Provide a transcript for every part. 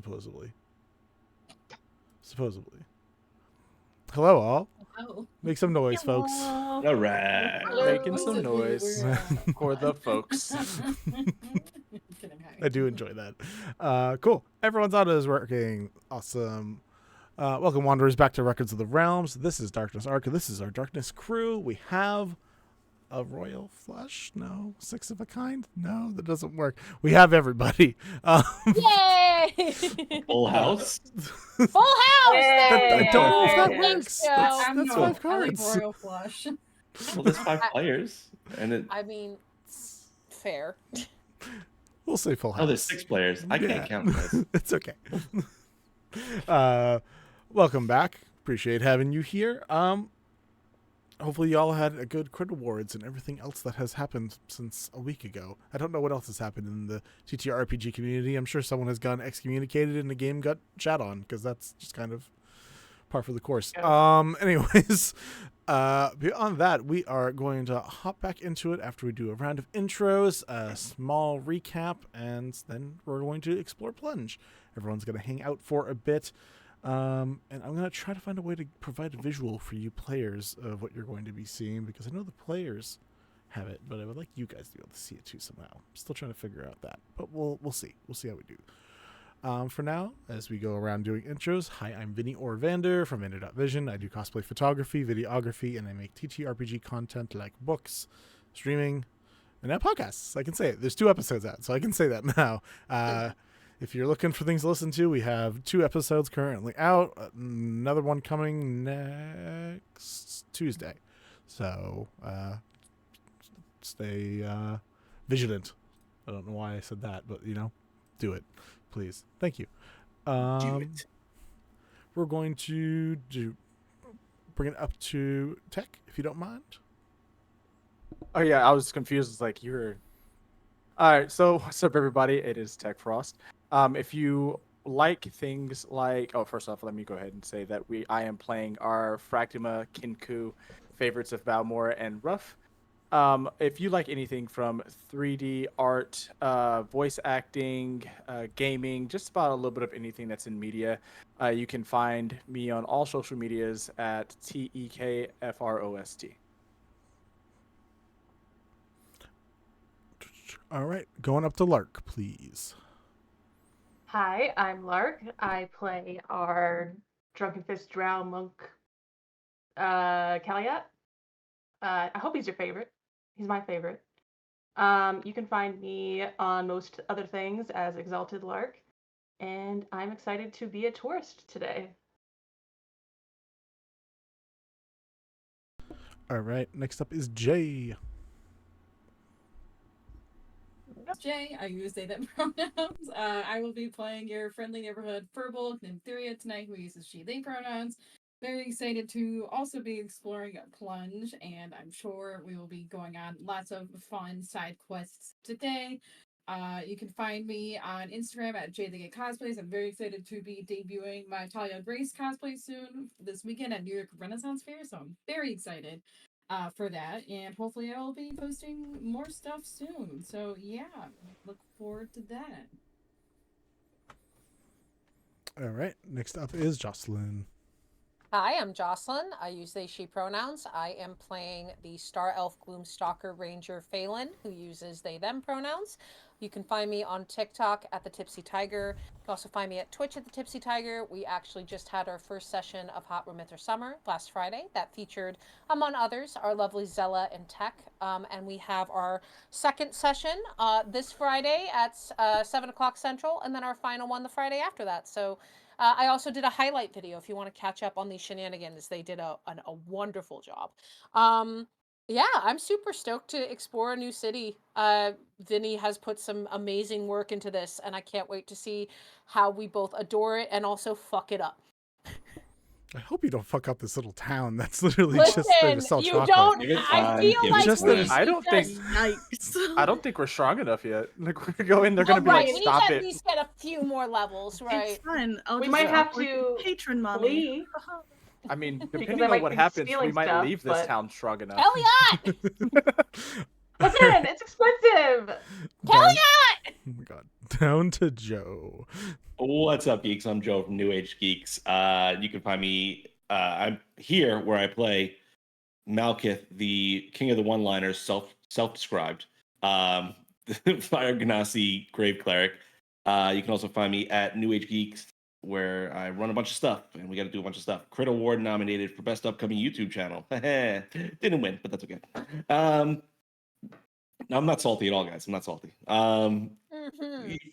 supposedly. Hello, all. Oh. Make some noise, folks. All right. Making some noise for the folks. I do enjoy that. Cool. Everyone's auto is working. Awesome. Welcome, Wanderers, back to Records of the Realms. This is Darkness Arc. This is our Darkness crew. We have a royal flush? No. Six of a kind? No, that doesn't work. We have everybody. Yay! Full house? Full house! I don't know if that Yay! works. So- That's no, 5 cards. I like royal flush. Well, there's 5 players. And it, I mean, fair. We'll say full house. oh, there's 6 players. I can't count this. It's okay. Welcome back. Appreciate having you here. Hopefully y'all had a good crit awards and everything else that has happened since a week ago. I don't know what else has happened in the TTRPG community. I'm sure someone has gotten excommunicated and the game got shat on, because that's just kind of par for the course. Anyways, beyond that, we are going to hop back into it after we do a round of intros, a small recap, and then we're going to explore Plunge. Everyone's going to hang out for a bit. And I'm going to try to find a way to provide a visual for you players of what you're going to be seeing, because I know the players have it, but I would like you guys to be able to see it too somehow. I'm still trying to figure out that, but we'll see. We'll see how we do. For now, as we go around doing intros, hi, I'm Vinny Orvander from Vision. I do cosplay photography, videography, and I make TTRPG content like books, streaming, and now podcasts. I can say it. There's 2 episodes out, so I can say that now. If you're looking for things to listen to, we have 2 episodes currently out. Another one coming next Tuesday. So stay vigilant. I don't know why I said that, but do it, please. Thank you. Do it. We're going to bring it up to Tech, if you don't mind. Oh yeah, I was confused. It's like you're. All right, so what's up, everybody? It is Tech Frost. If you like things like, first off, let me go ahead and say that I am playing our Fractima, Kinku, Favorites of Balmore, and Ruff. If you like anything from 3D art, voice acting, gaming, just about a little bit of anything that's in media, you can find me on all social medias at TEKFROST. All right, going up to Lark, please. Hi, I'm Lark. I play our Drunken Fist Drow monk, Kelliat. I hope he's your favorite. He's my favorite. You can find me on most other things as Exalted Lark, and I'm excited to be a tourist today. All right, next up is Jay. Jay, I use they them pronouns. I will be playing your friendly neighborhood Firbolg, Nymtheria tonight, who uses she, they pronouns. Very excited to also be exploring Plunge, and I'm sure we will be going on lots of fun side quests today. You can find me on Instagram at JTheGayCosplays. I'm very excited to be debuting my Talia Grace cosplay soon this weekend at New York Renaissance Fair, so I'm very excited for that, and hopefully I will be posting more stuff soon. So yeah, look forward to that. All right, next up is Jocelyn. Hi, I'm Jocelyn. I use they, she pronouns. I am playing the Star Elf Gloomstalker Ranger Phelan, who uses they, them pronouns. You can find me on TikTok at The Tipsy Tiger. You can also find me at Twitch at The Tipsy Tiger. We actually just had our first session of Hot Room Myth Summer last Friday. That featured, among others, our lovely Zella and Tech. And we have our second session this Friday at 7 o'clock Central, and then our final one the Friday after that. So I also did a highlight video if you want to catch up on these shenanigans. They did a wonderful job. Yeah, I'm super stoked to explore a new city. Vinny has put some amazing work into this, and I can't wait to see how we both adore it and also fuck it up. I hope you don't fuck up this little town. That's literally Listen, just there to sell you chocolate. don't. Give it I time, feel give it like Just we that I should don't think- just- Yikes. I don't think we're strong enough yet. Like we're going, they're Oh, gonna be right, like, we stop need to it. at least get a few more levels, right? It's fun. I'll We just might have support to patron mommy. leave. I mean, Because depending I on might what be happens, we stealing might stuff, leave this but- town strong enough. Kelliat! What's in? It's expensive. Down, oh my god. Down to Joe. What's up, geeks? I'm Joe from New Age Geeks. You can find me. I'm here where I play Malkith, the king of the one-liners, self-described. Fire Ganassi Grave Cleric. You can also find me at New Age Geeks, where I run a bunch of stuff, and we got to do a bunch of stuff. Crit Award nominated for best upcoming YouTube channel. Didn't win, but that's okay. No, I'm not salty at all, guys. I'm not salty.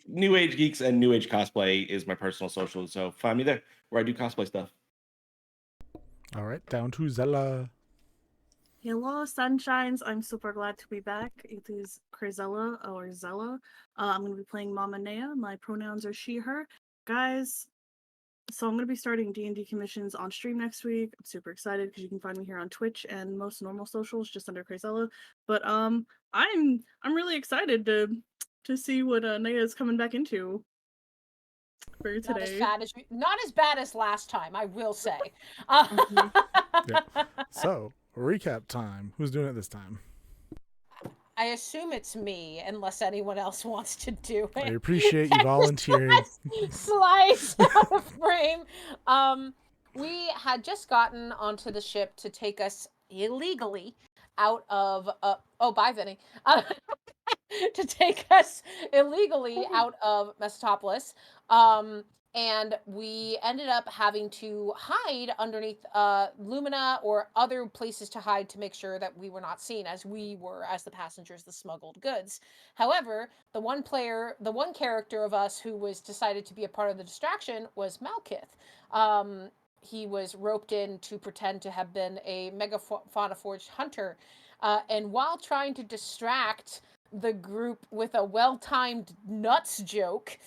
New Age Geeks and New Age Cosplay is my personal social, so find me there where I do cosplay stuff. All right, down to Zella. Hello, sunshines. I'm super glad to be back. It is Crazella or Zella. I'm going to be playing Mama Nea. My pronouns are she, her. Guys, so I'm going to be starting D&D commissions on stream next week. I'm super excited because you can find me here on Twitch and most normal socials just under Crazella. But I'm really excited to see what Nea is coming back into for today. Not as bad as last time, I will say. Yeah. So, recap time. Who's doing it this time? I assume it's me, unless anyone else wants to do it. I appreciate you volunteering. Slice out of frame. We had just gotten onto the ship to take us illegally out of. Bye, Vinny. To take us illegally out of Mesopolis. And we ended up having to hide underneath Lumina or other places to hide to make sure that we were not seen, as we were, as the passengers, the smuggled goods. However, the one character of us who was decided to be a part of the distraction was Malkith. He was roped in to pretend to have been a Megafauna-forged hunter. And while trying to distract the group with a well-timed nuts joke,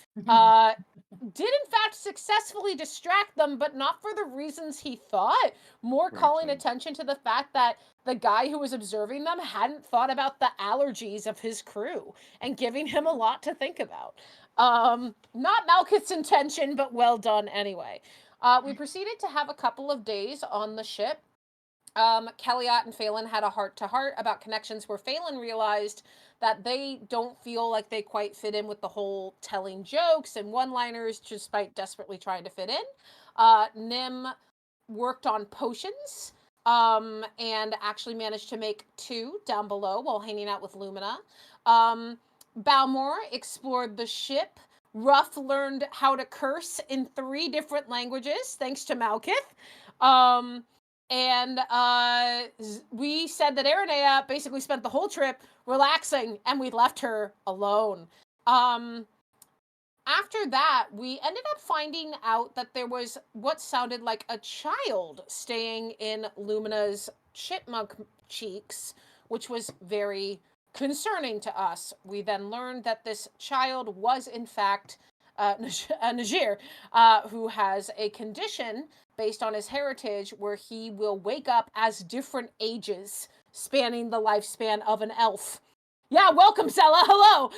did in fact successfully distract them, but not for the reasons he thought, more calling attention to the fact that the guy who was observing them hadn't thought about the allergies of his crew and giving him a lot to think about. Not Malkith's intention, but well done anyway. We proceeded to have a couple of days on the ship. Kelliat and Phelan had a heart-to-heart about connections where Phelan realized that they don't feel like they quite fit in with the whole telling jokes and one-liners despite desperately trying to fit in. Nim worked on potions and actually managed to make 2 down below while hanging out with Lumina. Balmore explored the ship. Ruff learned how to curse in 3 different languages thanks to Malkith. And we said that Aranea basically spent the whole trip relaxing, and we left her alone. After that, we ended up finding out that there was what sounded like a child staying in Lumina's chipmunk cheeks, which was very concerning to us. We then learned that this child was, in fact, Najir, who has a condition based on his heritage where he will wake up as different ages, spanning the lifespan of an elf. Yeah, welcome, Zella. Hello.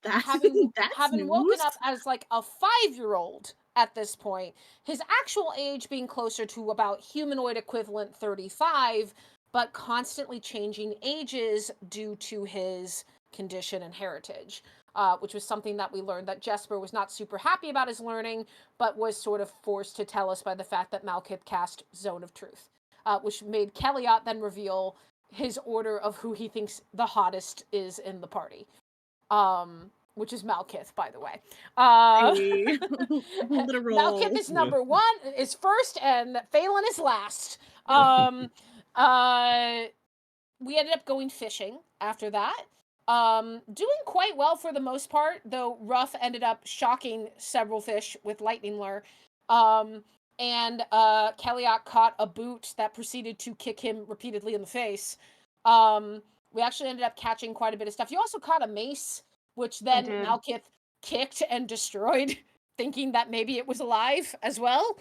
Having woken up as like a 5-year-old at this point, his actual age being closer to about humanoid equivalent 35, but constantly changing ages due to his condition and heritage. Which was something that we learned that Jesper was not super happy about his learning, but was sort of forced to tell us by the fact that Malkith cast Zone of Truth, which made Kelliat then reveal his order of who he thinks the hottest is in the party, which is Malkith, by the way. Malkith is number 1, is first, and Phelan is last. We ended up going fishing after that. Doing quite well for the most part, though Ruff ended up shocking several fish with lightning lure. And Kelliat caught a boot that proceeded to kick him repeatedly in the face. We actually ended up catching quite a bit of stuff. You also caught a mace, which then Malkith kicked and destroyed, thinking that maybe it was alive as well,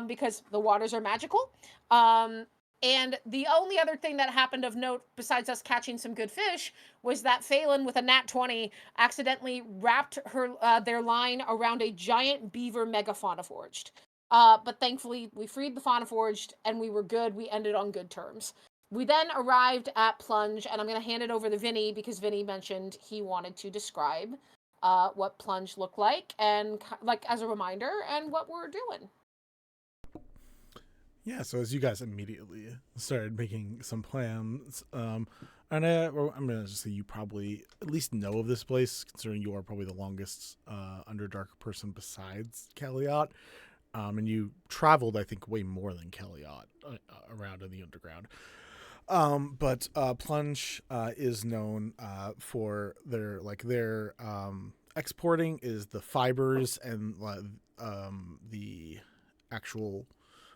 because the waters are magical. And the only other thing that happened of note, besides us catching some good fish, was that Phelan, with a nat 20, accidentally wrapped their line around a giant beaver megafauna forged. But thankfully, we freed the fauna forged, and we were good. We ended on good terms. We then arrived at Plunge, and I'm going to hand it over to Vinny because Vinny mentioned he wanted to describe what Plunge looked like, and like as a reminder, and what we're doing. Yeah, so as you guys immediately started making some plans, and I'm going to just say you probably at least know of this place, considering you are probably the longest Underdark person besides Kelliat. And you traveled, I think, way more than Kelliat around in the underground. But Plunge is known for their exporting is the fibers and the actual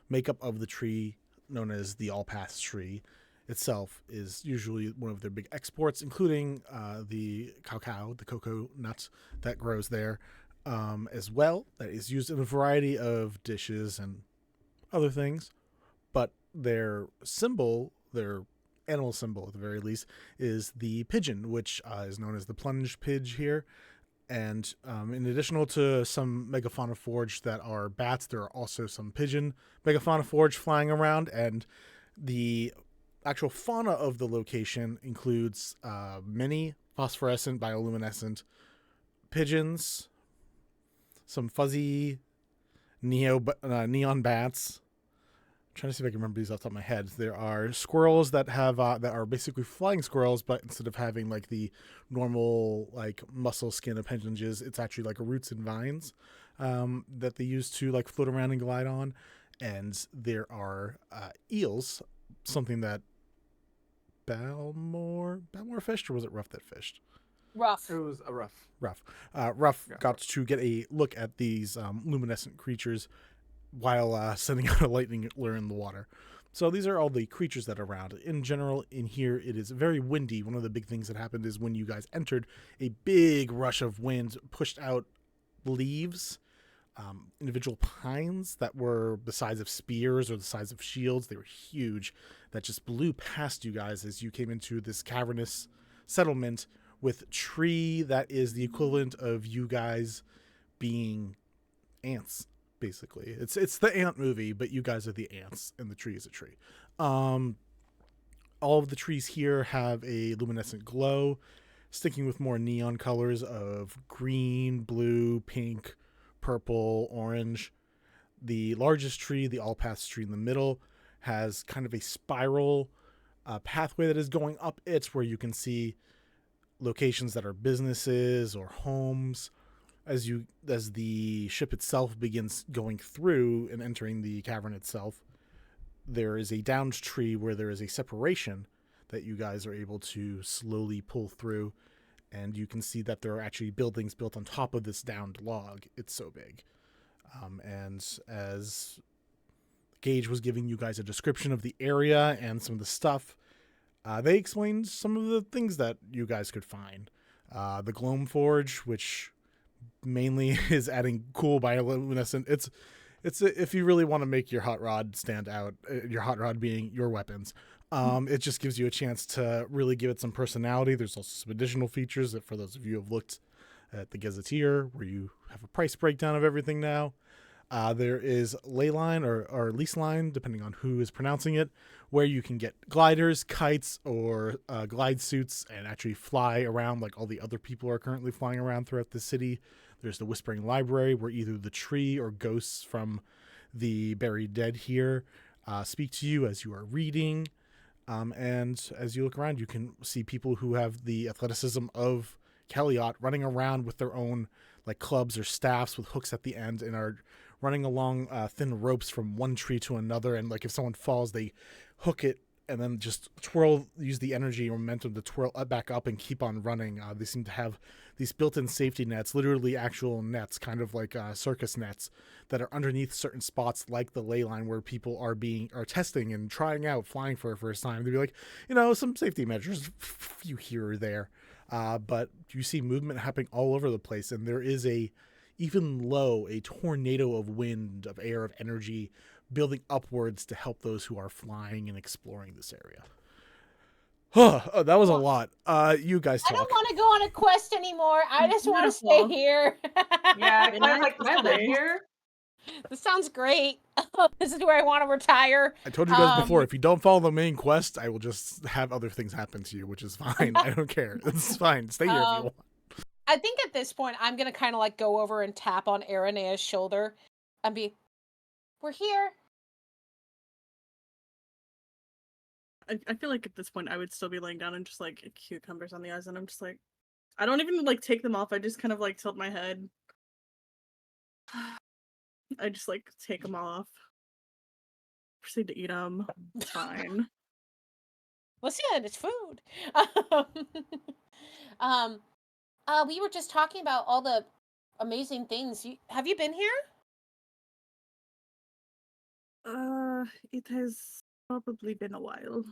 makeup of the tree, known as the all-pass tree itself, is usually one of their big exports, including the cacao, the cocoa nut that grows there, as well. That is used in a variety of dishes and other things. But their symbol, their animal symbol at the very least, is the pigeon, which is known as the Plunge Pidge here. And in addition to some megafauna forge that are bats, there are also some pigeon megafauna forge flying around, and the actual fauna of the location includes many phosphorescent, bioluminescent pigeons, some fuzzy neon bats. I'm trying to see if I can remember these off the top of my head. There are squirrels that have that are basically flying squirrels, but instead of having like the normal like muscle skin appendages, it's actually like roots and vines that they use to like float around and glide on. And there are eels, something that Balmore fished, or was it Ruff that fished? Rough. It was a rough. Ruff got to get a look at these luminescent creatures while sending out a lightning lure in the water. So these are all the creatures that are around. In general, in here, it is very windy. One of the big things that happened is when you guys entered, a big rush of wind pushed out leaves, individual pines that were the size of spears or the size of shields. They were huge, that just blew past you guys as you came into this cavernous settlement with tree that is the equivalent of you guys being ants. Basically, it's the ant movie, but you guys are the ants, and the tree is a tree. All of the trees here have a luminescent glow, sticking with more neon colors of green, blue, pink, purple, orange. The largest tree, the all-pass tree in the middle, has kind of a spiral pathway that is going up it, where you can see locations that are businesses or homes. As the ship itself begins going through and entering the cavern itself, there is a downed tree where there is a separation that you guys are able to slowly pull through, and you can see that there are actually buildings built on top of this downed log. It's so big. And as Gage was giving you guys a description of the area and some of the stuff, they explained some of the things that you guys could find. The Gloam Forge, which mainly is adding cool bioluminescent. It's if you really want to make your hot rod stand out, your hot rod being your weapons, it just gives you a chance to really give it some personality. There's also some additional features that, for those of you who have looked at the Gazetteer, where you have a price breakdown of everything now. There is leyline or lease line, depending on who is pronouncing it, where you can get gliders, kites, or glide suits and actually fly around like all the other people are currently flying around throughout the city. There's the Whispering Library, where either the tree or ghosts from the buried dead here speak to you as you are reading. And as you look around, you can see people who have the athleticism of Kelliat running around with their own like clubs or staffs with hooks at the end and are running along thin ropes from one tree to another. And like if someone falls, they hook it and then just use the energy or momentum to twirl back up and keep on running. They seem to have these built-in safety nets, literally actual nets, kind of like circus nets that are underneath certain spots like the ley line where people are testing and trying out flying for the first time. They'd be like, some safety measures, few here or there. But you see movement happening all over the place, and there is a tornado of wind, of air, of energy building upwards to help those who are flying and exploring this area. Oh, that was a lot. You guys talk. I don't want to go on a quest anymore. I just want to stay here. Yeah, can I live here? This sounds great. This is where I want to retire. I told you guys before, if you don't follow the main quest, I will just have other things happen to you, which is fine. I don't care. It's fine. Stay here if you want. I think at this point, I'm going to kind of like go over and tap on Aranea's shoulder and be, we're here. I feel like at this point I would still be laying down and just like cucumbers on the eyes, and I'm just like, I don't even like take them off. I just kind of like tilt my head. I just like take them off. Proceed to eat them. It's fine. Listen, it's food. We were just talking about all the amazing things. Have you been here? It has probably been a while.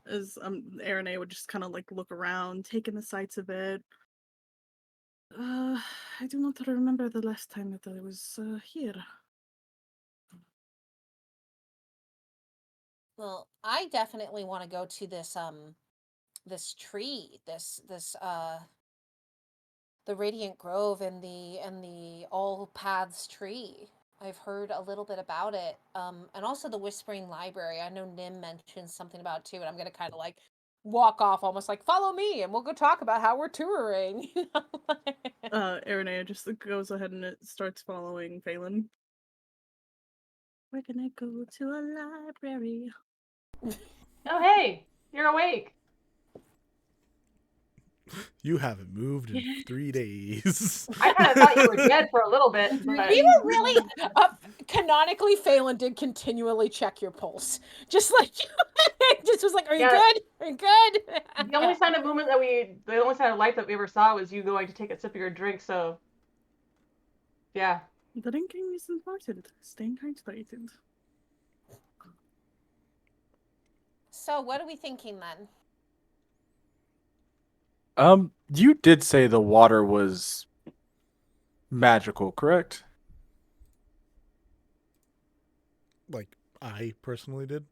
As Aranea would just kind of like look around, take in the sights of it. I do not remember the last time that I was here. Well, I definitely want to go to this this tree, the Radiant Grove and the All Paths tree. I've heard a little bit about it. And also the Whispering Library. I know Nim mentioned something about it too, and I'm gonna kind of like walk off almost like, follow me and we'll go talk about how we're touring. Aranea just goes ahead and it starts following Phelan. We're gonna go to a library. Oh, hey, you're awake. You haven't moved in 3 days. I kind of thought you were dead for a little bit. But... We were really canonically. Phelan did continually check your pulse, just like just was like, "Are you good? Are you good?" The only sign of movement the only sign of life that we ever saw was you going to take a sip of your drink. So, yeah. Drinking is important. Staying hydrated. So, what are we thinking then? You did say the water was magical, correct? Like, I personally did.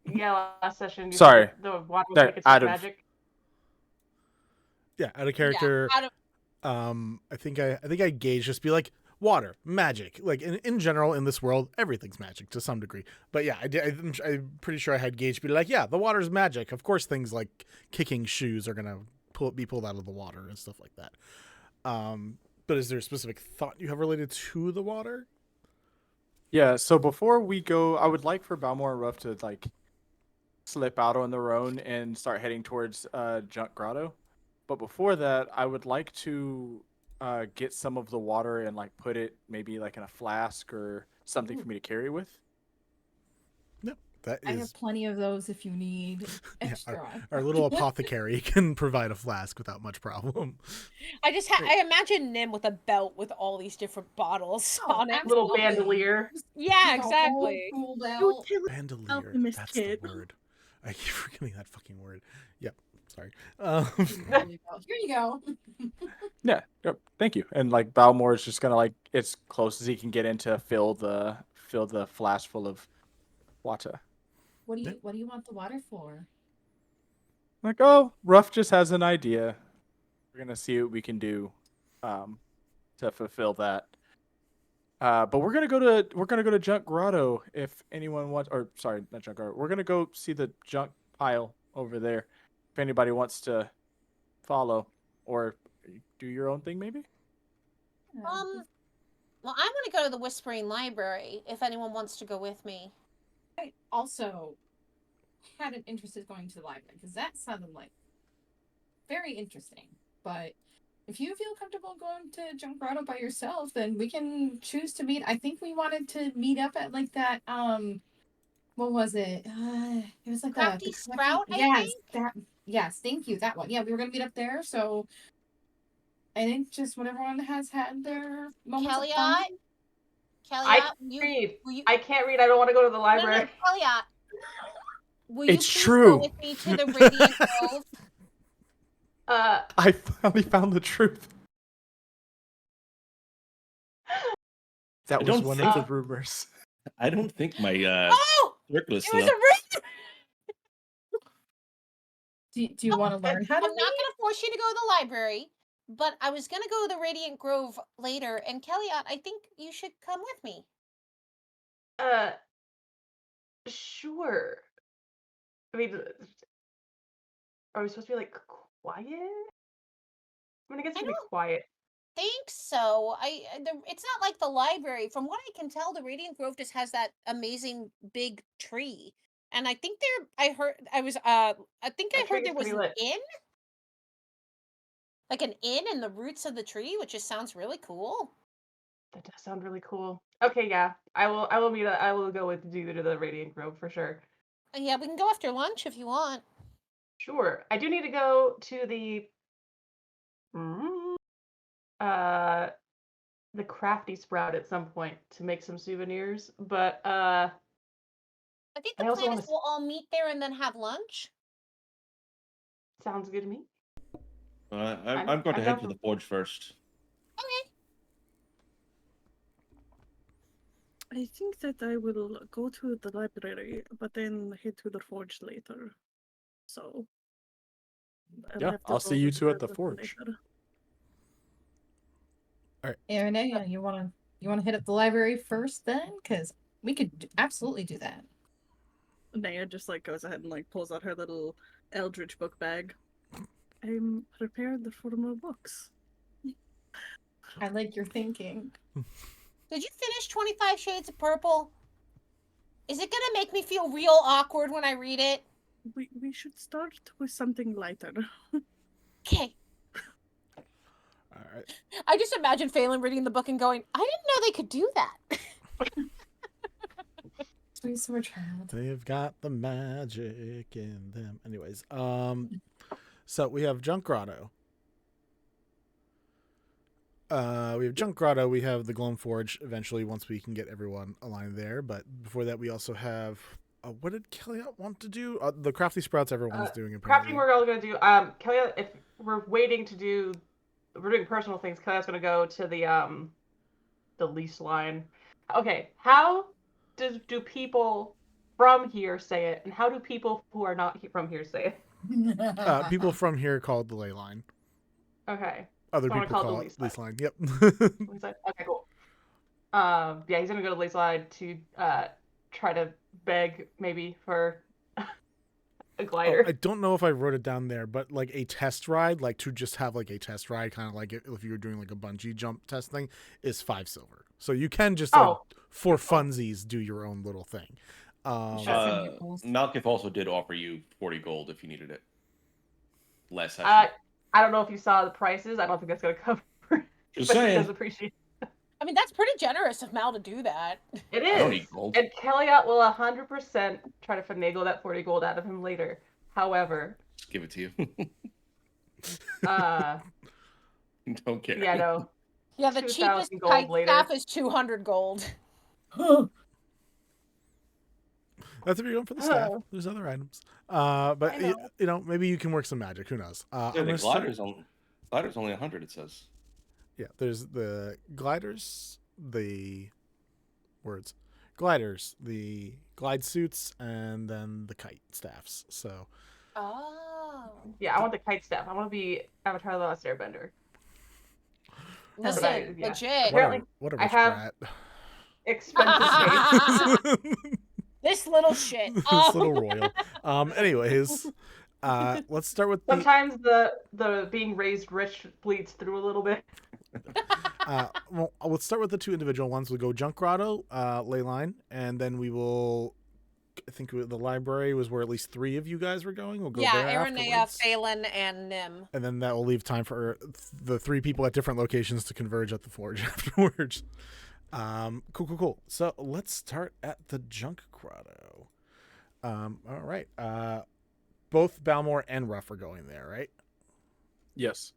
Yeah, last session. You Sorry. said the water was That making out some of- magic. Yeah, out of character. Yeah, I think I gauged just be like water, magic. Like in general in this world, everything's magic to some degree. But yeah, I'm pretty sure I had gauged be like, yeah, the water's magic. Of course, things like kicking shoes are gonna be pulled out of the water and stuff like that. But is there a specific thought you have related to the water? Yeah, so before we go, I would like for Balmore and Ruff to like slip out on their own and start heading towards Junk Grotto. But before that, I would like to get some of the water and like put it maybe like in a flask or something for me to carry with. No, that I is. have plenty of those if you need Yeah, extra. our little apothecary can provide a flask without much problem. I imagine Nim with a belt with all these different bottles on it. Little Absolutely. bandolier. Yeah, With a exactly. whole tool You belt. tell Bandolier. Alchemist That's kid. the word. I keep forgetting that fucking word. Yep. Sorry. Here you go. Yeah, yep, thank you. And like Balmore is just gonna like as close as he can get in to fill the flask full of water. What do you want the water for? Like, oh, Ruff just has an idea. We're gonna see what we can do to fulfill that. But we're gonna go to Junk Grotto if anyone wants, or sorry, not Junk Grotto. We're gonna go see the junk pile over there. If anybody wants to follow or do your own thing, maybe. Well, I want to go to the Whispering Library if anyone wants to go with me. I also had an interest in going to the library because that sounded like very interesting. But if you feel comfortable going to Junk Grotto by yourself, then we can choose to meet. I think we wanted to meet up at like that. What was it? It was like Crafty the Sprout, I Yes, think? that. Yes, thank you. That one. Yeah, we were gonna meet up there. So I think just when everyone has had their moments of fun. Kelliat, I can't read. I don't want to go to the library. No, Kelliat. Will It's you please true. go with me to the Radiant Grove? I finally found the truth. That I was don't one think- of the rumors. I don't think my Oh! circle is It was still a up. ring! Do you want to learn how I'm to not read? going to force you to go to the library, but I was going to go to the Radiant Grove later, and Kelliat, I think you should come with me. Uh, sure. I mean, are we supposed to be like quiet? I mean, I guess I we can be don't quiet. think so. It's not like the library. From what I can tell, the Radiant Grove just has that amazing big tree. And I think I That tree heard there gets was pretty an lit. inn, like an inn in the roots of the tree, which just sounds really cool. That does sound really cool. Okay, yeah. I will go with you to the Radiant Grove for sure. Yeah, we can go after lunch if you want. Sure. I do need to go to mm, uh the crafty sprout at some point to make some souvenirs, but I think the I also plan want is to we'll all meet there and then have lunch. sounds good to me. I'm going to I'm head down to for the forge first. Okay. I think that I will go to the library, but then head to the forge later. So Yeah, have to I'll see roll you with two at that the forge. later. Yeah, Renee, you wanna hit up the library first then? Because we could absolutely do that. Naya just like goes ahead and like pulls out her little eldritch book bag. I'm prepared for more books. I like your thinking. Did you finish 25 Shades of Purple? Is it gonna make me feel real awkward when I read it? We should start with something lighter. Okay. All right. I just imagine Phelan reading the book and going, I didn't know they could do that. Sweet sword child. They've got the magic in them. Anyways, so we have Junk Grotto. We have Junk Grotto. We have the Gloam Forge. Eventually, once we can get everyone aligned there, but before that, we also have. What did Kelliat want to do? The crafty sprouts. Everyone's doing apparently. Crafting we're all gonna do. Kelly, if we're waiting to do, we're doing personal things. Kelly's gonna go to the lease line. Okay, how do people from here say it, and how do people who are not from here say it? People from here call it the ley line. Okay. Other So I'm people gonna call the it lease line. Yep. Lease line? Okay, cool. Yeah, he's gonna go to lease line to try to beg maybe for a glider. I don't know if I wrote it down there, but like a test ride, like to just have like a test ride, kind of like if you were doing like a bungee jump test thing, is 5 silver. So you can just like, for funsies do your own little thing. Malkith also did offer you 40 gold if you needed it. Less. I don't know if you saw the prices. I don't think that's gonna cover. Just but saying. he does appreciate. I mean, that's pretty generous of Mal to do that. It I don't is. need gold. And Kelliat will 100% try to finagle that 40 gold out of him later. However, just give it to you. Don't care. Yeah, no. Yeah, the cheapest gold kite later. staff is 200 gold. That's if you're going for the staff. There's other items. But you know, maybe you can work some magic. Who knows? Yeah, the glider's only 100. It says. Yeah, there's the gliders, the gliders, the glide suits, and then the kite staffs. So. Oh. Yeah, I want the kite staff. I want to be Avatar: The Last Airbender. Listen, legit. What a rich I have brat. Expensive taste. This little shit. This little royal. Anyways, let's start with sometimes the being raised rich bleeds through a little bit. Well, let's start with the two individual ones. We'll go Junk Grotto, ley line, and then we will. I think the library was where at least 3 of you guys were going. We'll go there Aranea, afterwards. Phelan, and Nim. And then that will leave time for the 3 people at different locations to converge at the forge afterwards. Cool. So let's start at the Junk Grotto. All right. Both Balmore and Ruff are going there, right? Yes.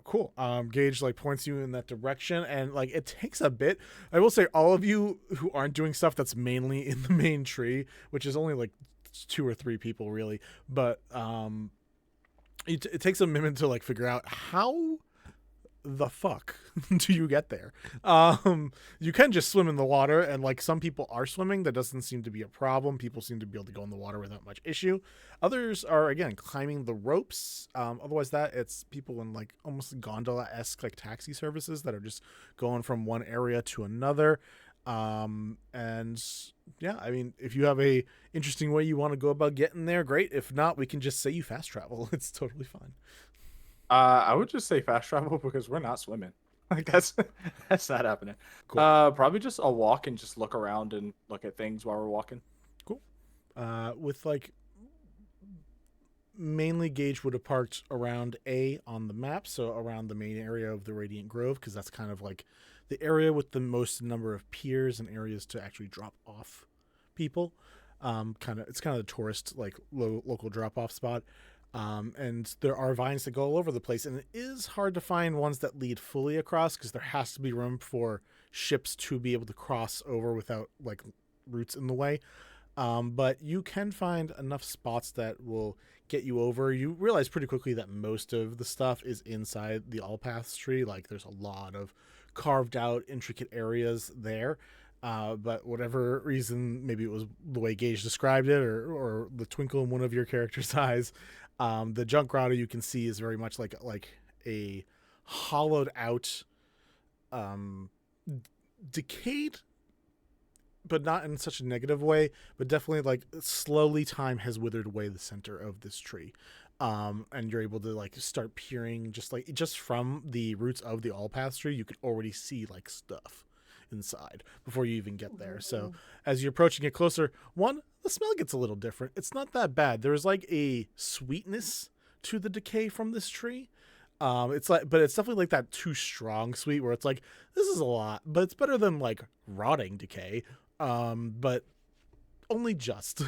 Cool. Gage like points you in that direction, and like it takes a bit. I will say, all of you who aren't doing stuff that's mainly in the main tree, which is only like 2 or 3 people really, but it takes a minute to like figure out how the fuck do you get there. You can just swim in the water, and like some people are swimming. That doesn't seem to be a problem. People seem to be able to go in the water without much issue. Others are again climbing the ropes. Otherwise that it's people in like almost gondola-esque like taxi services that are just going from one area to another. And yeah, I mean, if you have a interesting way you want to go about getting there, great. If not, we can just say you fast travel. It's totally fine. I would just say fast travel because we're not swimming. Like that's not happening. Cool. Probably just a walk and just look around and look at things while we're walking. Cool. With like mainly Gage would have parked around A on the map, so around the main area of the Radiant Grove, because that's kind of like the area with the most number of piers and areas to actually drop off people. It's kind of the tourist like local drop off spot. And there are vines that go all over the place, and it is hard to find ones that lead fully across because there has to be room for ships to be able to cross over without like roots in the way. But you can find enough spots that will get you over. You realize pretty quickly that most of the stuff is inside the All Paths tree. Like there's a lot of carved out intricate areas there. But whatever reason, maybe it was the way Gage described it or the twinkle in one of your characters' eyes, the junk grotto you can see is very much like a hollowed out, decayed, but not in such a negative way, but definitely like slowly time has withered away the center of this tree. And you're able to like start peering just from the roots of the all path tree, you could already see like stuff inside before you even get there. So as you're approaching it closer, the smell gets a little different. It's not that bad. There's like a sweetness to the decay from this tree. But it's definitely like that too strong sweet where it's like, this is a lot, but it's better than like rotting decay. But only just.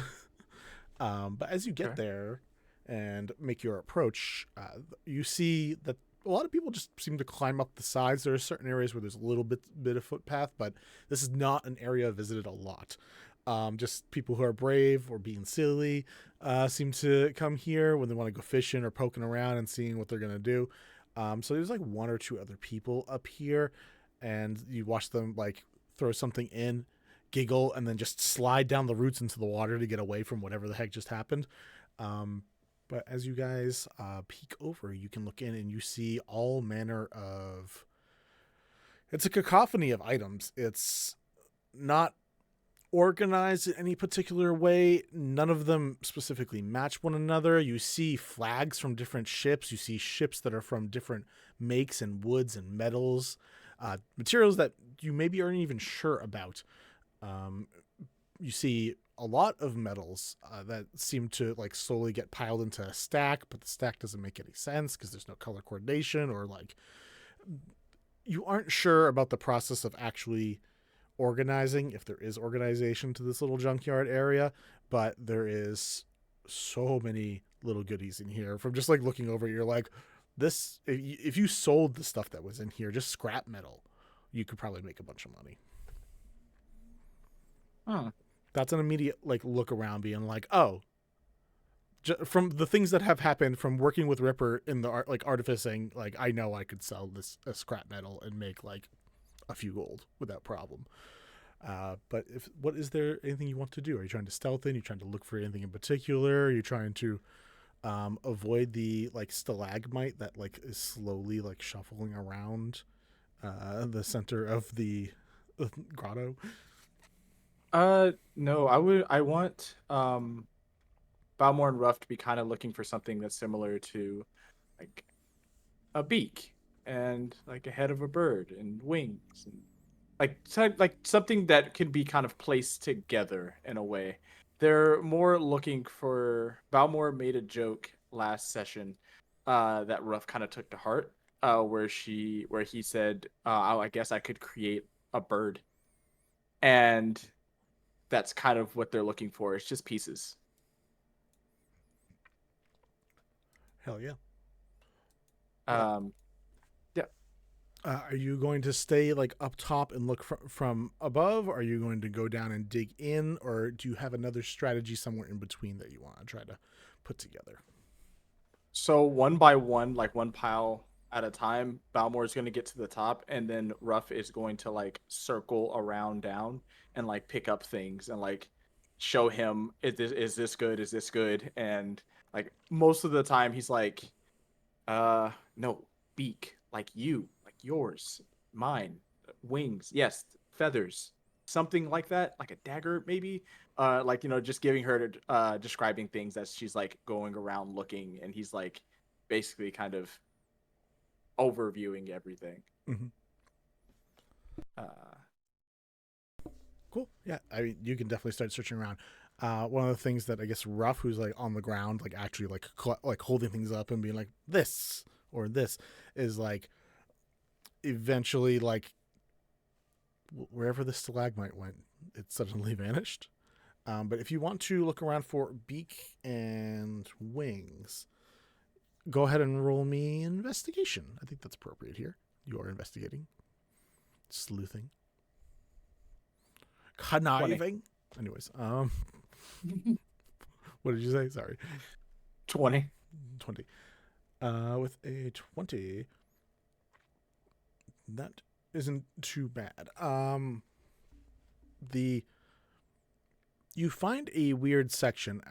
But as you get there and make your approach, you see that a lot of people just seem to climb up the sides. There are certain areas where there's a little bit of footpath, but this is not an area visited a lot. Just people who are brave or being silly seem to come here when they want to go fishing or poking around and seeing what they're going to do. So there's like one or two other people up here, and you watch them like throw something in, giggle, and then just slide down the roots into the water to get away from whatever the heck just happened. But as you guys peek over, you can look in and you see all manner of... It's a cacophony of items. It's not organized in any particular way. None of them specifically match one another. You see flags from different ships. You see ships that are from different makes and woods and metals. Materials that you maybe aren't even sure about. You see a lot of metals that seem to like slowly get piled into a stack, but the stack doesn't make any sense because there's no color coordination, or like you aren't sure about the process of actually organizing, if there is organization to this little junkyard area. But there is so many little goodies in here. From just like looking over, you're like, this, if you sold the stuff that was in here, just scrap metal, you could probably make a bunch of money. That's an immediate like look around being like, oh, from the things that have happened from working with Ripper in the art, like artificing, like I know I could sell this as scrap metal and make like a few gold without problem. But is there anything you want to do? Are you trying to stealth in? Are you trying to look for anything in particular? Are you trying to avoid the like stalagmite that like is slowly like shuffling around the center of the grotto? No, I want Balmore and Ruff to be kind of looking for something that's similar to like a beak and like a head of a bird and wings and like something that can be kind of placed together in a way. They're more looking for... Balmore made a joke last session that Ruff kind of took to heart, where he said, I guess I could create a bird. And that's kind of what they're looking for. It's just pieces. Hell yeah. Yeah. Are you going to stay like up top and look from above? Or are you going to go down and dig in? Or do you have another strategy somewhere in between that you want to try to put together? So one by one, like one pile at a time, Balmore is going to get to the top, and then Ruff is going to like circle around down and like pick up things and like show him, is this good? Is this good? And like most of the time he's like, no, beak, like you, like yours, mine, wings, yes, feathers, something like that, like a dagger maybe. Like, just giving her describing things as she's like going around looking, and he's like basically kind of overviewing everything. Mhm. Uh, Cool. Yeah, I mean, you can definitely start searching around. One of the things that I guess Ruff, who's like on the ground, like actually like like holding things up and being like this or this, is like eventually like wherever the stalagmite went, it suddenly vanished. But if you want to look around for beak and wings, go ahead and roll me investigation. I think that's appropriate here. You are investigating, sleuthing, conniving. Anyways, what did you say? Sorry. 20. 20. With a 20, that isn't too bad. You find a weird section,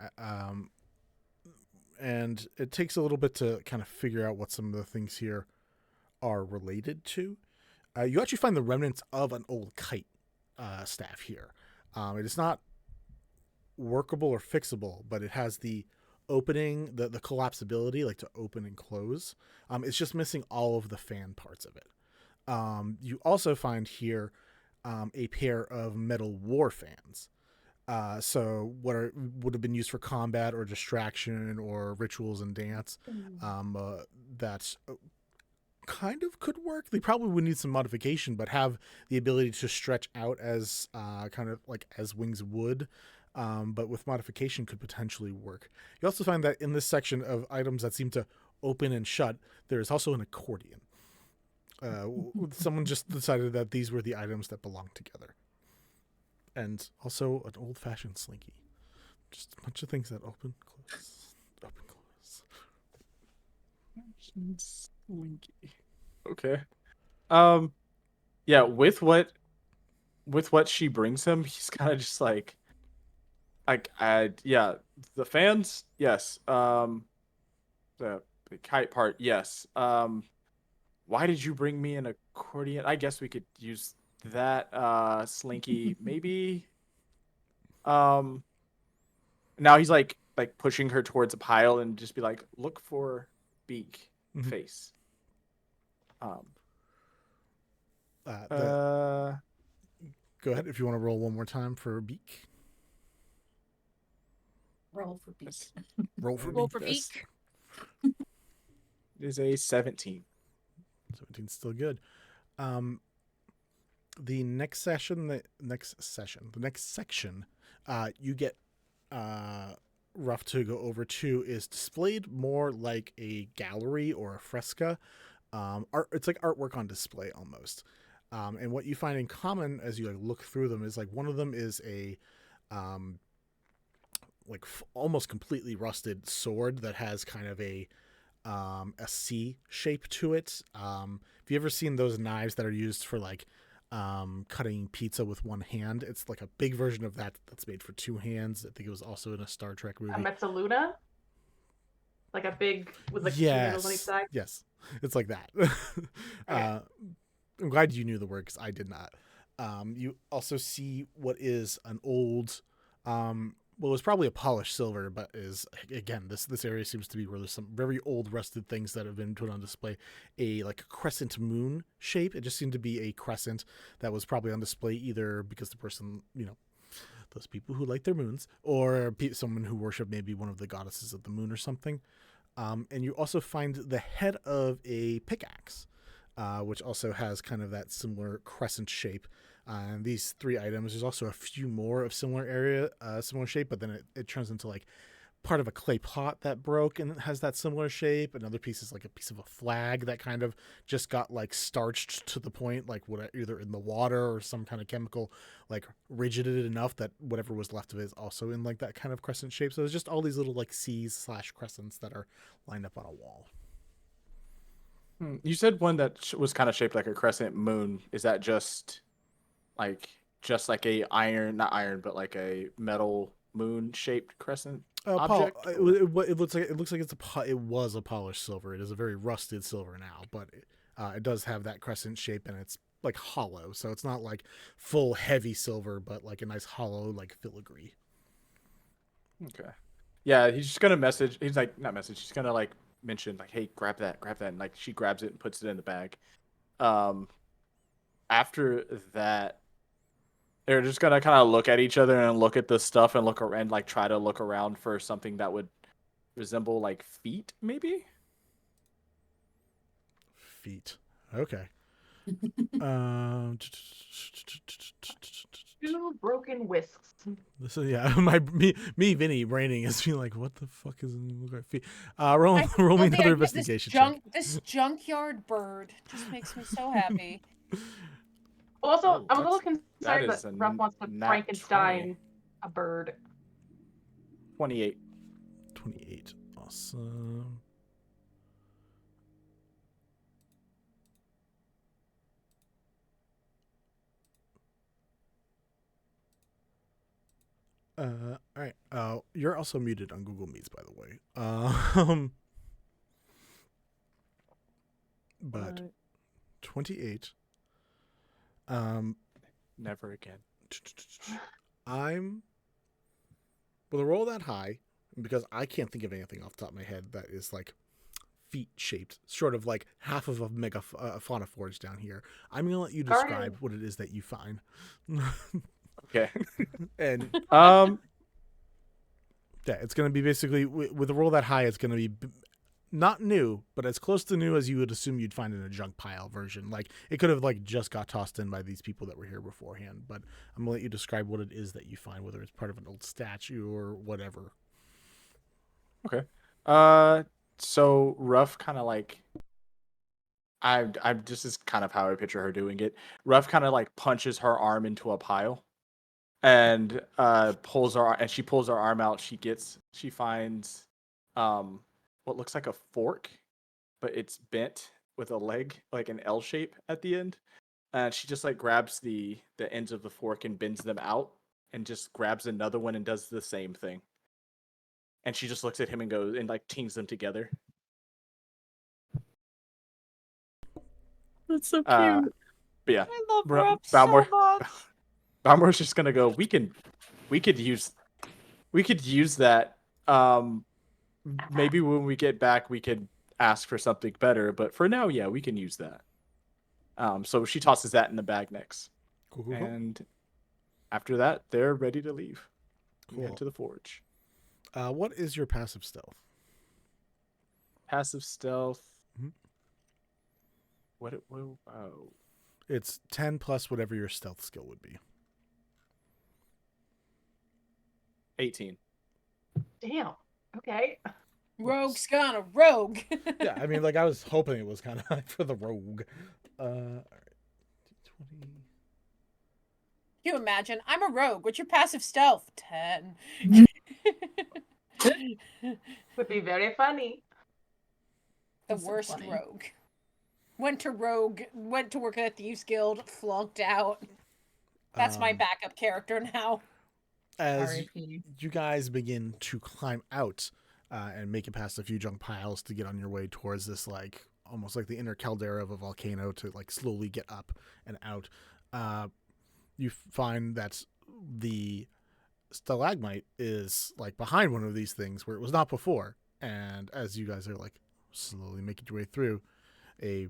and it takes a little bit to kind of figure out what some of the things here are related to. You actually find the remnants of an old kite staff here. It is not workable or fixable, but it has the opening, the collapsibility, like to open and close. It's just missing all of the fan parts of it. You also find here a pair of metal war fans. So what would have been used for combat or distraction or rituals and dance, that kind of could work. They probably would need some modification, but have the ability to stretch out as kind of like as wings would. But with modification could potentially work. You also find that in this section of items that seem to open and shut, there is also an accordion. Someone just decided that these were the items that belonged together. And also an old-fashioned slinky. Just a bunch of things that open, close, open, close. Slinky. Okay. Yeah, with what she brings him, he's kind of just like yeah, the fans, yes. The kite part, yes. Why did you bring me an accordion? I guess we could use that. Slinky, maybe. Now he's like pushing her towards a pile and just be like, look for beak face. Go ahead if you want to roll one more time for beak. Roll for beak. Roll for Roll beak. for beak. It is a 17. 17's still good. The next section, you get Rough to go over to is displayed more like a gallery or a fresca. It's like artwork on display almost. And what you find in common as you like look through them is like one of them is a almost completely rusted sword that has kind of a C shape to it. Have you ever seen those knives that are used for like cutting pizza with one hand? It's like a big version of that that's made for two hands. I think it was also in a Star Trek movie. A Mezzaluna? Like a big with like yes. two handles on each side? Yes, it's like that. Okay. I'm glad you knew the word because I did not. You also see what is an old, well, it's probably a polished silver, but is, again, this area seems to be where there's some very old rusted things that have been put on display. A crescent moon shape. It just seemed to be a crescent that was probably on display either because the person, those people who like their moons, or someone who worship maybe one of the goddesses of the moon or something. And you also find the head of a pickaxe, which also has kind of that similar crescent shape. And these three items, there's also a few more of similar shape, but then it turns into like part of a clay pot that broke and it has that similar shape. Another piece is like a piece of a flag that kind of just got like starched to the point, like either in the water or some kind of chemical, like rigided it enough that whatever was left of it is also in like that kind of crescent shape. So there's just all these little like C's/crescents that are lined up on a wall. You said one that was kind of shaped like a crescent moon. Is that just like a iron, not iron, but like a metal moon shaped crescent object? It looks like it was a polished silver. It is a very rusted silver now, but it does have that crescent shape, and it's like hollow, so it's not like full heavy silver, but like a nice hollow like filigree. Okay. Yeah, he's just gonna message. He's like, not message. He's gonna like mention like, hey, grab that, and like she grabs it and puts it in the bag. After that, they're just gonna kind of look at each other and look at the stuff and look around, like try to look around for something that would resemble like feet, maybe. Feet. Okay. 2 broken whisks. This is me, Vinny, braining is being like, what the fuck is look like feet? Roll I me love the another idea of investigation check. This junkyard bird just makes me so happy. Also, Oh, I'm a little that concerned is that a Ruff wants to nat Frankenstein 20. a bird. 28. 28. Awesome. All right. You're also muted on Google Meets, by the way. But 28. Never again. I'm with a roll that high, because I can't think of anything off the top of my head that is like feet shaped, short of like half of a mega fauna forge down here. I'm gonna let you describe what it is that you find. Okay. And Um. yeah, it's gonna be basically with a roll that high, it's gonna be not new, but as close to new as you would assume you'd find in a junk pile version. Like it could have like just got tossed in by these people that were here beforehand. But I'm gonna let you describe what it is that you find, whether it's part of an old statue or whatever. Okay. So Ruff kind of like. I'm this is kind of how I picture her doing it. Ruff kind of like punches her arm into a pile, and she pulls her arm out. She finds what looks like a fork, but it's bent with a leg, like an L shape at the end. And she just like grabs the ends of the fork and bends them out, and just grabs another one and does the same thing. And she just looks at him and goes and like tings them together. That's so cute. But yeah, I love Ru- Ruff Balmor- so much. Balmor's just gonna go. We could use that. Maybe when we get back, we could ask for something better. But for now, yeah, we can use that. So she tosses that in the bag next, Cool. and after that, they're ready to leave. Cool. Head to the forge. What is your passive stealth? Passive stealth. Mhm. Oh. It's 10 plus whatever your stealth skill would be. 18. Damn. Okay. Rogue's gone a rogue. Yeah, I mean, like I was hoping it was kind of high for the rogue. All right. 20. Can you imagine? I'm a rogue. What's your passive stealth? 10. Would be very funny. The That's so worst funny. rogue. Went to work at the Thieves Guild, flunked out. That's my backup character now. As R.I.P. you guys begin to climb out and make it past a few junk piles to get on your way towards this, like almost like the inner caldera of a volcano, to like slowly get up and out, you find that the stalagmite is like behind one of these things where it was not before. And as you guys are like slowly making your way through, a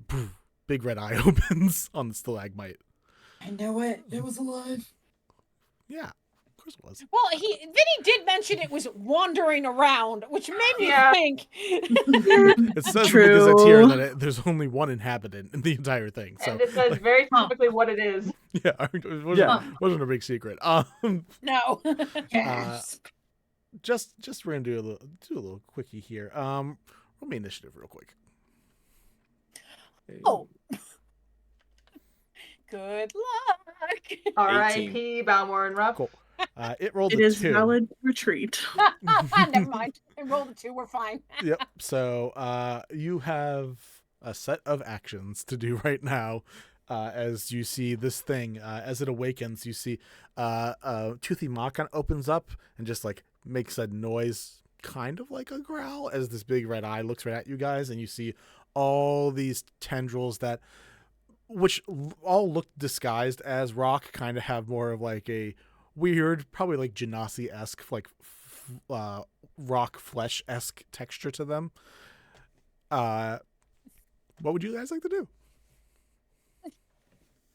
big red eye opens on the stalagmite. I know it. It was alive. Yeah, of course it was. Well, Vinny did mention it was wandering around, which made me Yeah. think. It says in the Gazette here that there's only one inhabitant in the entire thing. So And it says very specifically what it is. yeah, it wasn't a big secret. No. Yes. Just we're gonna do a little quickie here. Roll me initiative real quick. Oh. Good luck. R.I.P. Balmor and Ruff. Cool. It rolled It a is 2. valid retreat. Never mind. I rolled a 2. We're fine. Yep. So you have a set of actions to do right now. As you see this thing, as it awakens, you see a toothy maw kind of opens up and just like makes a noise, kind of like a growl, as this big red eye looks right at you guys, and you see all these tendrils that which all look disguised as rock, kind of have more of like a weird, probably like Genasi-esque, like rock flesh-esque texture to them. What would you guys like to do?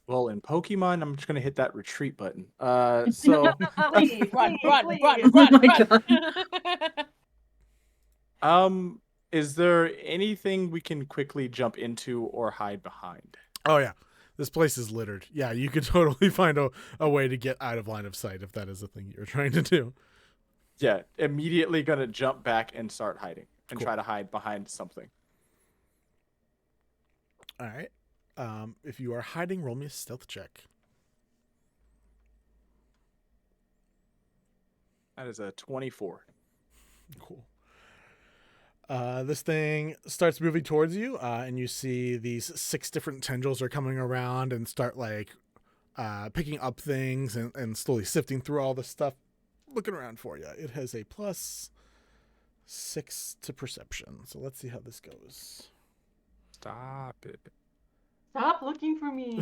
Well, in Pokemon, I'm just gonna hit that retreat button. So, Please, Run, please, run, please. run, Oh run, my run. is there anything we can quickly jump into or hide behind? Oh yeah, this place is littered. Yeah, you could totally find a way to get out of line of sight if that is the thing you're trying to do. Yeah, immediately gonna jump back and start hiding and Cool. try to hide behind something. All right. If you are hiding, roll me a stealth check. That is a 24. Cool. This thing starts moving towards you, and you see these 6 different tendrils are coming around and start like picking up things and slowly sifting through all the stuff, looking around for you. It has a +6 to perception, so let's see how this goes. Stop it. Stop looking for me.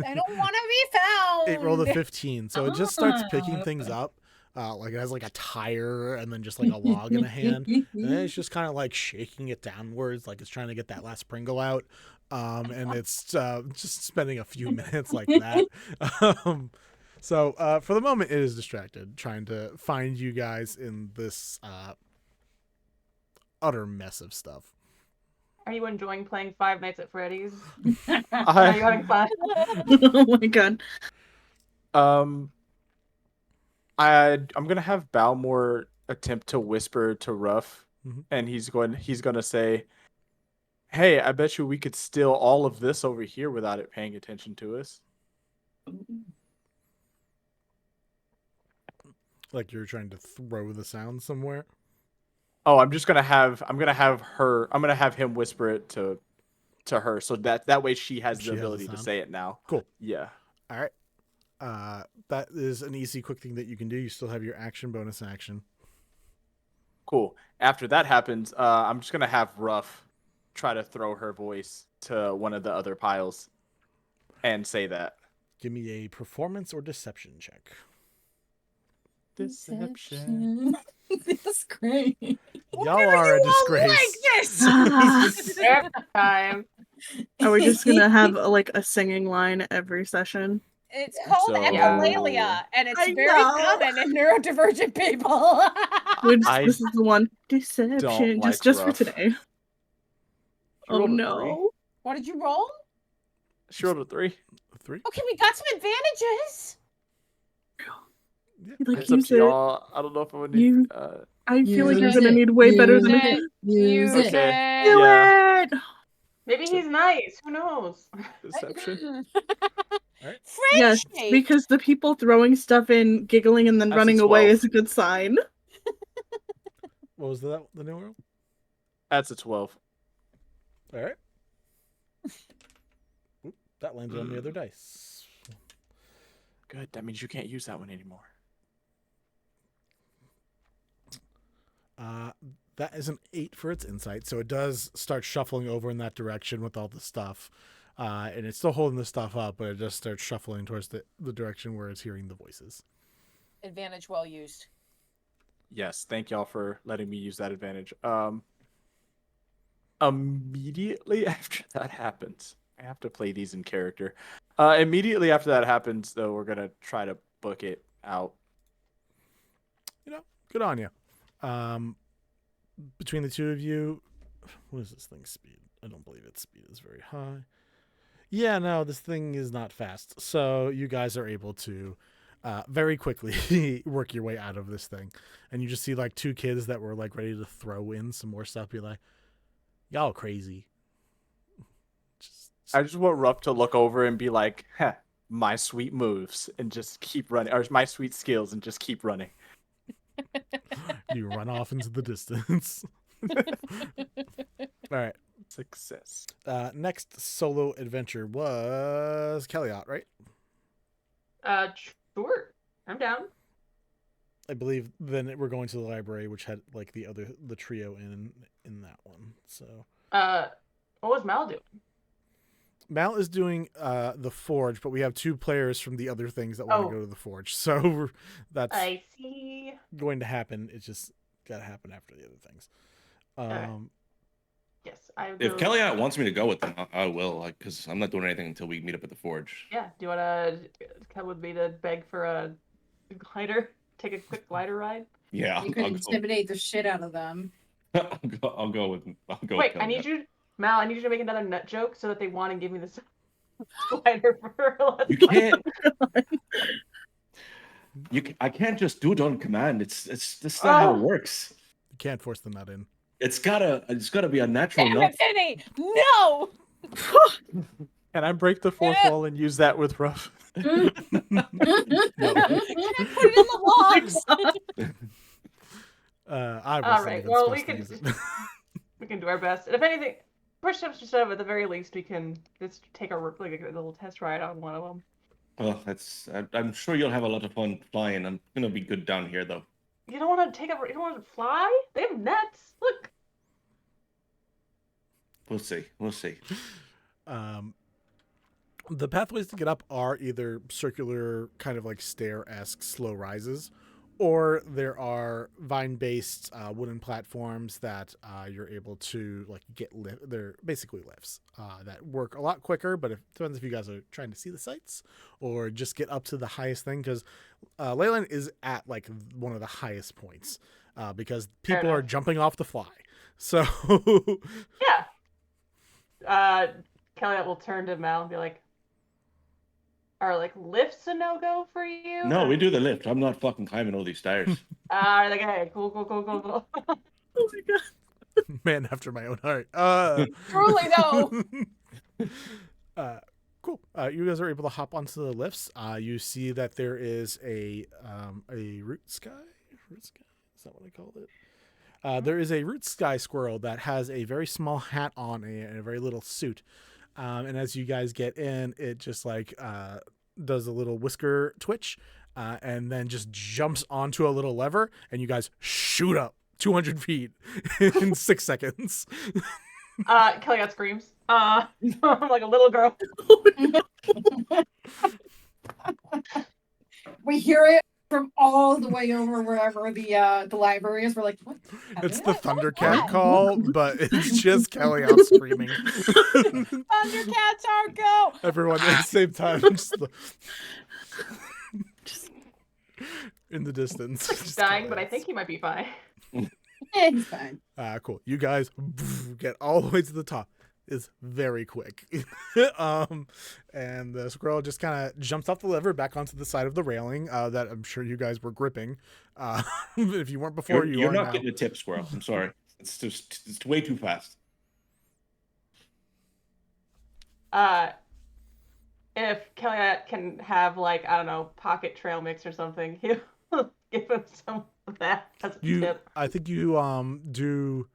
I don't want to be found. It rolled a 15, so it just starts picking Ah. things up. Like it has like a tire and then just like a log in a hand. And then it's just kind of like shaking it downwards, like it's trying to get that last Pringle out. And it's just spending a few minutes like that. So for the moment, it is distracted, trying to find you guys in this utter mess of stuff. Are you enjoying playing Five Nights at Freddy's? Are you having fun? Oh my god. I'm gonna have Balmore attempt to whisper to Ruff, Mhm. and he's gonna say, "Hey, I bet you we could steal all of this over here without it paying attention to us." Like you're trying to throw the sound somewhere. Oh, I'm gonna have him whisper it to her, so that way she has She the has the ability to sound. say it now. Cool. Yeah. All right. That is an easy, quick thing that you can do. You still have your action, bonus action. Cool. After that happens, I'm just gonna have Ruff try to throw her voice to one of the other piles and say that. Give me a performance or deception check. Deception. That's great. Y'all are a disgrace. Every time. Are we just gonna have like a singing line every session? It's called So- echolalia, and it's I very know. common in neurodivergent people. This is the one deception like just for Ruff. today. She Oh rolled a no. What did you roll? 3. She rolled a 3. 3. Okay, we got some advantages. Like It's up use to it. y'all. I don't know if I would You- need. I feel like you're Use gonna it. need way better Use than it. Use Use it. Okay. Do Yeah. it. Maybe he's nice. Who knows? Deception. Yes, Frenchie. because the people throwing stuff in, giggling, and then That's a running away 12. is a good sign. What was the new world? That's a 12. All right. Oop, that landed on the other dice. Good. That means you can't use that one anymore. That is an 8 for its insight, so it does start shuffling over in that direction with all the stuff. And it's still holding the stuff up, but it just starts shuffling towards the direction where it's hearing the voices. Advantage well used. Yes. Thank y'all for letting me use that advantage. Immediately after that happens, I have to play these in character. Immediately after that happens, though, we're gonna try to book it out. Good on you. Between the two of you, what is this thing's speed? I don't believe its speed is very high. Yeah, no, this thing is not fast. So you guys are able to very quickly work your way out of this thing. And you just see like 2 kids that were like ready to throw in some more stuff. Be like, y'all crazy. I just want Ruff to look over and be like, "Heh, my sweet moves," and just keep running, or my sweet skills, and just keep running. You run off into the distance. All right. Success. Next solo adventure was Kelliat, right? Sure. I'm down. I believe then we're going to the library, which had like the trio in that one. So What was Mal doing? Mal is doing the forge, but we have 2 players from the other things that want to Oh. go to the forge. So that's I see. going to happen. It's just got to happen after the other things. Yes, I will. If Kelliat wants me to go with them, I will, because I'm not doing anything until we meet up at the forge. Yeah, do you want to come with me to beg for a glider? Take a quick glider ride? Yeah, You could intimidate the shit out of them. I'll go with. Wait, I need you, Mal. I need you to make another nut joke so that they want to give me this glider for. You can't. I can't just do it on command. That's not how it works. You can't force the nut in. It's gotta be a natural Damn nut. it, Vinny! No! Can I break the fourth wall and use that with Ruff? Can I put it in the logs? I All wasn't right. even Well, supposed to use it. we can do our best. And if anything, push comes to shove, at the very least, we can just take a little test ride on one of them. Well, I'm sure you'll have a lot of fun flying. I'm gonna be good down here, though. You don't want to you don't want to fly? They have nets. Look. We'll see. The pathways to get up are either circular, kind of like stair-esque slow rises, or there are vine-based wooden platforms that you're able to like get they're basically lifts that work a lot quicker, but it depends if you guys are trying to see the sights or just get up to the highest thing, because Leyland is at like one of the highest points because people are jumping off the fly. So yeah. Kelliat will turn to Mal and be like, "Are like lifts a no-go for you?" No, we do the lift. I'm not fucking climbing all these stairs. Like, hey, cool. Oh my god. man after my own heart. Truly, though. Cool. You guys are able to hop onto the lifts. You see that there is a root sky. Root sky? Is that what I called it? There is a root sky squirrel that has a very small hat on and a very little suit. And as you guys get in, it just like does a little whisker twitch and then just jumps onto a little lever, and you guys shoot up 200 feet in 6 seconds. Kelliat screams. I'm like a little girl. We hear it from all the way over wherever the library is. We're like, what? It's the What was Thundercat that? call, but it's just Kelly out screaming. Thundercats are go! Everyone at the same time. Just in the distance. He's dying, but I think he might be fine. It's fine. Cool. You guys get all the way to the top. It's very quick. And the squirrel just kind of jumps off the lever back onto the side of the railing that I'm sure you guys were gripping. If you weren't before, You're not now. getting a tip, squirrel. I'm sorry. It's way too fast. If Kelliat can have like, I don't know, pocket trail mix or something, he'll give him some of that as a tip. I think you do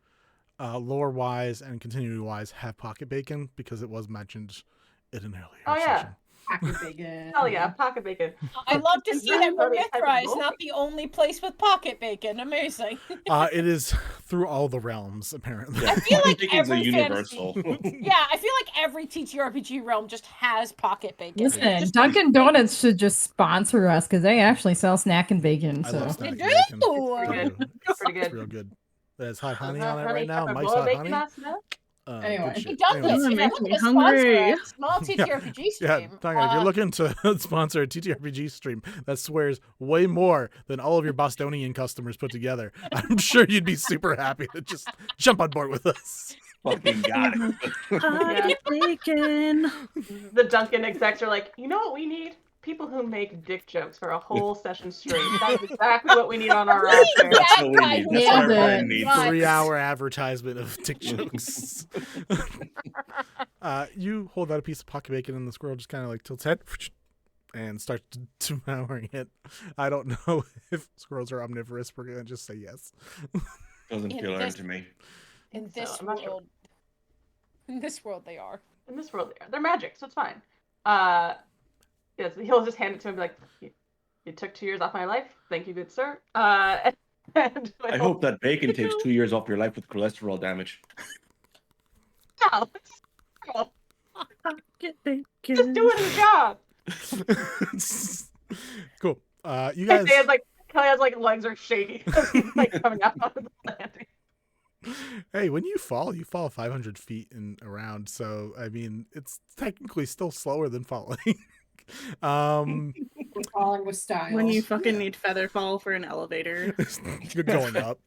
lore wise and continuity wise have pocket bacon because it was mentioned in an earlier session. Pocket bacon. Hell yeah, pocket bacon. I love to see that Very type of Mithra is book. not the only place with pocket bacon. Amazing. It is through all the realms, apparently. I feel like Bacon's a every universal. Yeah, I feel like every TTRPG realm just has pocket bacon. Listen, Just- Dunkin' Donuts should just sponsor us because they actually sell snack and bacon. I So love They snack do. bacon. Pretty good. It's Pretty good. real good. There's hot honey Hot on it right now. pepper Mike's boiled hot bacon honey. last night? Anyway. Good He shit. does Anyways. this. It He makes does me a sponsor hungry. a small TTRPG Yeah, stream. Tonga, if you're looking to sponsor a TTRPG stream that swears way more than all of your Bostonian customers put together, I'm sure you'd be super happy to just jump on board with us. Fucking got it. Pocket bacon. The Dunkin' execs are like, you know what we need? People who make dick jokes for a whole session straight. That is exactly what we need on our roster. That's what we guy need. who That's does what our it. brain needs. Right. 3-hour advertisement of dick jokes. You hold out a piece of pocket bacon and the squirrel just kind of like tilts head and starts devouring it. I don't know if squirrels are omnivorous. We're going to just say yes. Doesn't In feel right this- to me. In this I'm not sure. world. In this world, they are. In this world, they're magic, so it's fine. Yes, he'll just hand it to him and be like, you took 2 years off my life. Thank you, good sir. And I hope that bacon takes 2 years off your life with cholesterol damage. Get bacon. Just doing his job. Cool. You Kelly guys. has like legs are shaky. He's like coming out of the landing. Hey, when you fall 500 feet and around. So I mean, it's technically still slower than falling. We're falling with style. When you fucking need feather fall for an elevator. You're going up.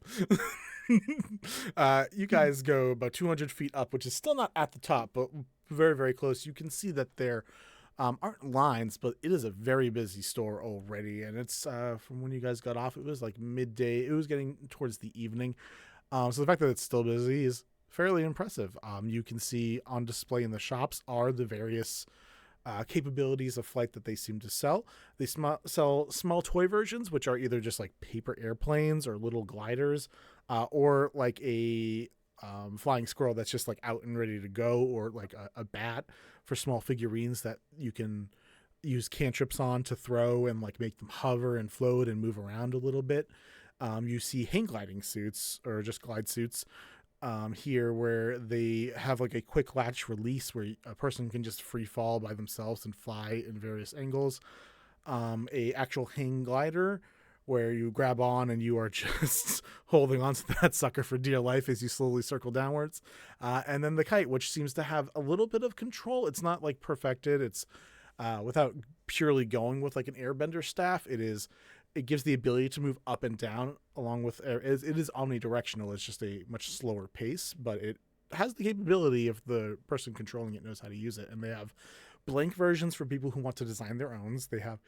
You guys go about 200 feet up, which is still not at the top, but very, very close. You can see that there aren't lines, but it is a very busy store already. And it's from when you guys got off, it was like midday. It was getting towards the evening. So the fact that it's still busy is fairly impressive. You can see on display in the shops are the various capabilities of flight that they seem to sell. They sell small toy versions, which are either just like paper airplanes or little gliders, or like a flying squirrel that's just like out and ready to go, or like a bat for small figurines that you can use cantrips on to throw and like make them hover and float and move around a little bit. You see hang gliding suits or just glide suits here where they have like a quick latch release where a person can just free fall by themselves and fly in various angles. A actual hang glider where you grab on and you are just holding onto that sucker for dear life as you slowly circle downwards. And then the kite, which seems to have a little bit of control. It's not like perfected. It's without purely going with like an airbender staff. It gives the ability to move up and down along with air. It is omnidirectional. It's just a much slower pace, but it has the capability if the person controlling it knows how to use it. And they have blank versions for people who want to design their own. They have,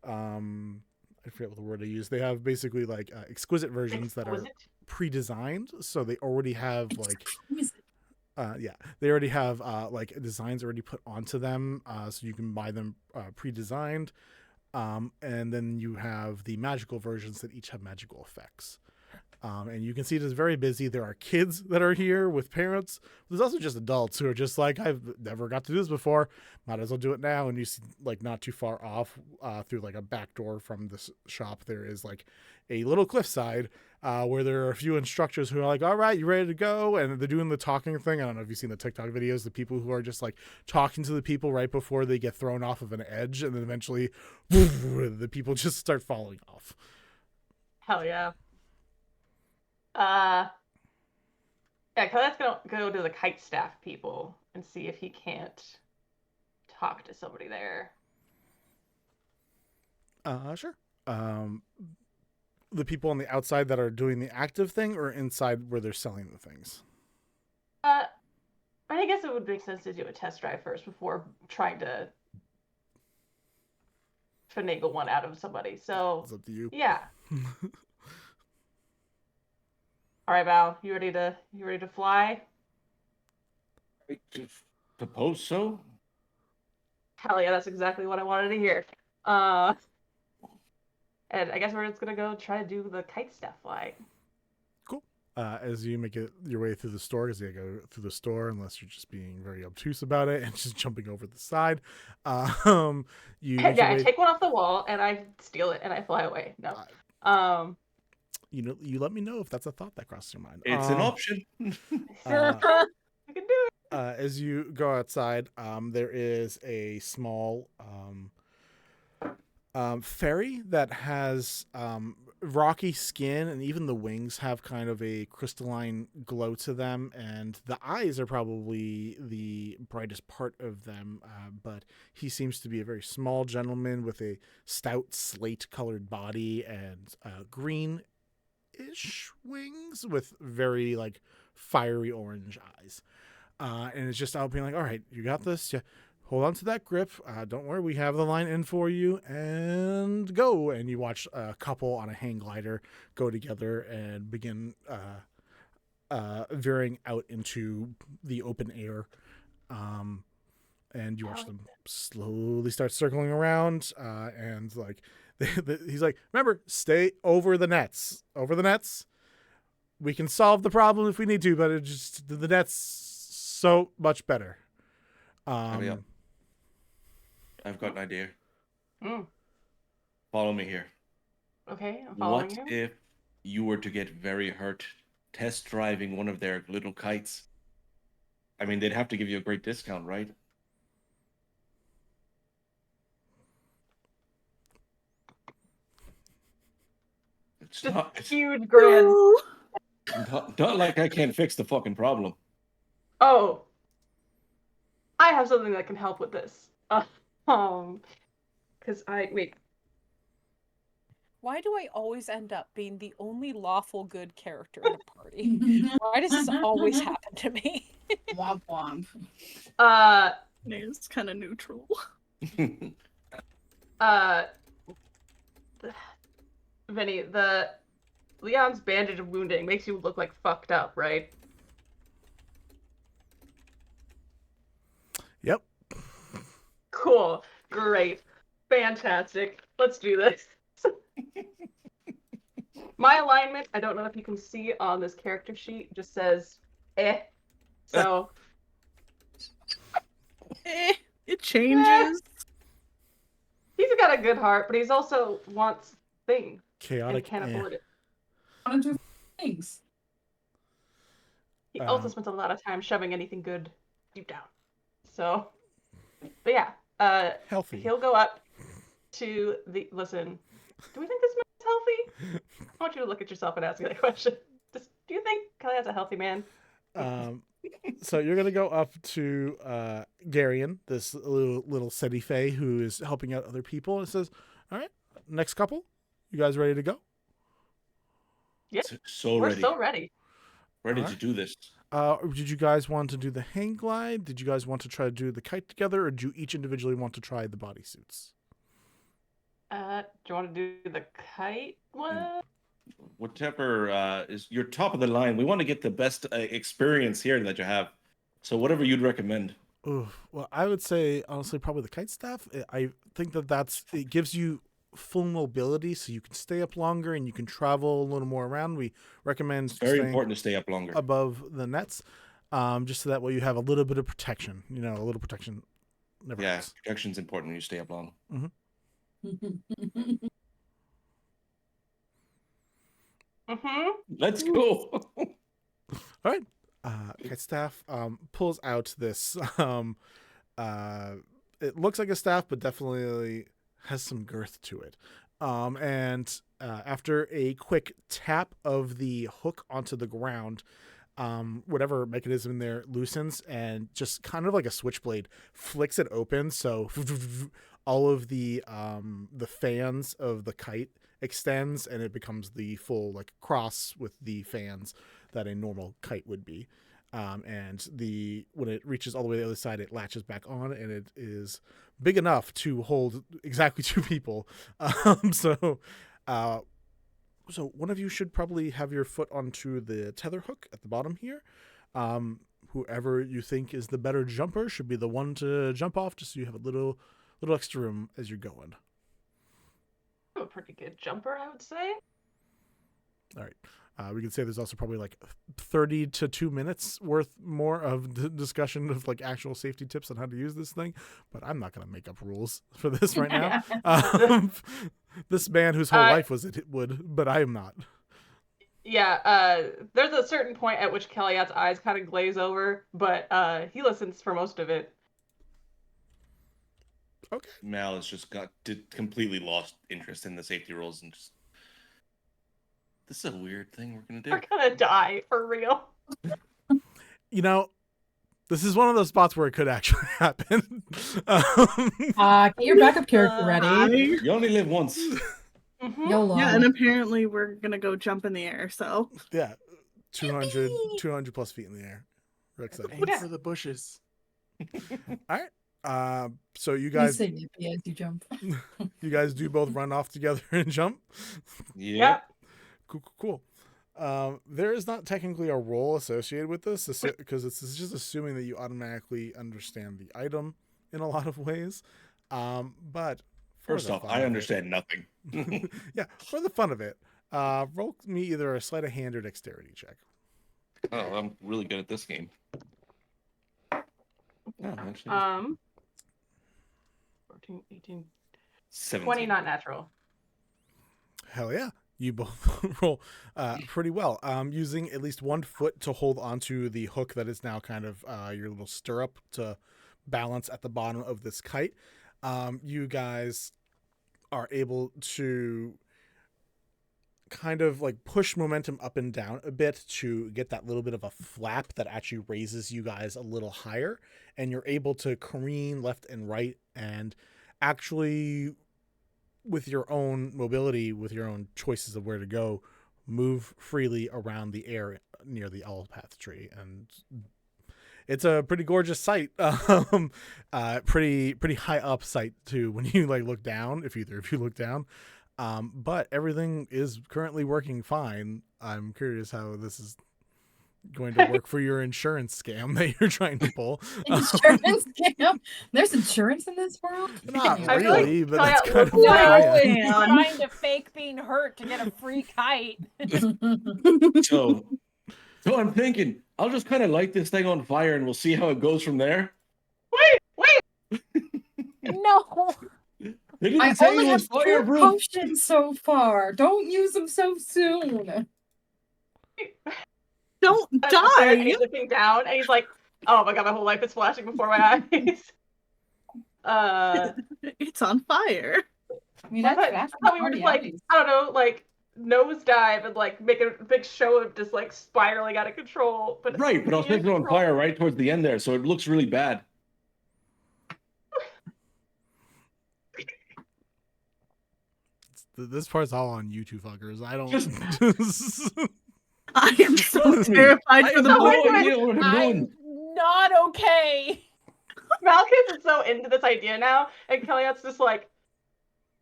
I forget what the word I use. They have basically like exquisite versions that are pre-designed. So they already have like, they already have like designs already put onto them. So you can buy them pre-designed. And then you have the magical versions that each have magical effects. And you can see it is very busy. There are kids that are here with parents. There's also just adults who are just like, I've never got to do this before. Might as well do it now. And you see like not too far off through like a back door from this shop, there is like a little cliffside where there are a few instructors who are like, all right, you ready to go? And they're doing the talking thing. I don't know if you've seen the TikTok videos, the people who are just like talking to the people right before they get thrown off of an edge. And then eventually the people just start falling off. Hell yeah. Let's go to the kite staff people and see if he can't talk to somebody there. Sure. The people on the outside that are doing the active thing, or inside where they're selling the things? I guess it would make sense to do a test drive first before trying to finagle one out of somebody. So It's up to you. Yeah. All right, Val, you ready to fly? I suppose so. Hell yeah, that's exactly what I wanted to hear. And I guess we're just gonna go try to do the kite staff flight. Cool. As you make your way through the store, because you go through the store, unless you're just being very obtuse about it and just jumping over the side. I take one off the wall and I steal it and I fly away. No. You let me know if that's a thought that crosses your mind. It's an option. I can do it. As you go outside, there is a small fairy that has rocky skin, and even the wings have kind of a crystalline glow to them, and the eyes are probably the brightest part of them, but he seems to be a very small gentleman with a stout slate-colored body and green-ish wings with very, like, fiery orange eyes. And it's just out being like, all right, you got this. Yeah. Hold on to that grip. Don't worry, we have the line in for you, and go. And you watch a couple on a hang glider go together and begin veering out into the open air. And you watch them slowly start circling around. And like he's like, remember, stay over the nets. Over the nets. We can solve the problem if we need to, but the net's so much better. I've got an idea. Mm. Follow me here. Okay, I'm following you. What if you were to get very hurt test driving one of their little kites? I mean, they'd have to give you a great discount, right? It's Just not, huge grin. No. not like I can't fix the fucking problem. Oh, I have something that can help with this. Because wait. Why do I always end up being the only lawful good character in a party? Why does this always happen to me? Womp womp. It's kind of neutral. Vinny, the Leon's bandage of wounding makes you look like fucked up, right? Yep. Cool. Great. Fantastic. Let's do this. My alignment, I don't know if you can see on this character sheet, just says eh. So It changes. he's got a good heart, but he's also wants things and Chaotic. can't afford it. I want to do things. He also spends a lot of time shoving anything good deep down. So, but yeah, Healthy. he'll go up to the. Listen, do we think this man's healthy? I want you to look at yourself and ask me that question. Do you think Kelliat's a healthy man? So you're gonna go up to Garion, this little Seti Fae who is helping out other people, and says, "All right, next couple, you guys ready to go?" Yep. So We're ready. so ready. Ready Alright. to do this. Did you guys want to do the hang glide? Did you guys want to try to do the kite together, or do you each individually want to try the bodysuits? Do you want to do the kite one? Whatever is your top of the line. We want to get the best experience here that you have. So whatever you'd recommend. Ooh, well, I would say honestly probably the kite staff. I think it gives you full mobility, so you can stay up longer and you can travel a little more around. We recommend It's very staying important to stay up longer. above the nets, just so that way you have a little bit of protection. You know, a little protection never Yeah, hurts. protection's important when you stay up long. Let's go. All right. Kite staff pulls out this. It looks like a staff, but definitely has some girth to it. And after a quick tap of the hook onto the ground, whatever mechanism in there loosens and just kind of like a switchblade flicks it open. So all of the fans of the kite extends and it becomes the full like cross with the fans that a normal kite would be. And when it reaches all the way to the other side, it latches back on and it is big enough to hold exactly 2 people. So one of you should probably have your foot onto the tether hook at the bottom here. Whoever you think is the better jumper should be the one to jump off, just so you have a little extra room as you're going. I'm a pretty good jumper, I would say. All right. We could say there's also probably like 30 to 2 minutes worth more of discussion of like actual safety tips on how to use this thing, but I'm not going to make up rules for this right now. This man whose whole life was it would, but I am not. Yeah, there's a certain point at which Kelliat's eyes kind of glaze over, but he listens for most of it. Okay. Mal has just completely lost interest in the safety rules and just. This is a weird thing we're gonna do. We're gonna die for real. You know, this is one of those spots where it could actually happen. Get your backup character ready. You only live once. YOLO. Yeah, and apparently we're gonna go jump in the air. So Yeah, 200 plus feet in the air. Real exciting. Aim for the bushes. All right. So you You guys, say yippee as you jump. you guys do both run off together and jump. Yeah. Cool. There is not technically a role associated with this because it's just assuming that you automatically understand the item in a lot of ways. But First off, I understand nothing. Yeah, for the fun of it, roll me either a sleight of hand or dexterity check. Oh, I'm really good at this game. No, actually, 14, 18, 17. 20, not natural. Hell yeah. You both roll pretty well. Using at least 1 foot to hold onto the hook that is now kind of your little stirrup to balance at the bottom of this kite. You guys are able to kind of like push momentum up and down a bit to get that little bit of a flap that actually raises you guys a little higher, and you're able to careen left and right, and actually with your own mobility, with your own choices of where to go, move freely around the air near the Owlpath tree. And it's a pretty gorgeous sight. Pretty high up sight too when you like look down, if you look down. But everything is currently working fine. I'm curious how this is going to work for your insurance scam that you're trying to pull. Insurance scam? There's insurance in this world? Not I feel like really, but that's Kelliat kind of looks the like- plan. Trying to fake being hurt to get a free kite. So I'm thinking I'll just kind of light this thing on fire and we'll see how it goes from there. Wait! No. They didn't I say only it have was 2 fireproof. potions so far. Don't use them so soon. Don't And die. he's looking down, and he's like, "Oh my god, my whole life is flashing before my eyes." It's on fire. I mean, I that's thought we were just like, I don't know, like nosedive and like make a big show of just like spiraling out of control. But Right, but I'll set it on fire right towards the end there, so it looks really bad. This part's all on you two fuckers. I don't. I am so Trust me, terrified I for the have no moment. idea what I'm I'm doing. not okay. Malcolm is so into this idea now, and Kelliat's just like,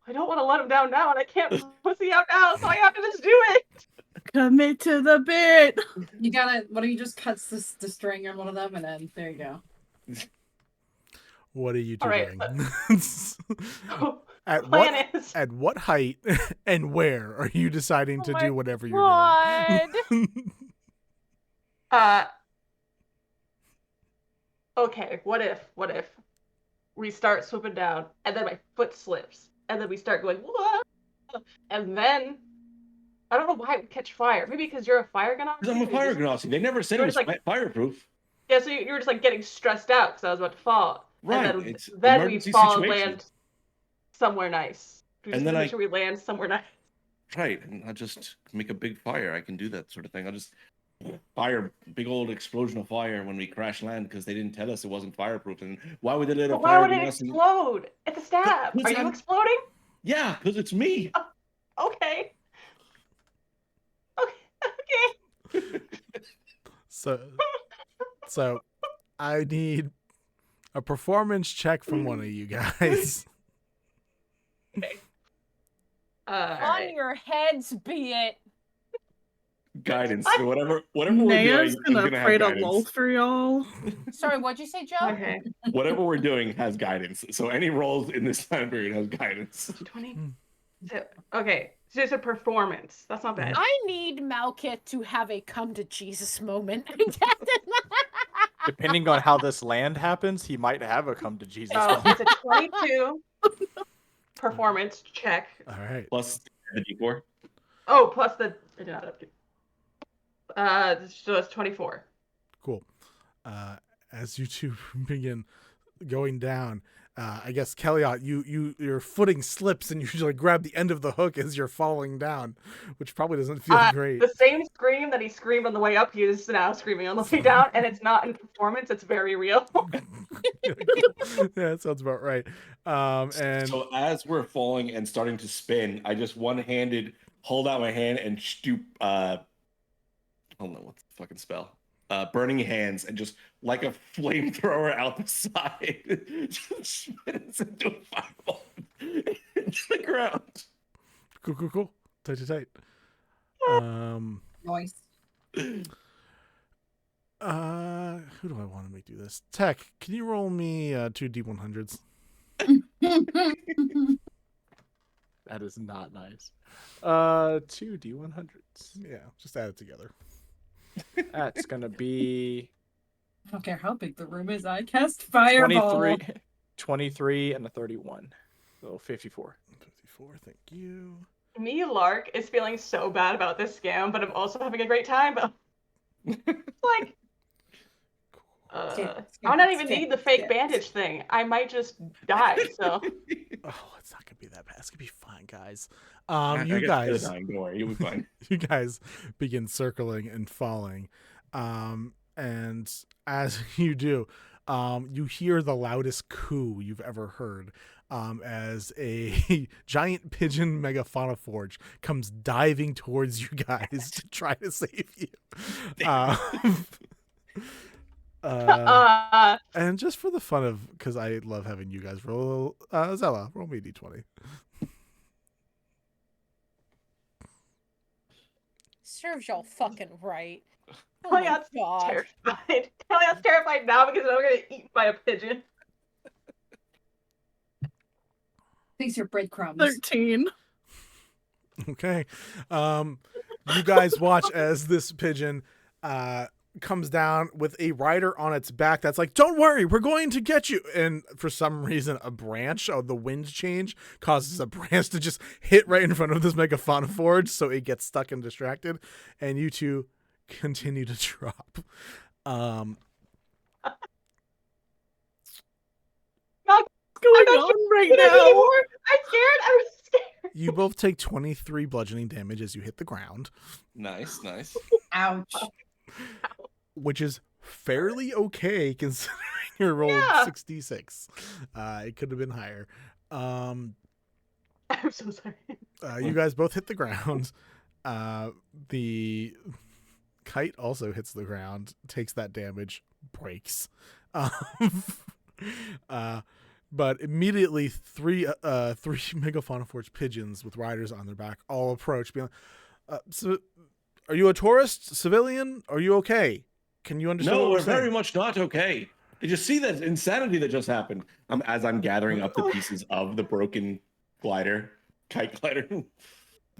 I don't want to let him down now, and I can't pussy out now, so I have to just do it. Commit to the bit. You gotta, what if you just cuts the string on one of them and then there you go. What are you All right, doing? At Plan what is at what height and where are you deciding to Oh do my whatever you're God. doing? Okay, what if we start swooping down, and then my foot slips, and then we start going, whoa, and then I don't know why it would catch fire. Maybe because you're a fire gunner. Because I'm a fire gnocchi. They never said You it were was just like- fireproof. Yeah, so you were just like getting stressed out because I was about to fall. Right, And it's then we emergency fall and situation. land somewhere nice. We just And then make sure we land somewhere nice. Right, and I'll just make a big fire. I can do that sort of thing. I'll just fire big old explosion of fire when we crash land because they didn't tell us it wasn't fireproof. And why would they let a But why fire would it gnocchi- explode? It's a stab. Because Are you I'm- exploding? Yeah, because it's me. Okay. Okay. So I need a performance check from one of you guys. On Alright. your heads be it. Guidance. So whatever we're doing, Naya's I'm gonna gonna pray have to lull guidance. for y'all. Sorry, what'd you say, Joe? Okay. Whatever we're doing has guidance. So any rolls in this time period has guidance. 20. Okay. So it's a performance. That's not bad. I need Malkith to have a come to Jesus moment. Depending on how this land happens, he might have a come to Jesus. So moment. it's a 22 performance check. All right. Plus the D4. Oh, plus the I did not update. So it's 24. Cool. As you two begin going down, I guess Kelliat, your footing slips and you like grab the end of the hook as you're falling down, which probably doesn't feel great. The same scream that he screamed on the way up, he is now screaming on the way down, and it's not in performance; it's very real. Yeah, that sounds about right. And So as we're falling and starting to spin, I just one-handed hold out my hand and stoop. I don't know what's the fucking spell. Burning hands and just like a flamethrower out the side, just spins into a fireball into the ground. cool. Tight. Noise. Who do I want to make do this? Tech, can you roll me 2 D100s? That is not nice. 2 D100s. Yeah, just add it together. That's gonna be I don't care how big the room is. I cast fireball. 23 and a 31. So 54. 54, thank you. Me, Lark, is feeling so bad about this scam, but I'm also having a great time. But like, I might not even need the fake bandage thing. I might just die. So Oh, it's not gonna be that bad. It's gonna be fine, guys. I You guess guys, dying. Don't worry, you'll be fine. you guys begin circling and falling. And as you do, you hear the loudest coo you've ever heard. As a giant pigeon megaphonoforge comes diving towards you guys to try to save you. And just for the fun of, because I love having you guys roll, Zella, roll me a d20. Serves y'all fucking right. Oh my Kelliat's god. terrified. Kelliat's terrified now because I'm gonna get eaten by a pigeon. These are breadcrumbs. 13. Okay. You guys watch as this pigeon comes down with a rider on its back that's like, don't worry, we're going to get you. And for some reason, a branch of the wind change causes a branch to just hit right in front of this megaphonoforge, so it gets stuck and distracted. And you two continue to drop. What's going on right now? I'm scared. I'm scared. You both take 23 bludgeoning damage as you hit the ground, Nice. Ouch. which is fairly okay considering you rolled Yeah. 66. It could have been higher. I'm so sorry. You guys both hit the ground. The kite also hits the ground, takes that damage, breaks. But immediately three megaphonoforge pigeons with riders on their back all approach, being like, so, are you a tourist, civilian? Are you okay? Can you understand? No, what we're we're saying? very much not okay. Did you see that insanity that just happened? As I'm gathering up the pieces of the broken kite glider.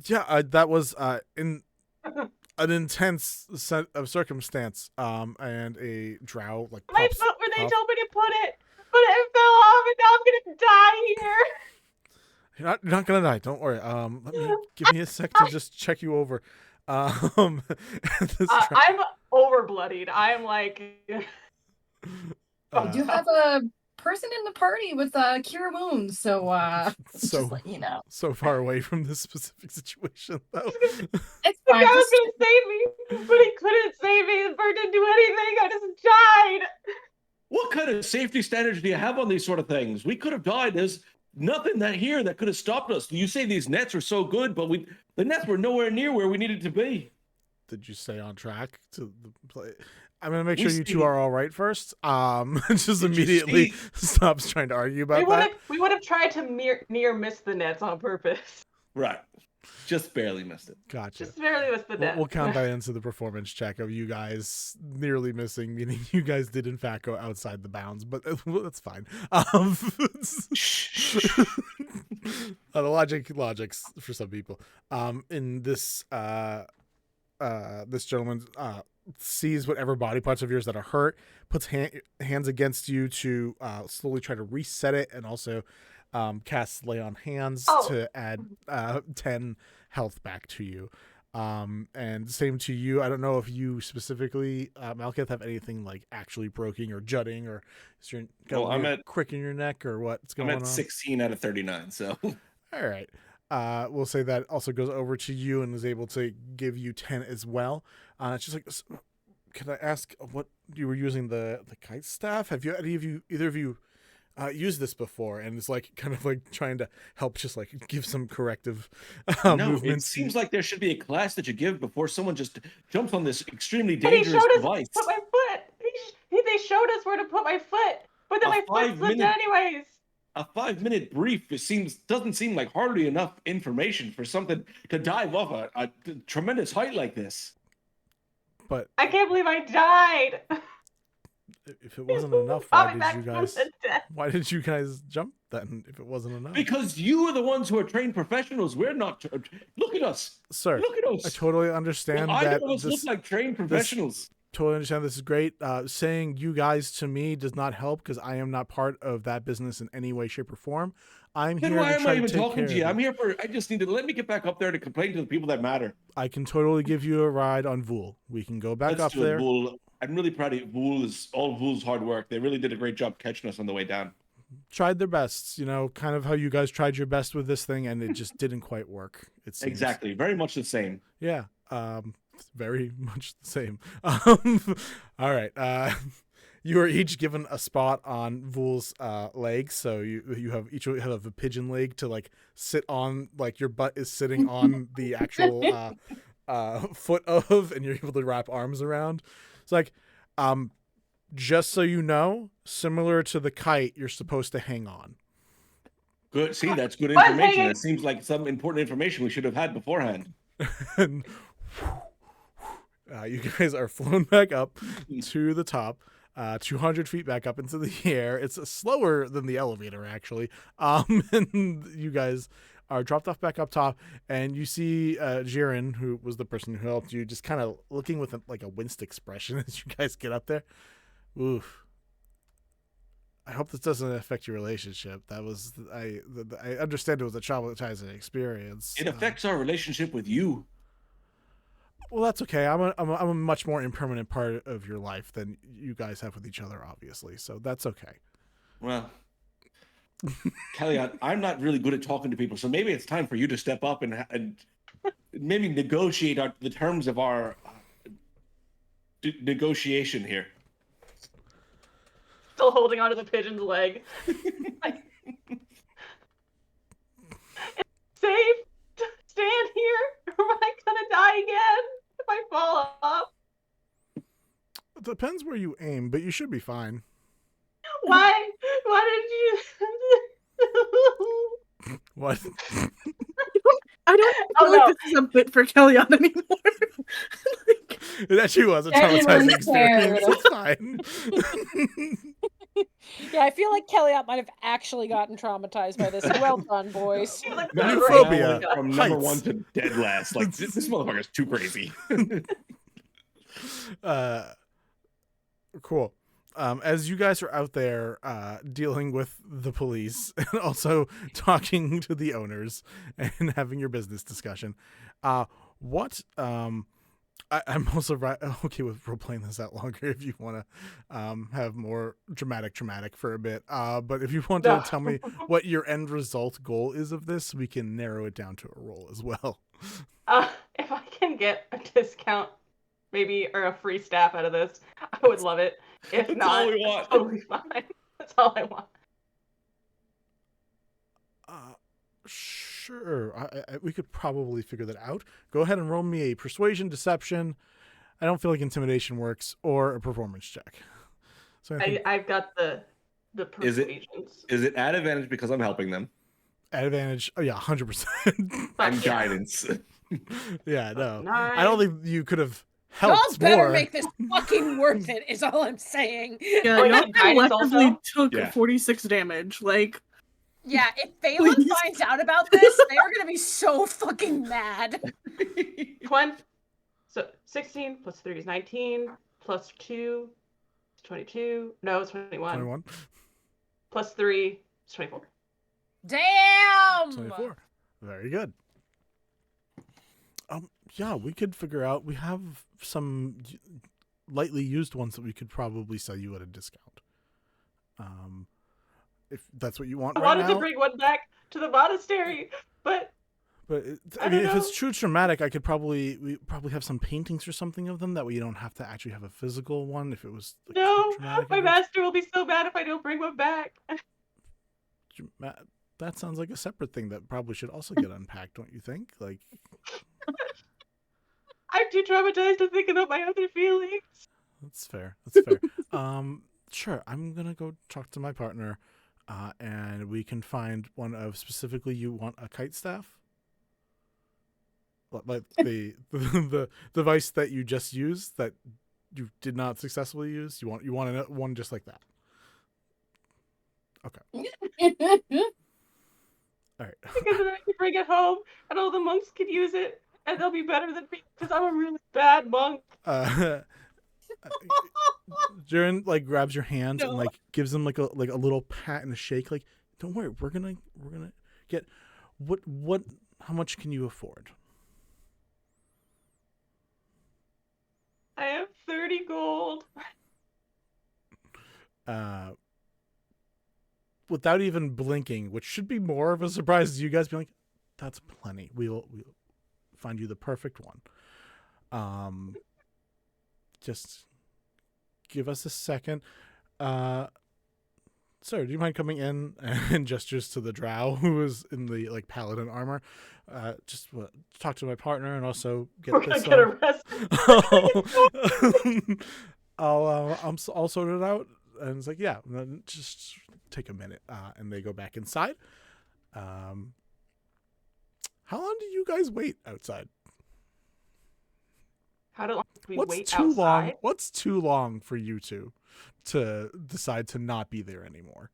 Yeah, that was in an intense set of circumstance. And a drow like My pops foot where they off. told me to put it, but it fell off, and now I'm gonna die here. You're not gonna die. Don't worry. Let me give me a sec to just check you over. This I'm over bloodied. I'm like, We do have a person in the party with cure wounds, so so just let you know. so far away from this specific situation, though. It's the fine. guy was Just, gonna save me, but he couldn't save me. The bird didn't do anything. I just died. What kind of safety standards do you have on these sort of things? We could have died. There's nothing that could have stopped us. You say these nets are so good, but the nets were nowhere near where we needed to be. Did you stay on track to the play? I'm gonna make We sure you two see- are all right first. Just Did you immediately see- stops trying to argue about that. We would have tried to near miss the nets on purpose. Right. Just barely missed it. Gotcha. Just barely missed the net. We'll count that into the performance check of you guys nearly missing, meaning you guys did in fact go outside the bounds, but that's fine. The logics for some people. In this this gentleman sees whatever body parts of yours that are hurt, puts hands against you to slowly try to reset it, and also casts lay on hands to add 10 health back to you. And same to you. I don't know if you specifically, Malkith, have anything like actually broken or jutting, or is your I'm at crick in your neck, or what's going I'm on? at 16 out of 39, so All right. We'll say that also goes over to you and is able to give you 10 as well. It's just like, can I ask what you were using the kite staff? Have you either of you used this before? And it's like kind of like trying to help, just like give some corrective no, it movements. seems like there should be a class that you give before someone just jumps on this extremely And he dangerous showed us device. to put my foot. They showed us where to put my foot, but then A my foot slipped 5-minute anyways. A 5-minute brief doesn't seem like hardly enough information for something to dive off a tremendous height like this. But I can't believe I died. if it wasn't enough, why did you guys jump then? If it wasn't enough, Because you are the ones who are trained professionals. We're not. Look at us, sir. Look at us. I totally understand Either that. of us look like trained professionals. Totally understand. This is great. Saying you guys to me does not help because I am not part of that business in any way, shape, or form. I'm Then here why to am try I to even take talking care to you? of I'm here for. I just need to let me get back up there to complain to the people that matter. I can totally give you a ride on Vool. We can go back Let's up do it, there. Vool. I'm really proud of Vool. All Vool's hard work. They really did a great job catching us on the way down. tried their best, kind of how you guys tried your best with this thing, and it just didn't quite work. It seems. Exactly. Very much the same. Yeah. Very much the same. All right. You are each given a spot on Vool's legs, so you have each have a pigeon leg to like sit on, like your butt is sitting on the actual foot of, and you're able to wrap arms around. It's like, just so you know, similar to the kite, you're supposed to hang on. Good. See, that's good What? information. That seems like some important information we should have had beforehand. And you guys are flown back up to the top, 200 feet back up into the air. It's slower than the elevator, actually. And you guys are dropped off back up top, and you see Jiren, who was the person who helped you, just kind of looking with a winced expression as you guys get up there. Oof. I hope this doesn't affect your relationship. That was I understand it was a traumatizing experience. It affects our relationship with you. Well, that's okay. I'm a much more impermanent part of your life than you guys have with each other, obviously. So that's okay. Well, Kelliat, I'm not really good at talking to people, so maybe it's time for you to step up and maybe negotiate the terms of our negotiation here. Still holding onto the pigeon's leg. Like, it's safe to stand here, or am I gonna die again if I fall off? It depends where you aim, but you should be fine. Why did you? What? I don't feel like this is a bit for Kelliat anymore. Like, It actually was a Everyone's traumatizing experience. scared. It's fine. Yeah, I feel like Kelliat might have actually gotten traumatized by this. Well done, boys. She's like, Matt Phobia. Brown from number Heights. 1 to dead last. Like this motherfucker's too crazy. Cool. As you guys are out there dealing with the police and also talking to the owners and having your business discussion, I'm also okay with role playing this out longer if you want to have more dramatic for a bit. But if you want to tell me what your end result goal is of this, we can narrow it down to a roll as well. if I can get a discount, maybe, or a free staff out of this, I would love it. If That's not, all we it's want. totally fine. That's all I want. Sure. We could probably figure that out. Go ahead and roll me a persuasion, deception. I don't feel like intimidation works, or a performance check. So I've got the persuasions. Is it at advantage because I'm helping them? at advantage. Oh yeah, 100%. And guidance. Yeah, no. Nice. I don't think you could have Y'all helped better more. make this fucking worth it, is all I'm saying. Yeah, Oh, y'all yeah, guidance collectively also? took Yeah. 46 damage. Like, Yeah, if Phelan Please. finds out about this, they are gonna be so fucking mad. 20. So 16 plus 3 is 19. Plus 2 is 22. No, it's 21. 21, Plus 3 is 24. Damn! 24. Very good. Yeah, we could figure out. We have some lightly used ones that we could probably sell you at a discount. If that's what you want I right wanted now. to bring one back to the monastery, but But I I mean, don't if it's know. true traumatic, we probably have some paintings or something of them that way you don't have to actually have a physical one. If it was like, no, traumatic my events. master will be so mad if I don't bring one back. That sounds like a separate thing that probably should also get unpacked, don't you think? Like, I'm too traumatized to think about my other feelings. that's fair. That's fair. Sure. I'm gonna go talk to my partner, and we can find one of specifically. You want a kite staff, like the device that you just used that you did not successfully use. You want one just like that. Okay. All right. Because then I can bring it home, and all the monks can use it, and they'll be better than me, because I'm a really bad monk. Jiren like grabs your hand and like gives him like a little pat and a shake. Like, don't worry, we're gonna get what? How much can you afford? I have 30 gold. without even blinking, which should be more of a surprise to you guys, be like, "That's plenty. We'll find you the perfect one." Just give us a second. Sir, do you mind coming in? And gestures to the Drow who is in the like paladin armor. Just talk to my partner and also get We're this. gonna get arrested. I'll sort it out. And it's like, yeah, then just take a minute. And they go back inside. How long do you guys wait outside? How do we What's wait too long? outside? What's too long for you two to decide to not be there anymore?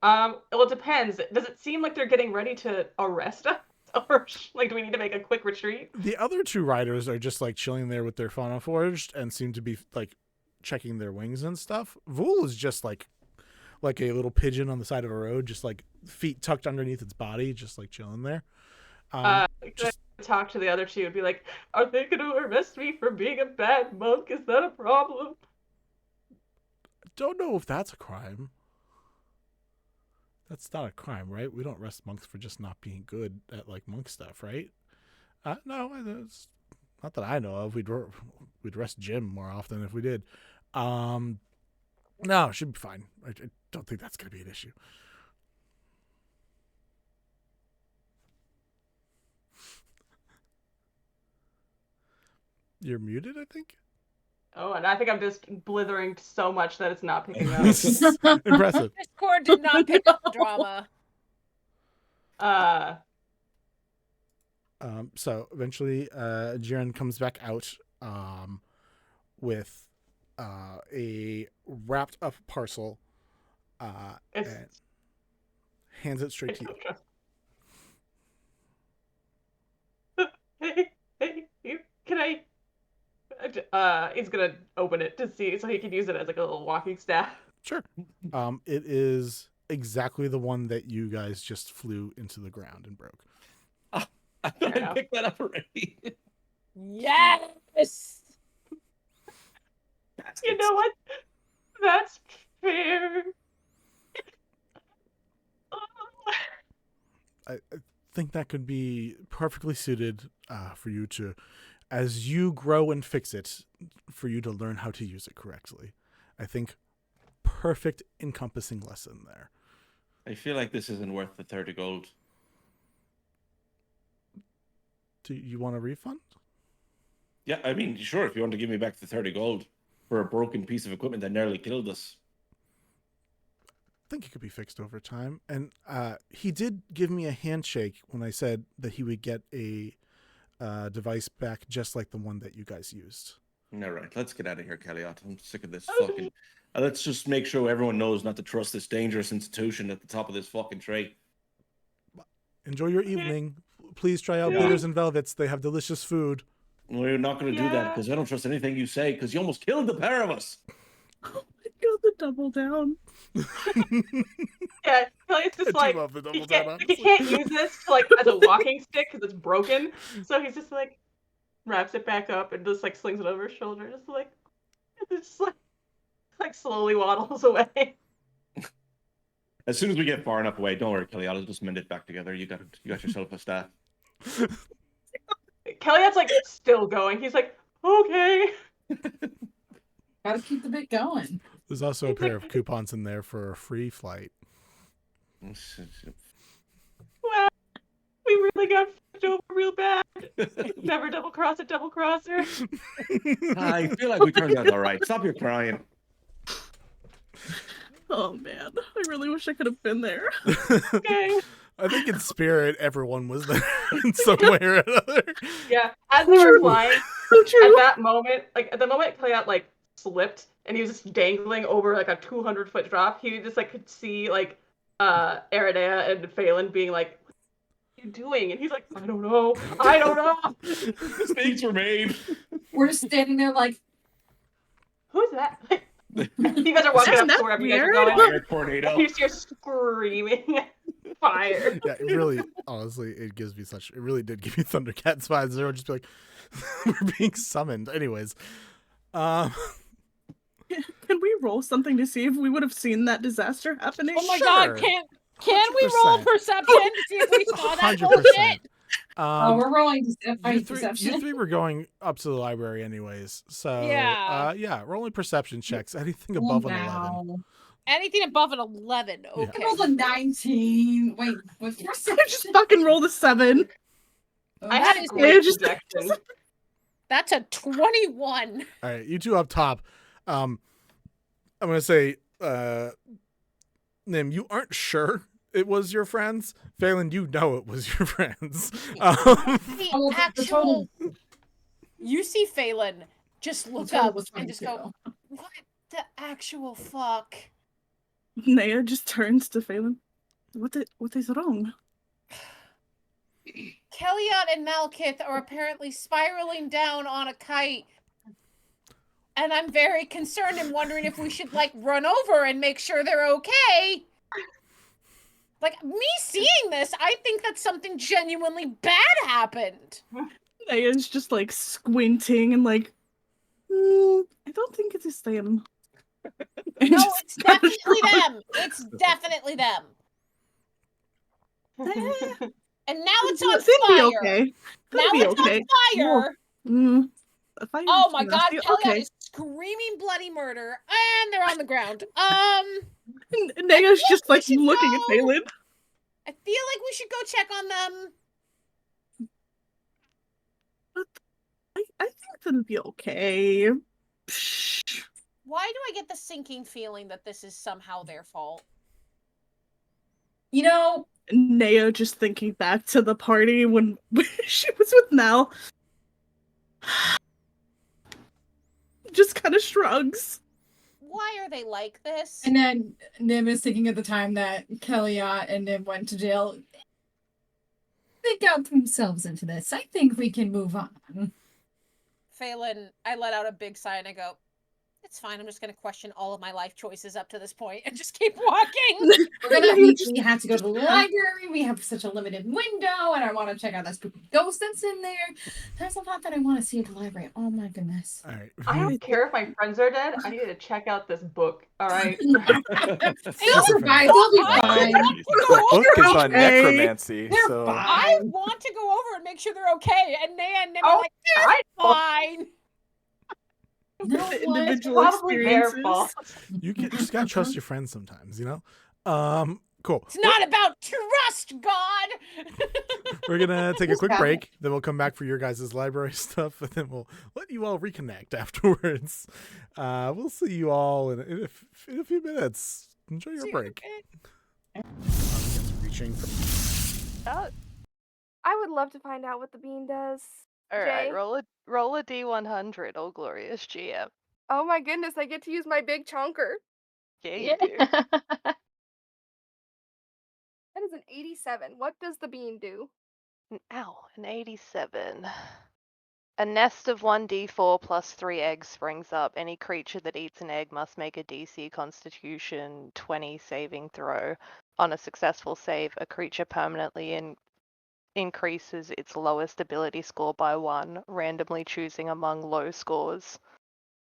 Well, it depends. Does it seem like they're getting ready to arrest us, or like do we need to make a quick retreat? The other two riders are just like chilling there with their fauna forged and seem to be like checking their wings and stuff. Vul is just like a little pigeon on the side of a road, just like feet tucked underneath its body, just like chilling there. Just talk to the other two and be like, "Are they going to arrest me for being a bad monk? Is that a problem?" Don't know if that's a crime. That's not a crime, right? We don't arrest monks for just not being good at like monk stuff, right? No, it's not that I know of. We'd arrest Jim more often if we did. No, it should be fine. I don't think that's going to be an issue. You're muted, I think. Oh, and I think I'm just blithering so much that it's not picking up. Impressive. Discord did not pick up the drama. So eventually, Jiren comes back out with a wrapped up parcel and hands it straight to you. Hey, can I? He's gonna open it to see so he can use it as like a little walking staff. Sure. It is exactly the one that you guys just flew into the ground and broke. I thought I picked that up already. Yes. You know what? That's fair. I think that could be perfectly suited for you to, as you grow and fix it, for you to learn how to use it correctly. I think perfect encompassing lesson there. I feel like this isn't worth the 30 gold. Do you want a refund? Yeah, I mean, sure, if you want to give me back the 30 gold for a broken piece of equipment that nearly killed us. I think it could be fixed over time. And he did give me a handshake when I said that he would get a device back just like the one that you guys used. All right, let's get out of here, Kelliat. I'm sick of this fucking... let's just make sure everyone knows not to trust this dangerous institution at the top of this fucking tray. Enjoy your evening. Please try out Bitters and Velvets. They have delicious food. We're not going to do that because I don't trust anything you say because you almost killed the pair of us. Oh my god, the double down. Yeah, it's just like love the double he down, can't use this to, like as a walking stick because it's broken. So he's just like wraps it back up and just like slings it over his shoulder, just like slowly waddles away. As soon as we get far enough away, don't worry, Kelly. I'll just mend it back together. You got yourself a staff. Kelliat's like still going. He's like, okay. Gotta keep the bit going. There's also a pair of coupons in there for a free flight. Wow, we really got fucked over real bad. Never double cross a double crosser. I feel like we turned out all right. Stop your crying. Oh man, I really wish I could have been there. Okay. I think in spirit, everyone was there in some way or another. Yeah, as we were flying, at that moment, like at the moment Kelliat like slipped and he was just dangling over like a 200-foot drop, he just like could see like Aridea and Phelan being like, "What are you doing?" And he's like, I don't know. Mistakes were made. We're just standing there like, Who's that? You guys are walking up to wherever you guys are going. Fire tornado. You just hear screaming fire. Yeah, it really, honestly, it really did give me Thundercats vibes. They would just be like, we're being summoned. Anyways. Can we roll something to see if we would have seen that disaster happening? Oh my Sure. god, can we roll 100%. perception to see if we saw that 100%. bullshit? We're rolling you deception. three were going up to the library anyways. So Yeah. rolling perception checks. Anything above an 11. Wow. Anything above an 11, Yeah. okay. I rolled a 19. Wait, what's I perception? just fucking rolled a 7. I That had is great just- projection. That's a 21. All right, you two up top. I'm gonna say, Nim, you aren't sure it was your friends. Phelan, you know it was your friends. The Oh, the total- actual... You see Phelan just the look total up was and just 22. go, what the actual fuck? Naya just turns to Phelan. What is wrong? Kelliat and Malkith are apparently spiraling down on a kite. And I'm very concerned and wondering if we should, like, run over and make sure they're okay. Like, me seeing this, I think that something genuinely bad happened. Naya's just like squinting and like, I don't think it is them. And No, just it's kinda definitely shrugs. them. It's definitely them. And now it's on They'll be fire. okay. Now They'll be it's okay. on fire. If I Oh my god, see- Kelliat okay. is screaming bloody murder, and they're on the ground. And Naya's just like should looking at go. Phelan. I feel like we should go check on them. I think they'll be okay. Psh. Why do I get the sinking feeling that this is somehow their fault? You know, Naya just thinking back to the party when she was with Mal. Just kind of shrugs. Why are they like this? and then Nim is thinking at the time that Kelliat and Nim went to jail. They got themselves into this. I think we can move on. Phelan, I let out a big sigh and I go, it's fine, I'm just going to question all of my life choices up to this point and just keep walking. We have to go to the library. We have such a limited window, and I want to check out that spooky ghost that's in there. There's a lot that I want to see at the library. Oh my goodness. All right. I don't care if my friends are dead. I need to check out this book. All right. They'll survive. They'll be fine. The book is on okay. necromancy, They're so fine. I want to go over and make sure they're okay. And Naya and Nim are Oh, like, they're I- fine. You know The what? individual Probably their experiences. fault. You just gotta trust your friends sometimes, you know. Cool. It's not about trust, God. We're gonna take a quick Yeah. break. Then we'll come back for your guys' library stuff, and then we'll let you all reconnect afterwards. We'll see you all in a few minutes. Enjoy your break. Reaching. I would love to find out what the bean does. All right, Jay? roll a d100, oh glorious GM. Oh my goodness, I get to use my big chunker. Yeah, you do. That is an 87. What does the bean do? An 87. A nest of 1d4 plus 3 eggs springs up. Any creature that eats an egg must make a DC Constitution 20 saving throw. On a successful save, a creature permanently increases its lowest ability score by 1, randomly choosing among low scores.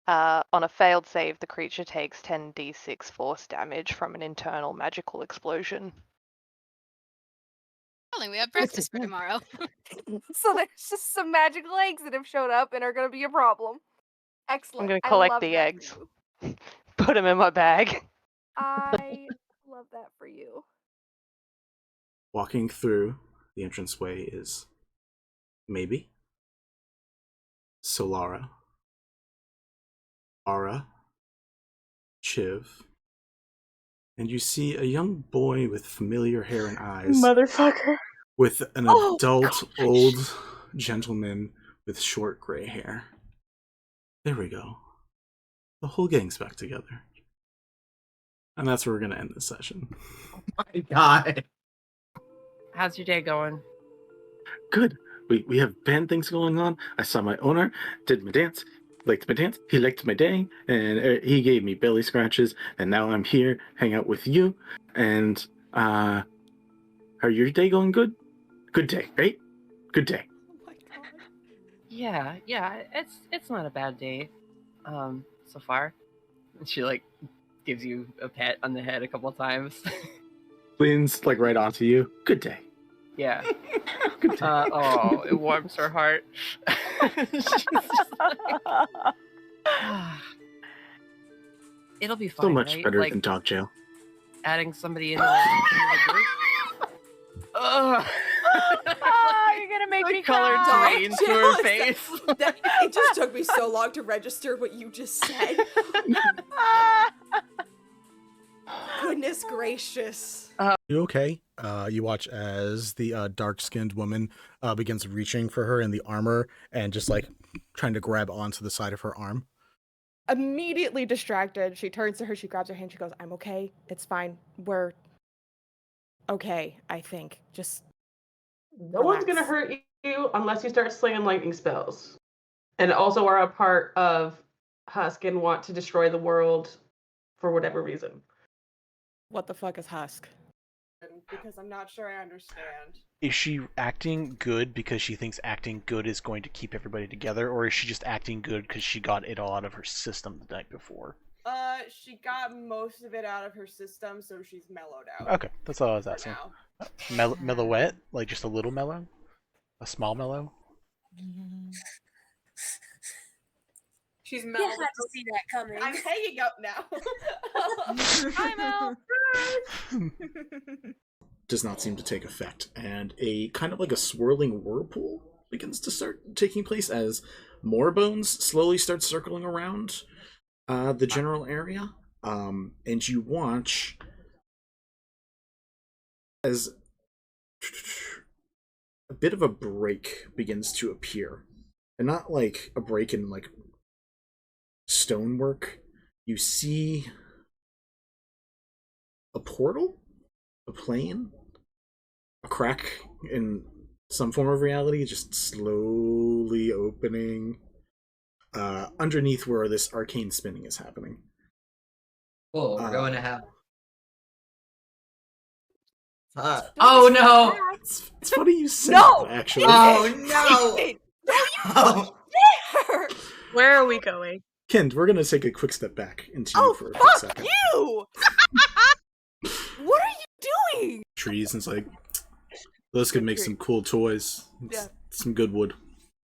On a failed save, the creature takes 10d6 force damage from an internal magical explosion. Only we have breakfast for tomorrow. So there's just some magical eggs that have showed up and are going to be a problem. Excellent. I'm going to I collect love the that for eggs. you. Put them in my bag. I love that for you. Walking through the entranceway is Maybe, Solara, Ara, Chiv, and you see a young boy with familiar hair and eyes Motherfucker. with an Oh, adult old gentleman with short gray hair. There we go. The whole gang's back together. And that's where we're going to end this session. My God. How's your day going? Good. We have band things going on. I saw my owner, did my dance, liked my dance. He liked my day, and he gave me belly scratches. And now I'm here, hang out with you. And are your day going good? Good day, right? Good day. Yeah, it's not a bad day, so far. She like gives you a pat on the head a couple times. Leans like right onto you. Good day. Yeah. Good day. Oh, it warms her heart. She's just like, it'll be fine. So much right? better Like, than dog jail. adding somebody into the group. Ugh. You're gonna make me Colored cry. drains to her face. It just took me so long to register what you just said. Goodness gracious. You okay? You watch as the dark-skinned woman begins reaching for her in the armor and just like trying to grab onto the side of her arm. Immediately distracted, she turns to her, she grabs her hand, she goes, I'm okay, it's fine, we're okay, I think. Just No one's gonna hurt you unless you start slinging lightning spells. And also are a part of Husk and want to destroy the world for whatever reason. What the fuck is Husk? Because I'm not sure I understand. Is she acting good because she thinks acting good is going to keep everybody together, or is she just acting good because she got it all out of her system the night before? She got most of it out of her system, so she's mellowed out. Okay, that's all I was asking. Mellowette? Like just a little mellow? A small mellow? She's mellowed. You had to see that coming. I'm hanging up now. I'm out. Does not seem to take effect, and a kind of like a swirling whirlpool begins to start taking place as more bones slowly start circling around the general area. And you watch as a bit of a break begins to appear, and not like a break in like stonework. You see a portal, a plane, a crack in some form of reality just slowly opening underneath where this arcane spinning is happening. Whoa, we're going to hell. Oh no! It's funny you say No! that, actually. Oh no! Where are we going? Kent, we're gonna take a quick step back into you Oh, for a quick fuck second. you! What are you doing? Trees, and it's like, those could make some cool toys. Yeah. Some good wood.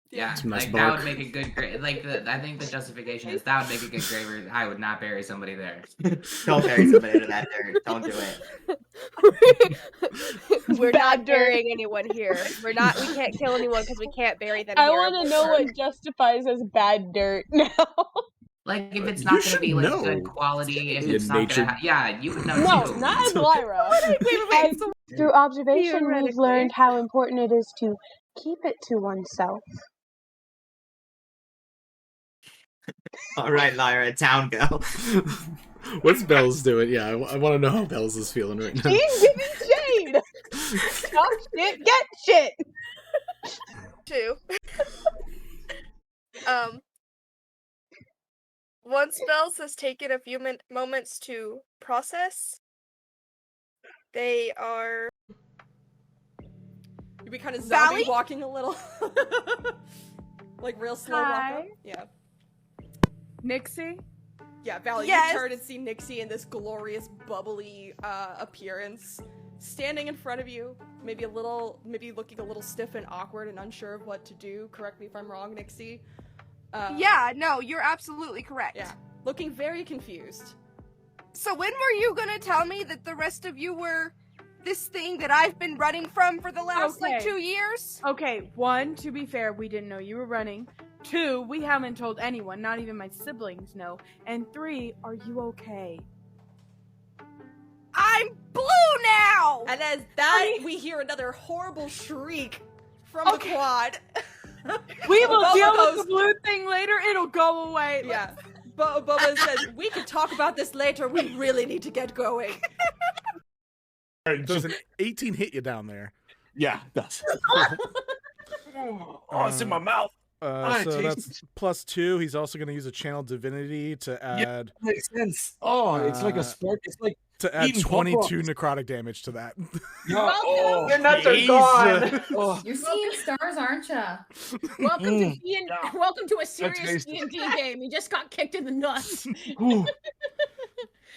Yeah, Some nice like bark. that would make a good grave. Like I think the justification is that would make a good grave. I would not bury somebody there. Don't bury somebody to that dirt. Don't do it. We're not burying anyone here. We can't kill anyone because we can't bury them I here. want to know what justifies as bad dirt now. Like if it's You not going to should be like know. good quality, if In it's not nature. going to, yeah, you would know No, too. not as Lyra. Wait. Through observation, we've Theoretically. learned how important it is to keep it to oneself. All right, Lyra, town girl. What's Bells doing? Yeah, I want to know how Bells is feeling right now. She's giving shade! Talk shit, get shit! Two. Once Bells has taken a few moments to process, they are. You'd be kind of Valley? zombie walking a little. Like real slow walk Hi. up. Yeah. Nixie? Yeah, Valley, Yes. you turn and see Nixie in this glorious, bubbly appearance, standing in front of you, maybe looking a little stiff and awkward and unsure of what to do. Correct me if I'm wrong, Nixie. Yeah, no, you're absolutely correct. Yeah, looking very confused. So when were you gonna tell me that the rest of you were this thing that I've been running from for the last, Okay. 2 years? Okay, 1, to be fair, we didn't know you were running. 2, we haven't told anyone, not even my siblings know. And 3, are you okay? I'm blue now! And as that, we hear another horrible shriek from the quad. We will Boba deal goes- with the blue thing later, it'll go away. Yeah. Boba says, we can talk about this later, we really need to get going. Does an 18 hit you down there? Yeah, it does. Oh, it's in my mouth. So that's +2. He's also going to use a channel divinity to add. Makes sense. Oh, it's like Uh, a spark. It's like To add Eating 22 necrotic damage to that. Oh, Your nuts are gone. Oh. You're seeing stars, aren't you? Welcome Mm. to welcome to a serious tasty. D&D game. You just got kicked in the nuts.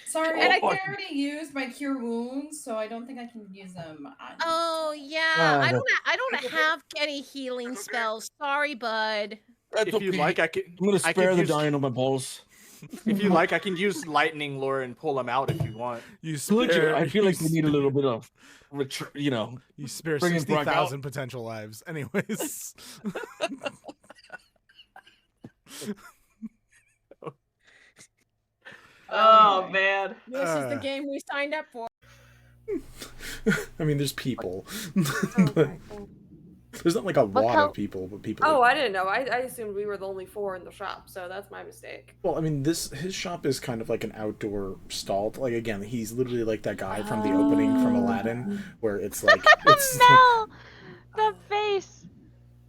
Sorry, And I I already used my cure wounds, so I don't think I can use them. Oh yeah, I don't have any healing spells. Sorry, bud. If you like, I can. I'm gonna I spare could the use- dying of my balls. If you like, I can use lightning lure and pull them out if you want. You Told you, spare, I feel like we you need a little bit of, You spare bringing Brock 60,000 out. potential lives. Anyways. Oh man. This is the game we signed up for. I mean, there's people. But there's not like a lot of people, but people. Oh, I didn't know. I assumed we were the only 4 in the shop, so that's my mistake. Well, I mean, his shop is kind of like an outdoor stall. Like again, he's literally like that guy from the opening from Aladdin, where it's like it's No, the face.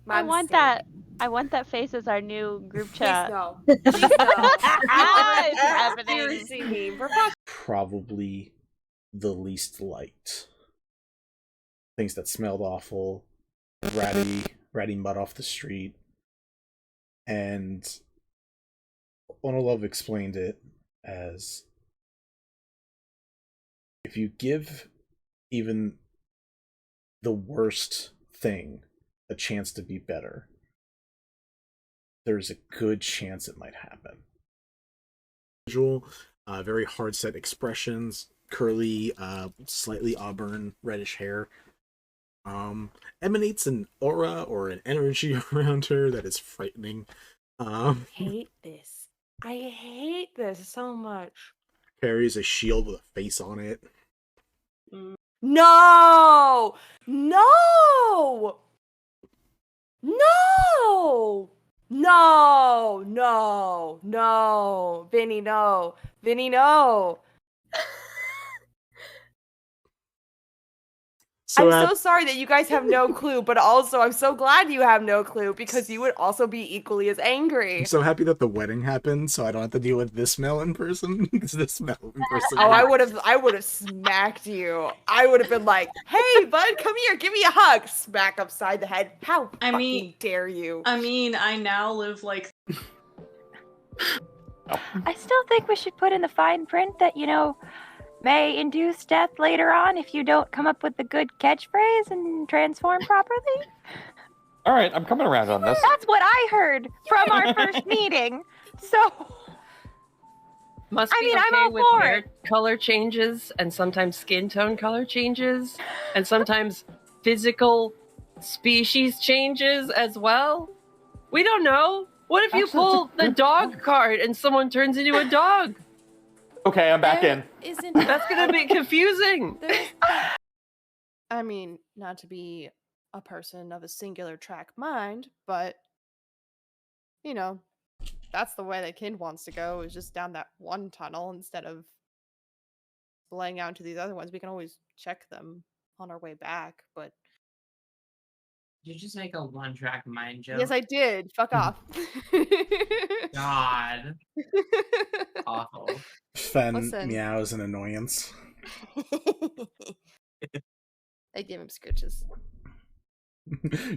I My want mistake. that. I want that face as our new group chat. Please no. Please no. It's happening. Seriously, me. We're fucking. probably the least liked. Things that smelled awful, ratty mud off the street, and Onolove explained it as if you give even the worst thing a chance to be better, there's a good chance it might happen. Visual, very hard set expressions, curly, slightly auburn, reddish hair. Emanates an aura or an energy around her that is frightening. I hate this. I hate this so much. Carries a shield with a face on it. No! No! No! No! No! No! Vinny, no! Vinny, no! I'm so sorry that you guys have no clue, but also I'm so glad you have no clue because you would also be equally as angry. I'm so happy that the wedding happened, so I don't have to deal with this smell in person. this smell in person. Oh, I would have smacked you. I would have been like, "Hey, bud, come here, give me a hug." Smack upside the head. How fucking dare you? I mean, I now live like. I still think we should put in the fine print that, may induce death later on if you don't come up with the good catchphrase and transform properly. All right, I'm coming around on this. That's what I heard from our first meeting. So, Must I be mean, okay I'm all with for hair it. color changes and sometimes skin tone color changes and sometimes physical species changes as well. We don't know. What if you pull the dog card and someone turns into a dog? Okay, I'm back in. That's gonna be confusing. I mean, not to be a person of a singular track mind, but that's the way the kid wants to go, is just down that one tunnel instead of splaying out to these other ones. We can always check them on our way back, but Did you just make a one-track mind joke? yes, I did. Fuck off. God. Awful. Fen Listen. meows an annoyance. I give him scritches.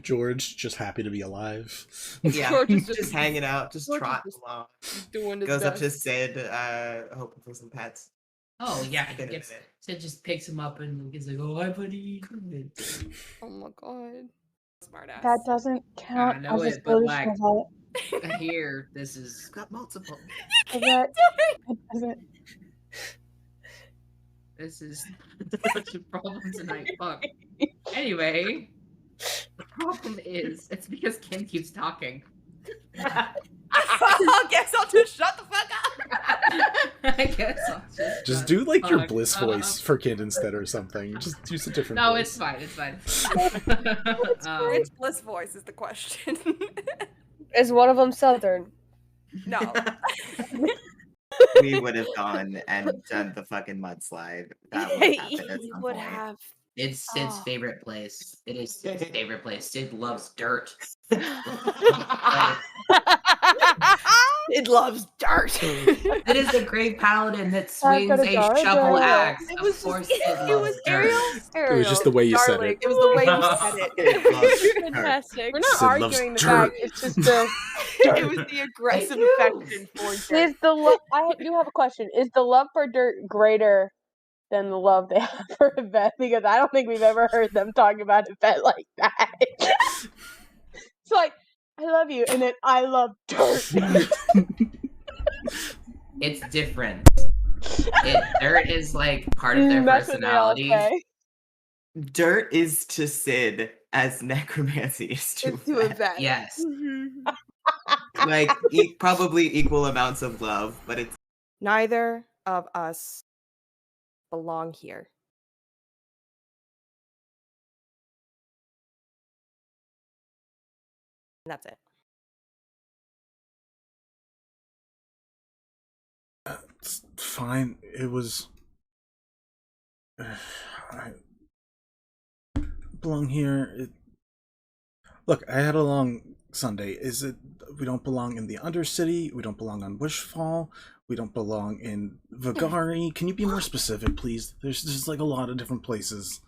George, just happy to be alive. Yeah, George is just hanging out, just George is trotting just along. doing his Goes up to best. Sid, hoping for some pets. Oh yeah, Been a gets, minute. Sid just picks him up and he's like, "Oh, hi, buddy." Oh my god. Smart ass. That doesn't count I know as a it, but solution, like, does it? here, this is got multiple. Is it? It doesn't. This is such a problem tonight. Fuck. Anyway, the problem is it's because Kim keeps talking. I guess I'll just shut the fuck up. I guess I'll Just do like your fuck bliss up. voice for Kid instead or something. Just use a different No, voice. it's fine. It's fine. Which bliss voice is the question? Is one of them Southern? No. We would have gone and done the fucking mudslide. That would have happened at some point. It's Sid's favorite place. It is Sid's favorite place. Sid loves dirt. It loves dirt. It is a great paladin that I've swings got a a dart, shovel Ariel. axe. It Of was course, just, it loves dirt. It was just the way you said darling. it. It was the way you said It loves it. dirt. Fantastic. We're not Sid loves arguing the dirt. fact. It's just the. It was the aggressive affection for dirt. Is the love? I do have a question. Is the love for dirt greater than the love they have for Yvette? Because I don't think we've ever heard them talk about Yvette like that. It's like, I love you, and then I love dirt. It's different. Dirt is like part of their That's what they all personality. say. Dirt is to Sid as necromancy is to It's to Yvette. Yvette. Yes. Like probably equal amounts of love, but it's Neither of us belong here. And that's it. It's fine. It was. I belong here. Look, I had a long Sunday. Is it? We don't belong in the Undercity. We don't belong on Wishfall. We don't belong in Vagari. Can you be more specific, please? There's just like a lot of different places.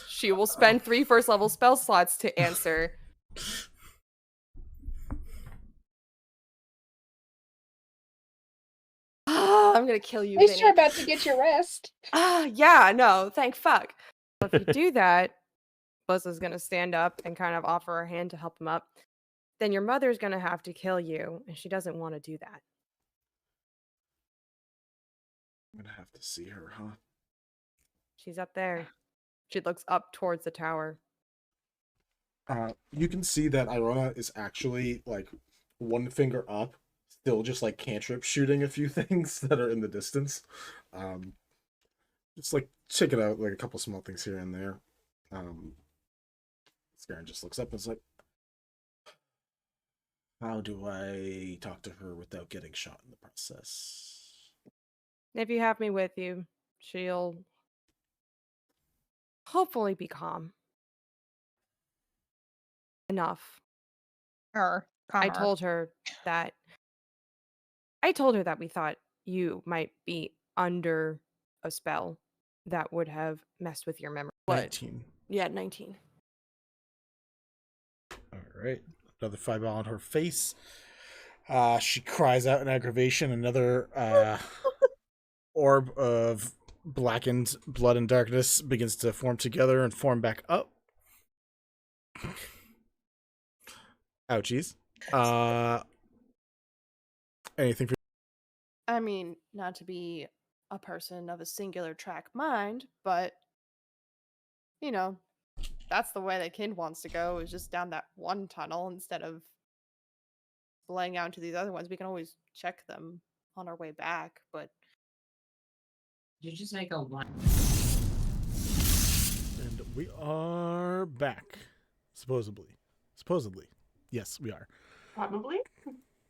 She will spend 3 first-level spell slots to answer. I'm gonna kill you, At least Vinny. you're about to get your rest. Yeah, no, thank fuck. If you do that, Blizza's gonna stand up and kind of offer her hand to help him up. Then your mother's gonna have to kill you, and she doesn't want to do that. I'm gonna have to see her, huh? She's up there. She looks up towards the tower. You can see that Irona is actually like one finger up, still just like cantrip shooting a few things that are in the distance. Just like check it out, like a couple small things here and there. Scaran just looks up and is like, how do I talk to her without getting shot in the process? If you have me with you, she'll hopefully be calm. Enough. I told her that we thought you might be under a spell that would have messed with your memory. 19. Yeah, 19. All right. Another fireball on her face. She cries out in aggravation. Another orb of blackened blood and darkness begins to form together and form back up. Ouchies. Anything for I mean, not to be a person of a singular track mind, but you know, that's the way that Kid wants to go, is just down that one tunnel instead of laying out into these other ones. We can always check them on our way back, but You just make a one. And we are back. Supposedly. Yes, we are. Probably.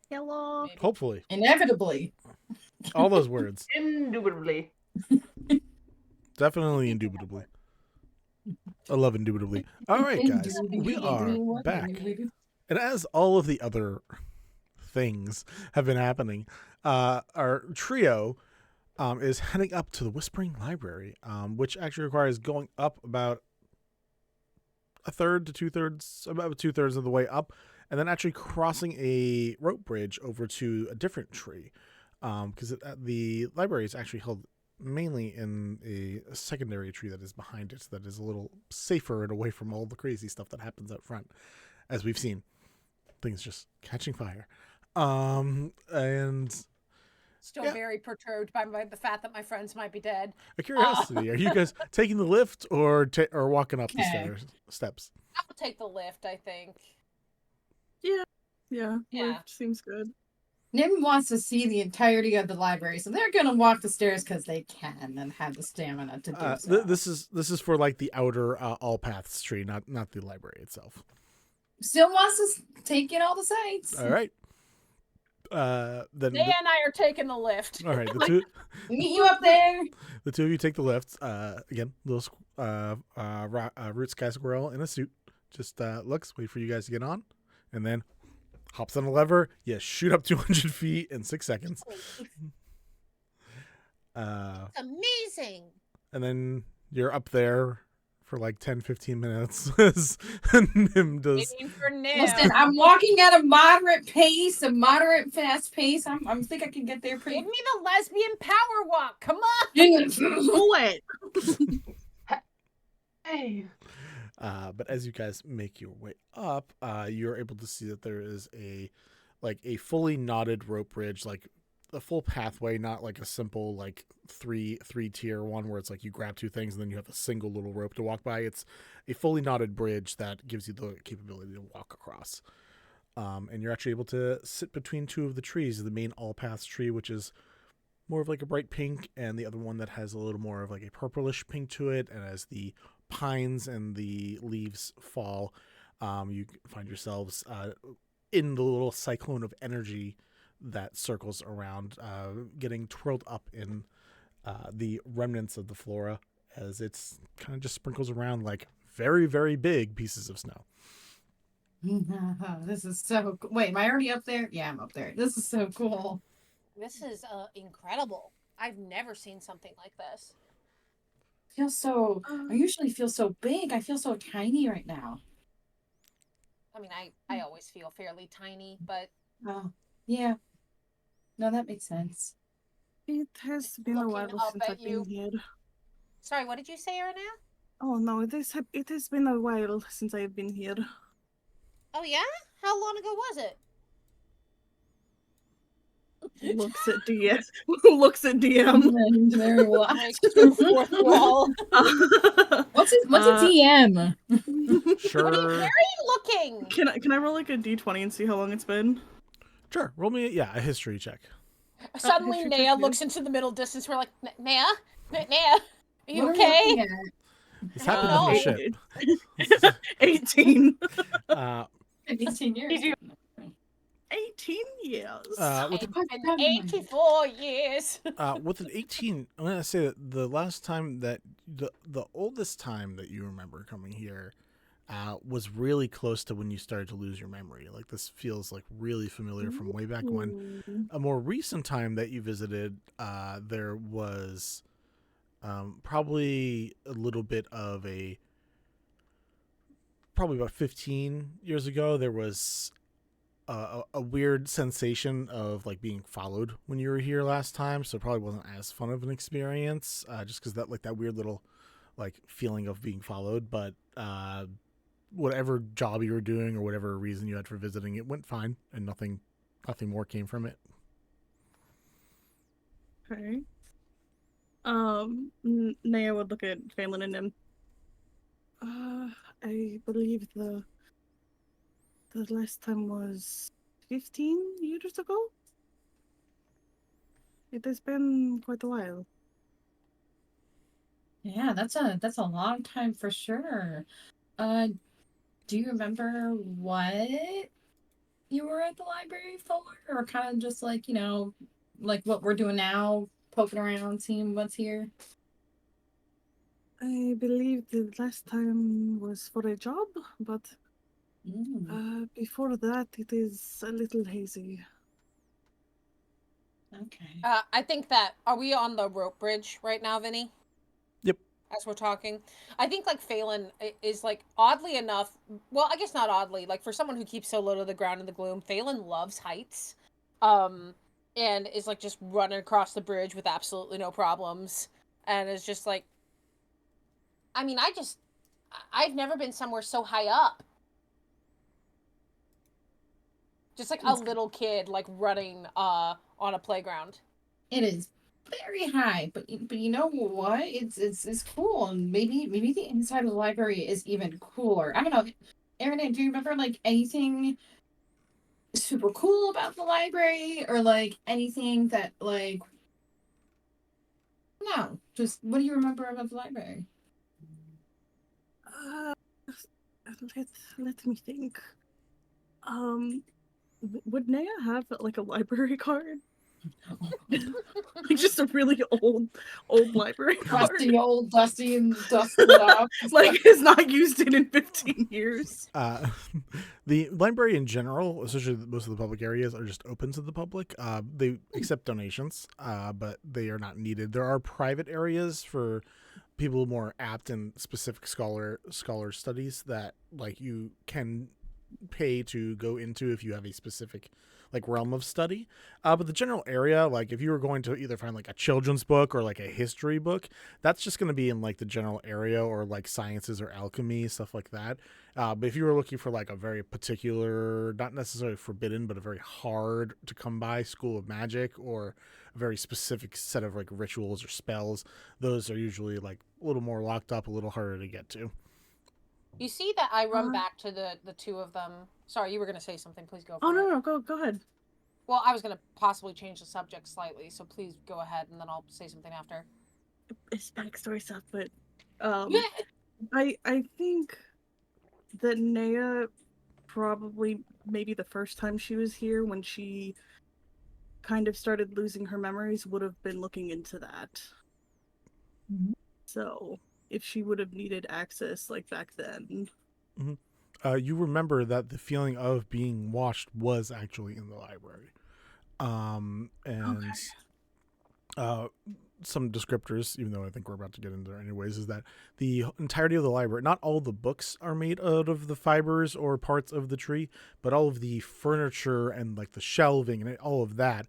hello. Hopefully. Inevitably. All those words. Indubitably. Definitely indubitably. I love indubitably. All right, guys. We are back. And as all of the other things have been happening, our trio is heading up to the Whispering Library, which actually requires going up about a third to two-thirds, about two-thirds of the way up, and then actually crossing a rope bridge over to a different tree, because the library is actually held mainly in a secondary tree that is behind it, that is a little safer and away from all the crazy stuff that happens out front, as we've seen. Things just catching fire. And Still very perturbed by the fact that my friends might be dead. a curiosity, are you guys taking the lift or walking up the steps? I'll take the lift, I think. Yeah. Yeah. Seems good. Nim wants to see the entirety of the library, so they're gonna walk the stairs because they can and have the stamina to do so. This is for like the outer all paths tree, not the library itself. Still wants to take in all the sights. All right. Then Day and I are taking the lift. all right, the two Meet you up there. the two of you take the lift. Again, little root sky squirrel in a suit just looks, wait for you guys to get on, and then hops on a lever. You shoot up 200 feet in 6 seconds. Amazing. And then you're up there for like 10, 15 minutes as Nim does. Listen, I'm walking at a moderate pace, a moderate fast pace. I think I can get there pretty. Give me the lesbian power walk. Come on. Do it. Hey. But as you guys make your way up, you're able to see that there is a fully knotted rope bridge, like a full pathway, not like a simple like three tier one where it's like you grab 2 things and then you have a single little rope to walk by. It's a fully knotted bridge that gives you the capability to walk across. And you're actually able to sit between 2 of the trees, the main all paths tree, which is more of like a bright pink, and the other one that has a little more of like a purplish pink to it. And as the pines and the leaves fall, you find yourselves in the little cyclone of energy that circles around, getting twirled up in the remnants of the flora as it's kind of just sprinkles around like very, very big pieces of snow. This is so cool. Wait, am I already up there? Yeah, I'm up there. This is so cool. This is incredible. I've never seen something like this. I usually feel so big. I feel so tiny right now. I mean, I always feel fairly tiny, but yeah. No, that makes sense. It has been a while since I've been here. Sorry, what did you say, Arna? Oh no, it has been a while since I've been here. Oh yeah? How long ago was it? Looks at DM. Looks at DM. Very well. Fourth wall. What's a DM? Sure. Very looking. Can I roll like a d20 and see how long it's been? Sure. Roll me a history check. Suddenly, history Naya check, looks into the middle distance. We're like, Naya, are you What are we okay? looking at? This happened on the ship. 18. 18 years. 18 years. With It's been 84 years. with an 18, I'm gonna say that the last time that the oldest time that you remember coming here was really close to when you started to lose your memory. Like this feels like really familiar from way back when. A more recent time that you visited, there was probably a little bit of probably about 15 years ago, there was a weird sensation of like being followed when you were here last time, so it probably wasn't as fun of an experience, just because that weird little like feeling of being followed. But whatever job you were doing or whatever reason you had for visiting, it went fine, and nothing more came from it. Okay. Naya would look at Phelan and him. I believe the last time was 15 years ago. It has been quite a while. Yeah, that's a long time for sure. Do you remember what you were at the library for, or kind of just like like what we're doing now, poking around, seeing what's here? I believe the last time was for a job, but before that, it is a little hazy. Okay. I think that, are we on the rope bridge right now, Vinny? Yep. As we're talking, I think like Phelan is like oddly enough. Well, I guess not oddly. Like for someone who keeps so low to the ground in the gloom, Phelan loves heights, and is like just running across the bridge with absolutely no problems, and is just like. I mean, I've never been somewhere so high up. Just like a little kid, like running on a playground. It is very high, but you know what? It's cool, and maybe the inside of the library is even cooler. I don't know, Erin, do you remember like anything super cool about the library, or like anything that like? No, just what do you remember about the library? Let me think. Would Naya have like a library card? Like just a really old library card. Rusty old, dusty and dusted up. Like has not used it in 15 years. The library in general, especially most of the public areas, are just open to the public. They accept donations, but they are not needed. There are private areas for people more apt in specific scholar studies that like you can pay to go into if you have a specific like realm of study. But the general area, like if you were going to either find like a children's book or like a history book, that's just going to be in like the general area, or like sciences or alchemy, stuff like that. But if you were looking for like a very particular, not necessarily forbidden, but a very hard to come by school of magic, or a very specific set of like rituals or spells, those are usually like a little more locked up, a little harder to get to. You see that I run back to the two of them. Sorry, you were going to say something. Please go. Oh, no, go ahead. Well, I was going to possibly change the subject slightly, so please go ahead, and then I'll say something after. It's backstory stuff, but I think that Naya probably maybe the first time she was here when she kind of started losing her memories would have been looking into that. Mm-hmm. So if she would have needed access like back then. Mm-hmm. You remember that the feeling of being watched was actually in the library. Some descriptors, even though I think we're about to get into there anyways, is that the entirety of the library, not all the books are made out of the fibers or parts of the tree, but all of the furniture and like the shelving and all of that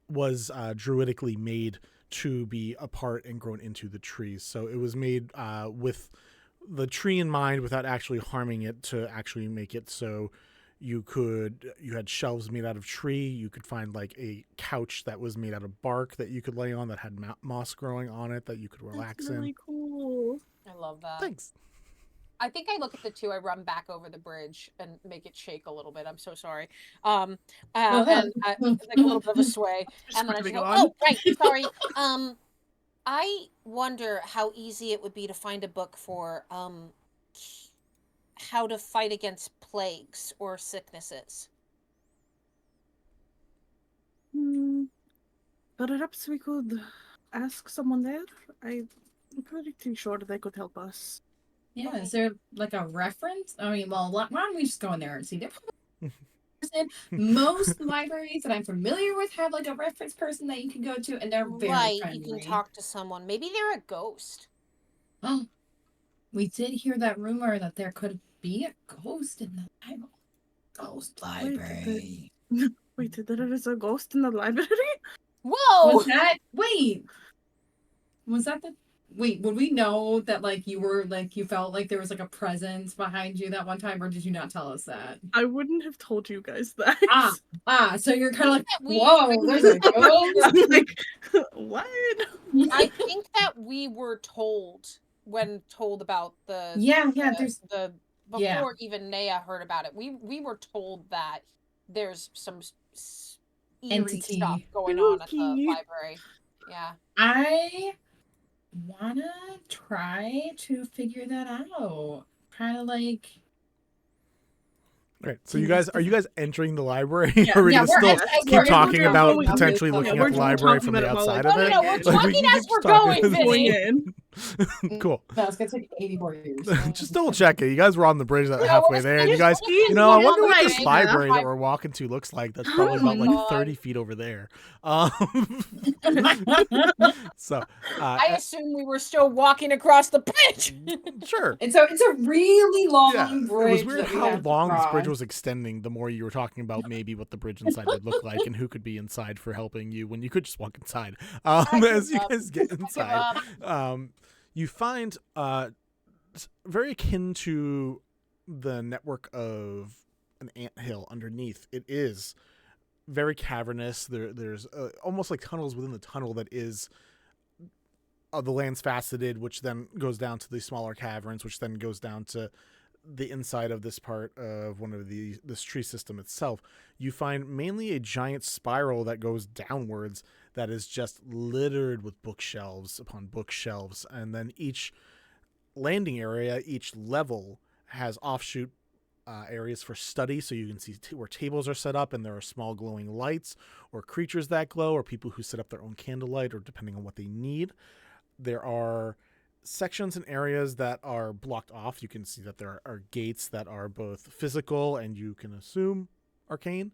was druidically made to be apart and grown into the trees. So it was made with the tree in mind without actually harming it, to actually make it so you had shelves made out of tree. You could find like a couch that was made out of bark that you could lay on that had moss growing on it that you could relax That's really in. cool. I love that. Thanks. I think I look at the two. I run back over the bridge and make it shake a little bit. I'm so sorry. And like a little bit of a sway. And then I just go, oh, right, sorry. I wonder how easy it would be to find a book for how to fight against plagues or sicknesses. Perhaps we could ask someone there. I'm pretty sure they could help us. Yeah, is there like a reference? I mean, well, why don't we just go in there and see? Most libraries that I'm familiar with have like a reference person that you can go to, and they're very friendly. You can talk to someone. Maybe they're a ghost. Oh, we did hear that rumor that there could be a ghost in the library. Ghost library. Wait, there is a ghost in the library? Whoa! Was that? Wait. Was that the? Wait, would we know that like you were like you felt like there was like a presence behind you that one time, or did you not tell us that? I wouldn't have told you guys that. So you're kind of like, whoa, there's a ghost. Like, what? I think that we were told when told about the before even Naya heard about it. We were told that there's some eerie stuff going on at the library. Yeah. I wanna try to figure that out. Kind of like. All right, so are you guys entering the library? Or are we gonna still keep talking about potentially looking at the library from the outside of it? No, we're talking as we're going, Vinny. Cool. No, it's gonna take 84 years. Just double check it. You guys were on the bridge halfway there. And you guys, I wonder what this library that we're walking to looks like. That's probably about like 30 feet over there. So I assume we were still walking across the bridge. Sure. It's a really long bridge. It was weird how long this bridge was extending. The more you were talking about maybe what the bridge inside would look like and who could be inside for helping you when you could just walk inside. As you guys get inside, you find very akin to the network of an anthill underneath. It is very cavernous. There's almost like tunnels within the tunnel that is the land's faceted, which then goes down to the smaller caverns, which then goes down to the inside of this part of this tree system itself. You find mainly a giant spiral that goes downwards that is just littered with bookshelves upon bookshelves, and then each landing area, each level has offshoot areas for study, so you can see where tables are set up and there are small glowing lights or creatures that glow or people who set up their own candlelight or depending on what they need. There are sections and areas that are blocked off. You can see that there are gates that are both physical and you can assume arcane.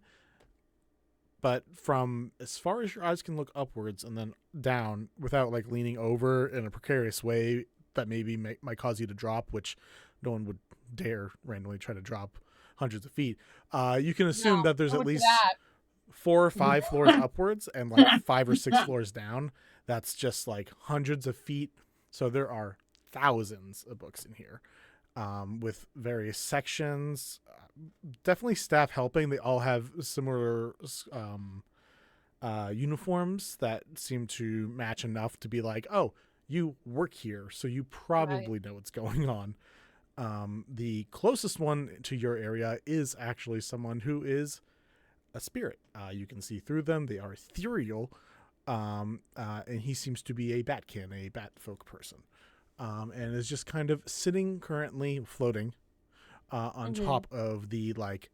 But from as far as your eyes can look upwards and then down without like leaning over in a precarious way that maybe might cause you to drop, which no one would dare randomly try to drop hundreds of feet. You can assume that there's at least 4 or 5 floors upwards and like 5 or 6 floors down. That's just like hundreds of feet. So there are thousands of books in here with various sections. Definitely staff helping. They all have similar uniforms that seem to match enough to be like, oh, you work here, so you probably know what's going on. The closest one to your area is actually someone who is a spirit. You can see through them. They are ethereal. And he seems to be a batkin, a bat folk person, and is just kind of sitting currently floating on top of the like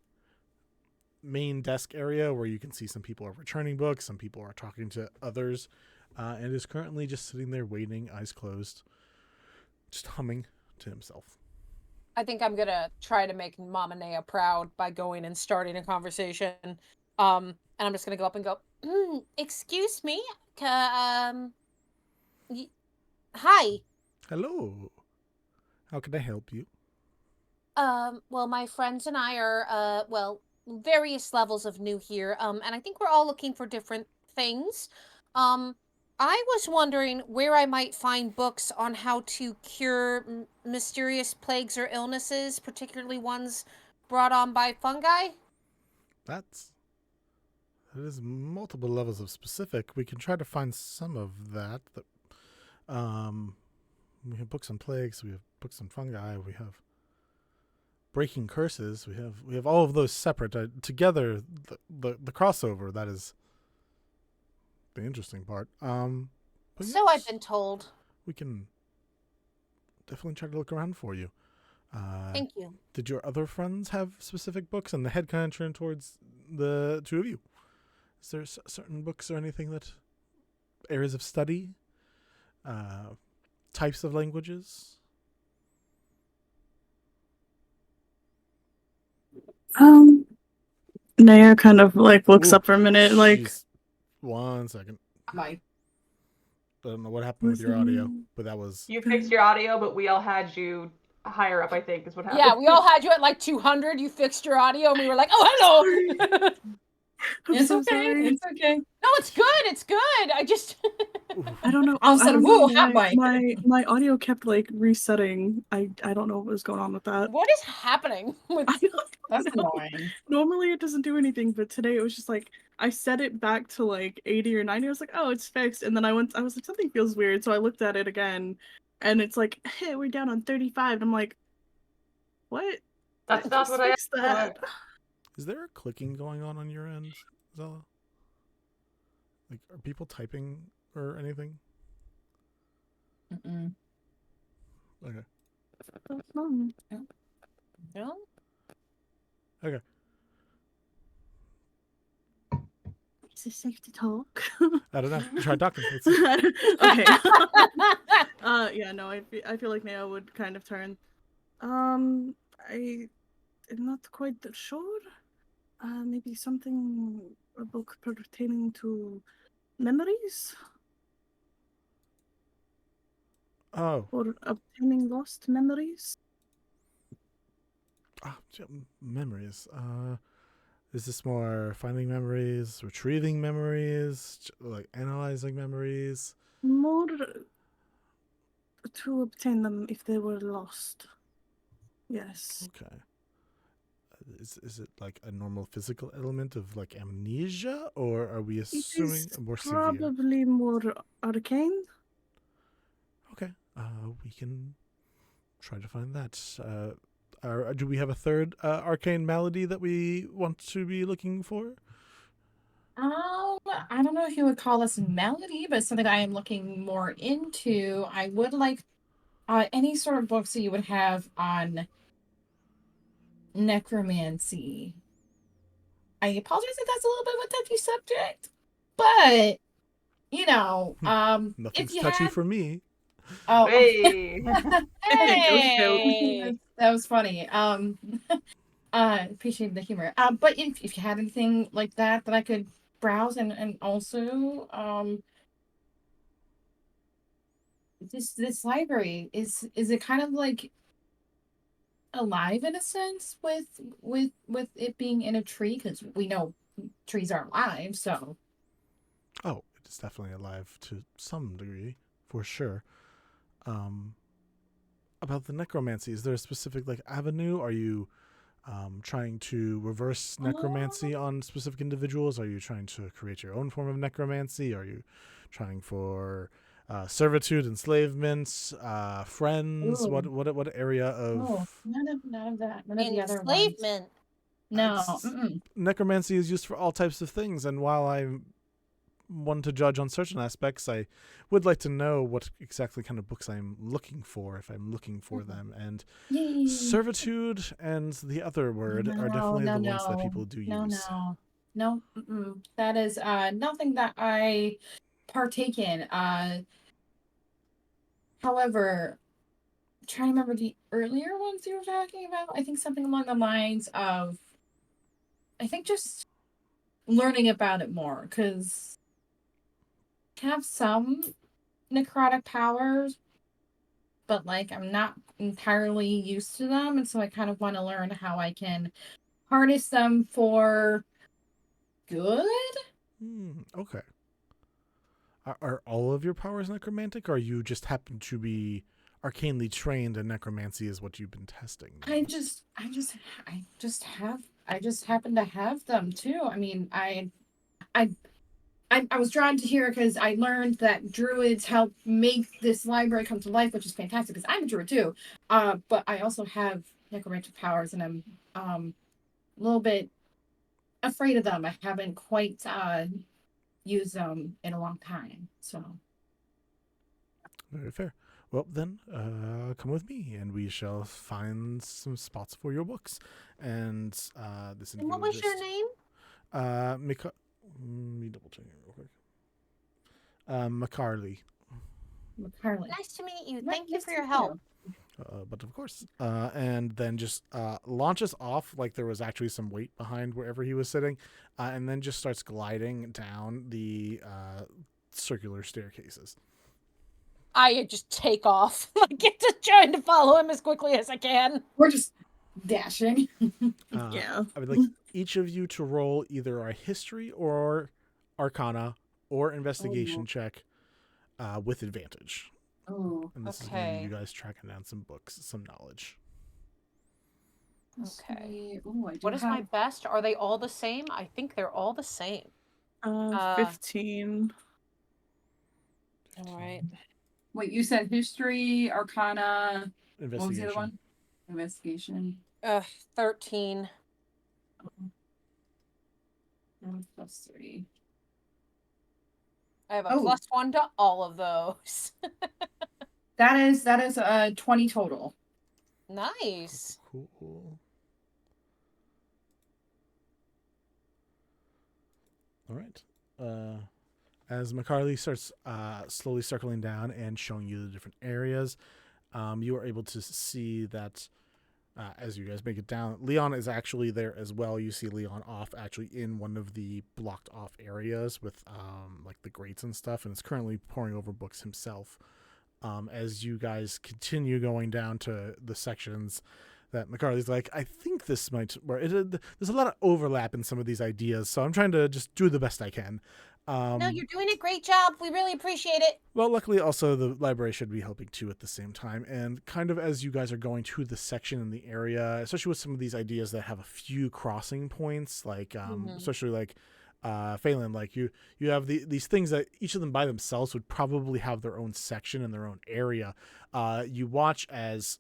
main desk area where you can see some people are returning books, some people are talking to others, and is currently just sitting there waiting, eyes closed, just humming to himself. I think I'm gonna try to make Mama Nea proud by going and starting a conversation. And I'm just gonna go up and go, excuse me, hi. Hello. How can I help you? Well, my friends and I are, various levels of new here. And I think we're all looking for different things. I was wondering where I might find books on how to cure mysterious plagues or illnesses, particularly ones brought on by fungi. That is multiple levels of specific. We can try to find some of that. We have books on plagues. We have books on fungi. We have breaking curses. We have all of those separate together. The crossover, that is the interesting part. But So I've been told. We can definitely try to look around for you. Thank you. Did your other friends have specific books? And the head kind of turned towards the two of you. Is there certain books or anything that areas of study, types of languages? Naya kind of like looks up for a minute, like. One second. Mike. I don't know what happened with your audio, but that was. You fixed your audio, but we all had you higher up, I think, is what happened. Yeah, we all had you at like 200. You fixed your audio, and we were like, "Oh, hello." It's okay. It's okay. No, it's good. It's good. I just. I don't know. All of a sudden, whoa, whoa, hot mic. My audio kept like resetting. I don't know what was going on with that. What is happening? That's annoying. Normally it doesn't do anything, but today it was just like I set it back to like 80 or 90. I was like, oh, it's fixed. And then I was like, something feels weird. So I looked at it again, and it's like, hey, we're down on 35. And I'm like, what? That's not what I fixed that. Is there a clicking going on your end, Zella? Like, are people typing or anything? Mm-mm. Okay. No. Okay. Is it safe to talk? I don't know. Try talking. Okay. Yeah, no, I feel like Naya would kind of turn. I am not quite sure. Maybe a book pertaining to memories? Oh. Or obtaining lost memories? Memories. Is this more finding memories, retrieving memories, like analyzing memories? More to obtain them if they were lost. Yes. Okay. Is it like a normal physical element of like amnesia, or are we assuming a more severe? Probably more arcane. Okay. We can try to find that. Do we have a third arcane malady that we want to be looking for? I don't know if you would call this melody, but something I am looking more into. I would like any sort of books that you would have on necromancy. I apologize if that's a little bit of a touchy subject, but Nothing's if you touchy had for me. oh Hey. Hey. that was funny. Appreciate the humor. But if you had anything like that I could browse and also this library is it kind of like alive in a sense with it being in a tree, because we know trees are alive, so Oh, it's definitely alive to some degree, for sure. About the necromancy, is there a specific avenue? Are you trying to reverse necromancy on specific individuals? Are you trying to create your own form of necromancy? Are you trying for servitude, enslavement, friends? Ooh. What area of none of that. None of the other ones. Enslavement. No. necromancy is used for all types of things, and while I'm one to judge on certain aspects, I would like to know what exactly kind of books I'm looking for, if I'm looking for them. And servitude and the other word are definitely the ones that people do use. No. That is nothing that I partake in. However, I'm trying to remember the earlier ones you were talking about. I think something along the lines of, I think just learning about it more, because I have some necrotic powers, but I'm not entirely used to them, and so I kind of want to learn how I can harness them for good. Okay. Are all of your powers necromantic, or you just happen to be arcanely trained and necromancy is what you've been testing? I just happen to have them too. I mean, I was drawn to here because I learned that druids help make this library come to life, which is fantastic because I'm a druid too. But I also have necromantic powers, and I'm a little bit afraid of them. I haven't quite used them in a long time, so. Very fair. Well, then, come with me, and we shall find some spots for your books. And this. And what was your name? Let me double check it real quick. McCarley. Nice to meet you. Thank you for your help. But of course. And then just launches off like there was actually some weight behind wherever he was sitting, and then just starts gliding down the circular staircases. I just take off. Get to trying to follow him as quickly as I can. We're just dashing. Yeah. I would like each of you to roll either a history or arcana or investigation check with advantage. Oh, and this is going to be you guys tracking down some books, some knowledge. Okay. What is my best? Are they all the same? I think they're all the same. 15. All right. Wait, you said history, arcana. Investigation. What was the other one? Investigation. 13. +3. I have a +1 to all of those. That is 20 total. Nice. Cool. All right. As McCarley starts slowly circling down and showing you the different areas, you are able to see that as you guys make it down, Leon is actually there as well. You see Leon off actually in one of the blocked off areas with like the grates and stuff, and is currently poring over books himself. As you guys continue going down to the sections that McCarley's like, I think this might work. There's a lot of overlap in some of these ideas, so I'm trying to just do the best I can. No, you're doing a great job. We really appreciate it. Well, luckily, also, the library should be helping, too, at the same time. And kind of as you guys are going to the section in the area, especially with some of these ideas that have a few crossing points, like, especially like Phelan, like you have these things that each of them by themselves would probably have their own section and their own area. You watch as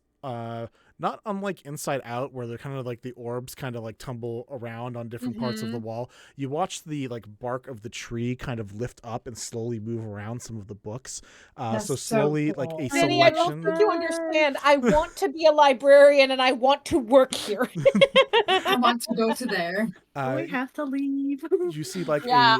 not unlike Inside Out, where they're kind of like the orbs kind of like tumble around on different parts of the wall. You watch the like bark of the tree kind of lift up and slowly move around some of the books. So slowly, like a Vinny, I don't selection. think you understand. I want to be a librarian and I want to work here. I want to go to there. We have to leave. You see like Yeah,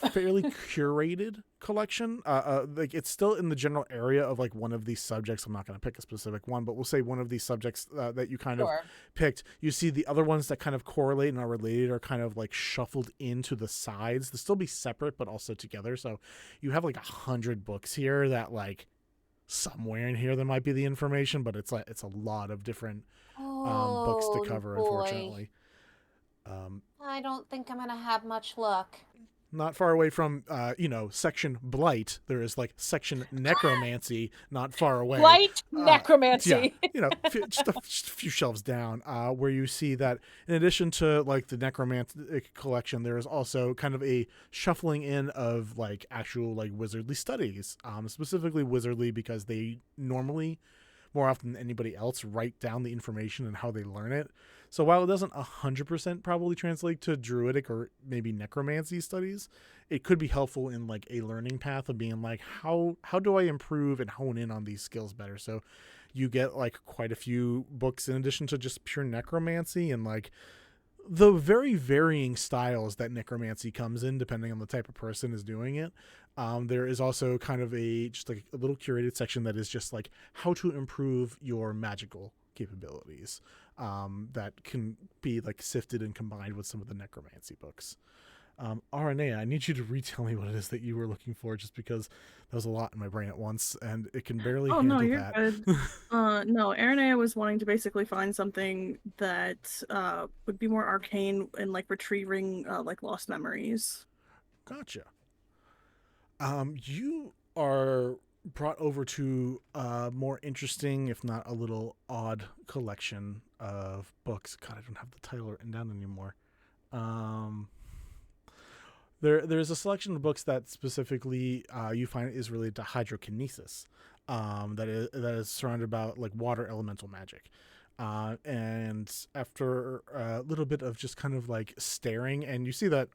a fairly curated collection. Like it's still in the general area of like one of these subjects. I'm not going to pick a specific one, but we'll say one of these subjects that you kind of picked. You see the other ones that kind of correlate and are related are kind of like shuffled into the sides. They'll still be separate, but also together. So you have like 100 books here that like somewhere in here there might be the information, but it's a lot of different books to cover, unfortunately. I don't think I'm gonna have much luck. Not far away from, section Blight, there is like section Necromancy, not far away. Blight Necromancy. Yeah, just a few shelves down, where you see that in addition to like the necromantic collection, there is also kind of a shuffling in of like actual like wizardly studies, specifically wizardly because they normally, more often than anybody else, write down the information and how they learn it. So while it doesn't 100% probably translate to druidic or maybe necromancy studies, it could be helpful in like a learning path of being like, how do I improve and hone in on these skills better? So you get like quite a few books in addition to just pure necromancy and like the very varying styles that necromancy comes in depending on the type of person is doing it. There is also kind of just like a little curated section that is just like how to improve your magical capabilities, that can be like sifted and combined with some of the necromancy books. RNA, I need you to retell me what it is that you were looking for, just because there was a lot in my brain at once and it can barely handle you're that. Good. No, RNA was wanting to basically find something that would be more arcane and like retrieving like lost memories. Gotcha. You are brought over to a more interesting, if not a little odd, collection of books. God, I don't have the title written down anymore. There's a selection of books that specifically you find is related to hydrokinesis, that is surrounded about like water elemental magic. And after a little bit of just kind of like staring, and you see that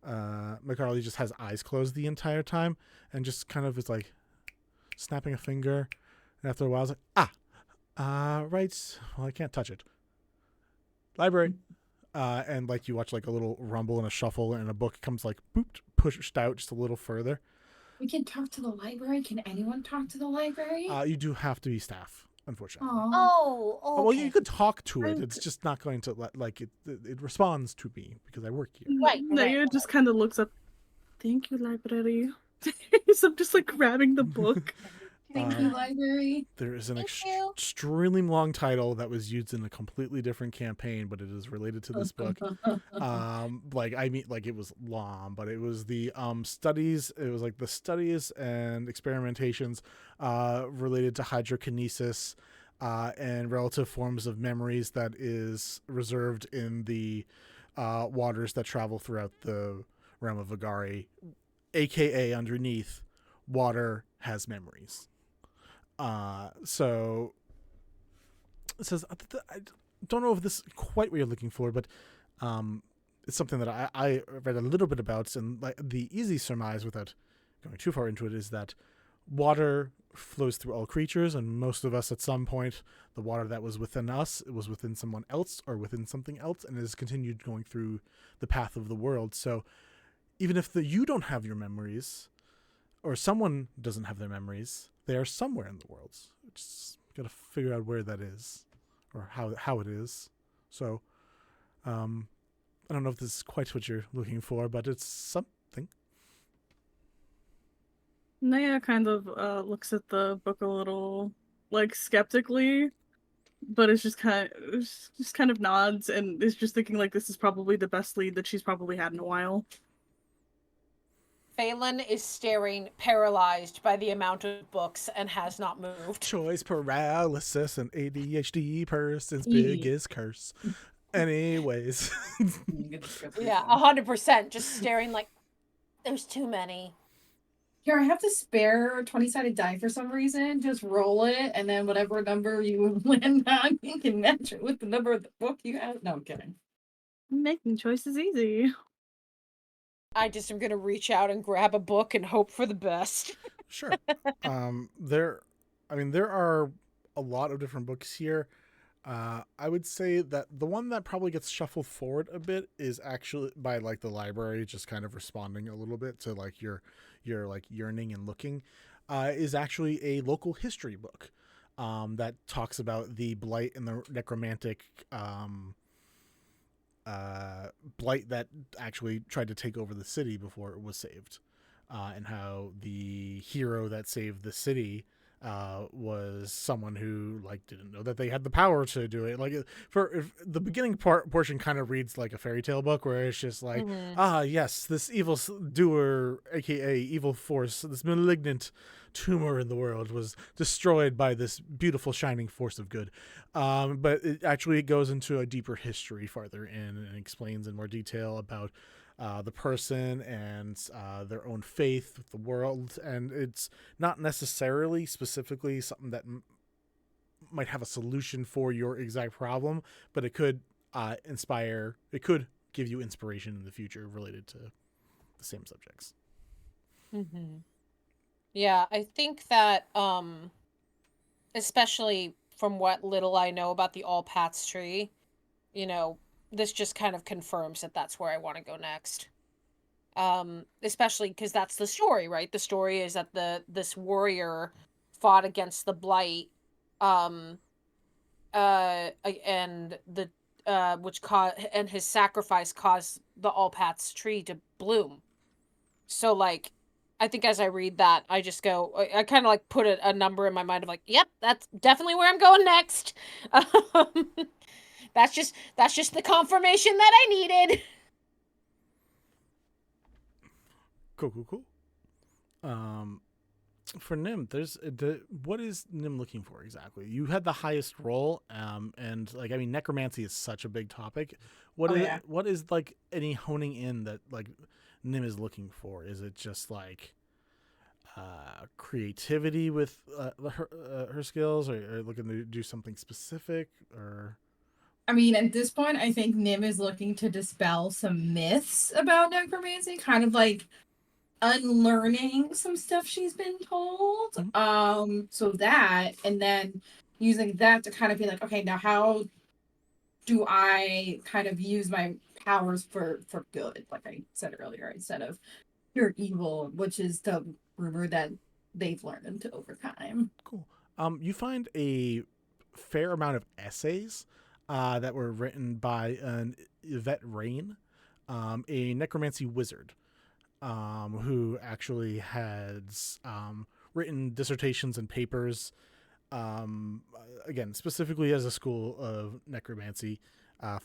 McCarley just has eyes closed the entire time and just kind of is like snapping a finger, and after a while it's like, right, well, I can't touch it. Library. And like you watch like a little rumble and a shuffle and a book comes like booped, pushed out just a little further. We can talk to the library. Can anyone talk to the library? You do have to be staff, unfortunately. Oh, okay. Well, you could talk to it. It's just not going to like it responds to me because I work here. Right. Naya just kind of looks up. Thank you, library. So I'm just like grabbing the book. Thank you, library. There is an extremely long title that was used in a completely different campaign, but it is related to this book. It was long, but it was the studies. It was like the studies and experimentations related to hydrokinesis and relative forms of memories that is reserved in the waters that travel throughout the realm of Vagari, aka underneath, water has memories. So it says, I don't know if this is quite what you're looking for, but it's something that I read a little bit about, and like the easy surmise without going too far into it is that water flows through all creatures, and most of us at some point, the water that was within us, it was within someone else or within something else, and it has continued going through the path of the world. So even if you don't have your memories, or someone doesn't have their memories, they are somewhere in the world. Just gotta figure out where that is, or how it is. So, I don't know if this is quite what you're looking for, but it's something. Naya kind of looks at the book a little like skeptically, but it's just kind of nods and is just thinking like this is probably the best lead that she's probably had in a while. Phelan is staring, paralyzed by the amount of books, and has not moved. Choice paralysis and ADHD person's biggest curse. Anyways. Yeah, 100%. Just staring like, there's too many. Here, I have to spare 20-sided die for some reason. Just roll it, and then whatever number you land on, you can match it with the number of the book you have. No, I'm kidding. Making choices easy. I just am gonna reach out and grab a book and hope for the best. Sure. There are a lot of different books here. I would say that the one that probably gets shuffled forward a bit is actually by like the library, just kind of responding a little bit to like your like yearning and looking, is actually a local history book that talks about the blight and the necromantic blight that actually tried to take over the city before it was saved, and how the hero that saved the city was someone who like didn't know that they had the power to do it. Like the beginning portion kind of reads like a fairy tale book where it's just like, yes, this evil doer, aka evil force, this malignant tumor in the world was destroyed by this beautiful shining force of good. But it actually goes into a deeper history farther in and explains in more detail about the person and their own faith with the world, and it's not necessarily specifically something that might have a solution for your exact problem, but it could it could give you inspiration in the future related to the same subjects. Mm-hmm. Yeah, I think that especially from what little I know about the All Paths tree, this just kind of confirms that that's where I want to go next. Especially because that's the story, right? The story is that this warrior fought against the blight, and the and his sacrifice caused the All Paths tree to bloom. So like, I think as I read that, I just go, I kind of like put a number in my mind of like, yep, that's definitely where I'm going next. That's just the confirmation that I needed. Cool. For Nim, what is Nim looking for exactly? You had the highest roll, and like, I mean, necromancy is such a big topic. What is like any honing in that like Nim is looking for? Is it just like creativity with her skills, or looking to do something specific, or? I mean, at this point, I think Nim is looking to dispel some myths about necromancy, kind of like unlearning some stuff she's been told. So that, and then using that to kind of be like, okay, now how do I kind of use my powers for good, like I said earlier, instead of pure evil, which is the rumor that they've learned over time. Cool. You find a fair amount of essays that were written by an Vedrani, a necromancy wizard, who actually has written dissertations and papers, again, specifically as a school of necromancy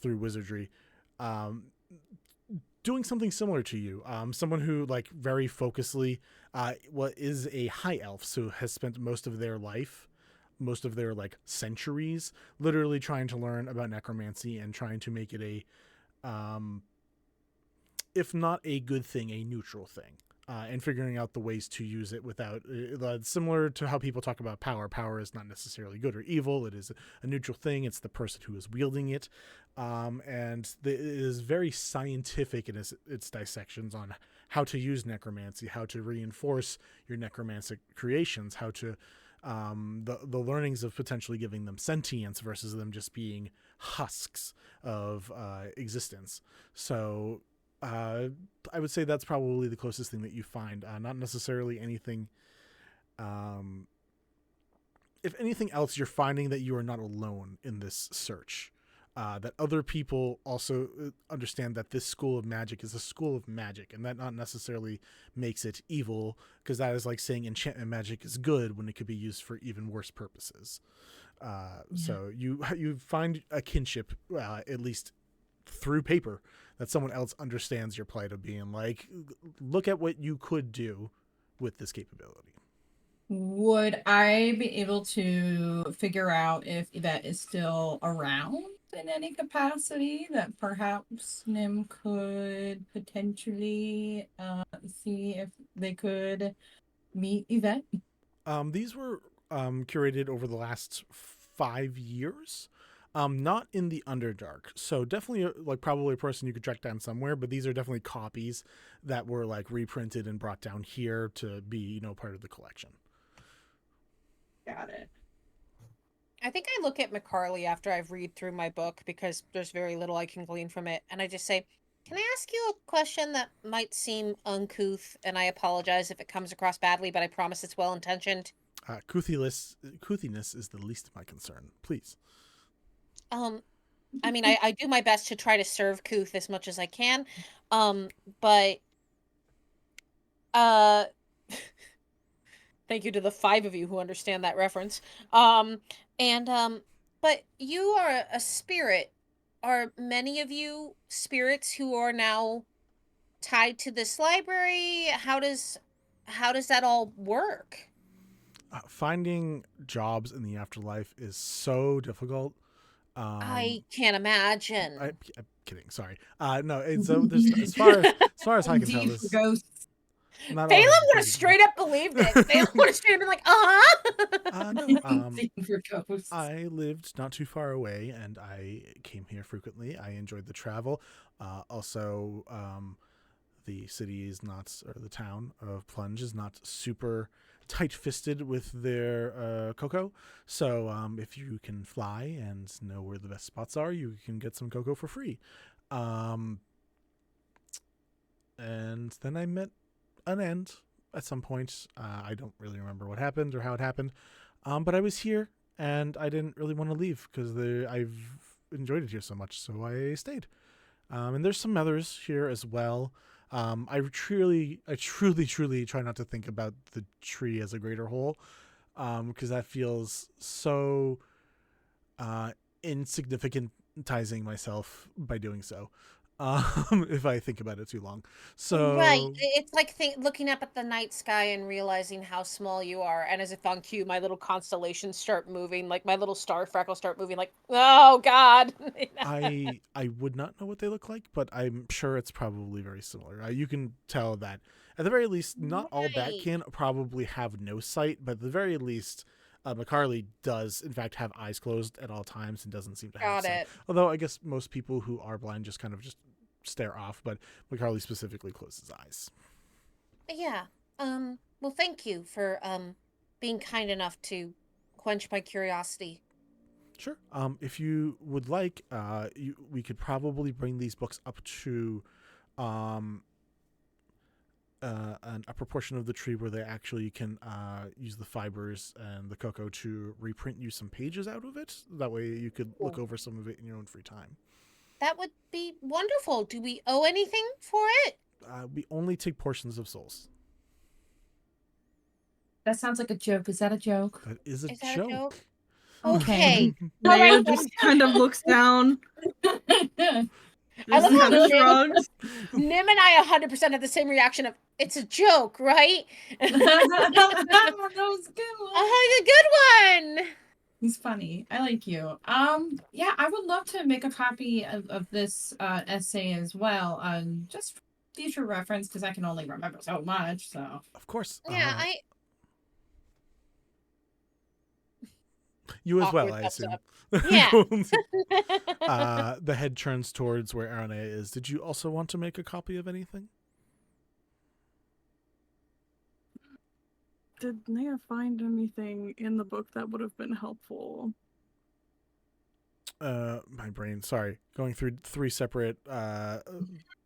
through wizardry, doing something similar to you. Someone who like very focusedly what is a high elf, so has spent most of their life, most of their like centuries, literally trying to learn about necromancy and trying to make it a if not a good thing, a neutral thing, and figuring out the ways to use it without similar to how people talk about power. Power is not necessarily good or evil. It is a neutral thing. It's the person who is wielding it, and it is very scientific in its dissections on how to use necromancy, how to reinforce your necromantic creations, how to the learnings of potentially giving them sentience versus them just being husks of existence. So I would say that's probably the closest thing that you find. Not necessarily anything. If anything else, you're finding that you are not alone in this search. That other people also understand that this school of magic is a school of magic, and that not necessarily makes it evil, because that is like saying enchantment magic is good when it could be used for even worse purposes. So you find a kinship, at least through paper, that someone else understands your plight of being like, look at what you could do with this capability. Would I be able to figure out if Yvette is still around in any capacity that perhaps Nim could potentially see if they could meet Yvette? These were curated over the last 5 years. Not in the Underdark. So definitely like probably a person you could track down somewhere, but these are definitely copies that were like reprinted and brought down here to be, part of the collection. Got it. I think I look at McCarley after I've read through my book because there's very little I can glean from it. And I just say, can I ask you a question that might seem uncouth? And I apologize if it comes across badly, but I promise it's well-intentioned. Couthiness is the least of my concern. Please. I mean, I do my best to try to serve couth as much as I can. But thank you to the 5 of you who understand that reference. But you are a spirit. Are many of you spirits who are now tied to this library? How does that all work? Finding jobs in the afterlife is so difficult. I can't imagine. I'm kidding. Sorry. No. It's as far as I can tell, this. Phelan would have straight up believed it. Phelan would have straight up been like, no. I lived not too far away, and I came here frequently. I enjoyed the travel. Also, the city is not, or the town of Plunge is not super tight-fisted with their cocoa. So if you can fly and know where the best spots are, you can get some cocoa for free. And then I met an end at some point. I don't really remember what happened or how it happened. But I was here and I didn't really want to leave because I've enjoyed it here so much. So I stayed. And there's some others here as well. I truly try not to think about the tree as a greater whole, because that feels so insignificantizing myself by doing so. If I think about it too long. So right, it's like looking up at the night sky and realizing how small you are, and as if on cue, my little constellations start moving, like my little star freckles start moving, like, oh God. I would not know what they look like, but I'm sure it's probably very similar. You can tell that at the very least, not all Batkin probably have no sight, but at the very least, McCarley does in fact have eyes closed at all times and doesn't seem to have sight. Although I guess most people who are blind just kind of just stare off, but McCarley specifically closes eyes. Yeah. Well, thank you for being kind enough to quench my curiosity. Sure. If you would like, we could probably bring these books up to a proportion of the tree where they actually can use the fibers and the cocoa to reprint you some pages out of it. That way you could look over some of it in your own free time. That would be wonderful. Do we owe anything for it? We only take portions of souls. That sounds like a joke. Is that a joke? That is a joke. Okay. Leia just kind of looks down. I love how Nim and I 100% have the same reaction of, it's a joke, right? That was a good one. A good one. He's funny. I like you. Yeah, I would love to make a copy of this essay as well. Just for future reference, because I can only remember so much. So of course. Yeah, You as well, I assume. Yeah. The head turns towards where Arane is. Did you also want to make a copy of anything? Did Naya find anything in the book that would have been helpful? My brain, sorry. Going through 3 separate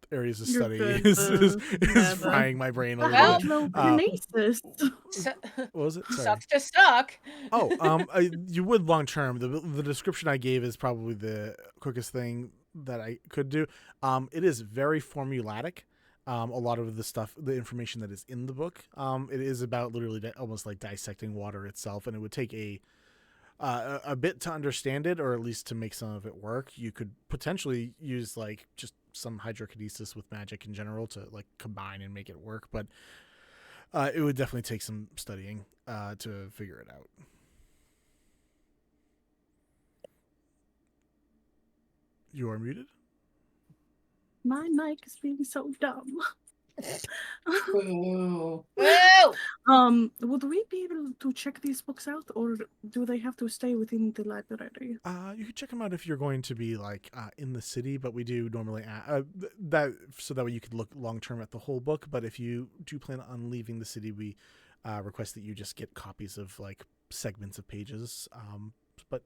areas of You're study good, is frying my brain a little bit. What was it? Sorry. Sucks to suck. You would long term. The description I gave is probably the quickest thing that I could do. It is very formulatic. A lot of the information that is in the book, it is about literally almost like dissecting water itself, and it would take a bit to understand it, or at least to make some of it work. You could potentially use like just some hydrokinesis with magic in general to like combine and make it work, but it would definitely take some studying to figure it out. You are muted. My mic is being so dumb. Ooh. Would we be able to check these books out, or do they have to stay within the library? You can check them out if you're going to be like in the city, but we do normally that so that way you could look long term at the whole book. But if you do plan on leaving the city, we request that you just get copies of like segments of pages. But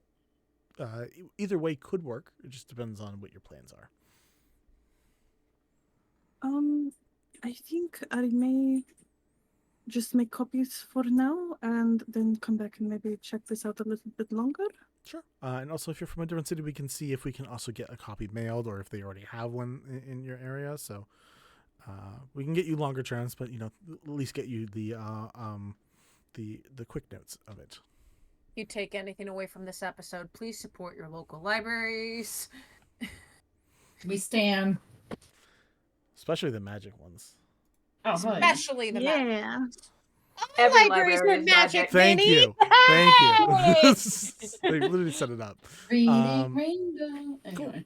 either way could work. It just depends on what your plans are. I think I may just make copies for now and then come back and maybe check this out a little bit longer. Sure. And also, if you're from a different city, we can see if we can also get a copy mailed or if they already have one in your area. So we can get you longer terms, but at least get you the quick notes of it. If you take anything away from this episode, please support your local libraries. We stand. Especially the magic ones. Oh, especially the magic ones. Every libraries library with is magic. Thank Minnie. you. Thank you. They literally set it up. Reading rainbow. Anyway.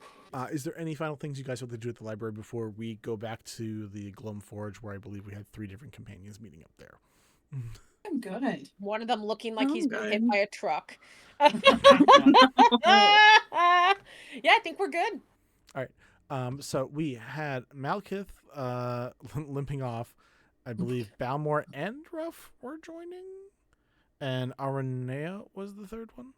Is there any final things you guys want to do at the library before we go back to the Gloam Forge, where I believe we had 3 different companions meeting up there? I'm good. One of them looking like he's been hit good. by a truck. Yeah, I think we're good. All right. So we had Malkith limping off. I believe Balmore and Ruff were joining, and Aranea was the third one.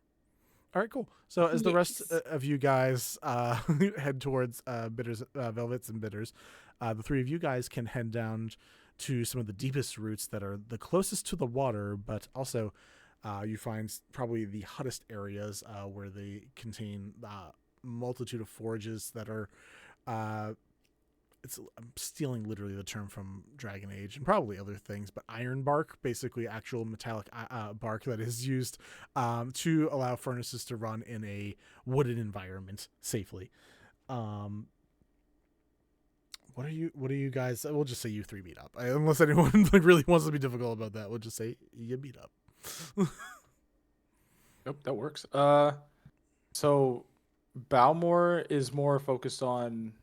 All right, cool. So as the rest of you guys head towards Bitters, Velvets and Bitters, the 3 of you guys can head down to some of the deepest roots that are the closest to the water, but also you find probably the hottest areas where they contain multitude of forges that are I'm stealing literally the term from Dragon Age and probably other things, but iron bark, basically actual metallic bark that is used to allow furnaces to run in a wooded environment safely. What are you guys? We'll just say you 3 meet up. Unless anyone really wants to be difficult about that, we'll just say you meet up. Yep, that works. So Balmore is more focused on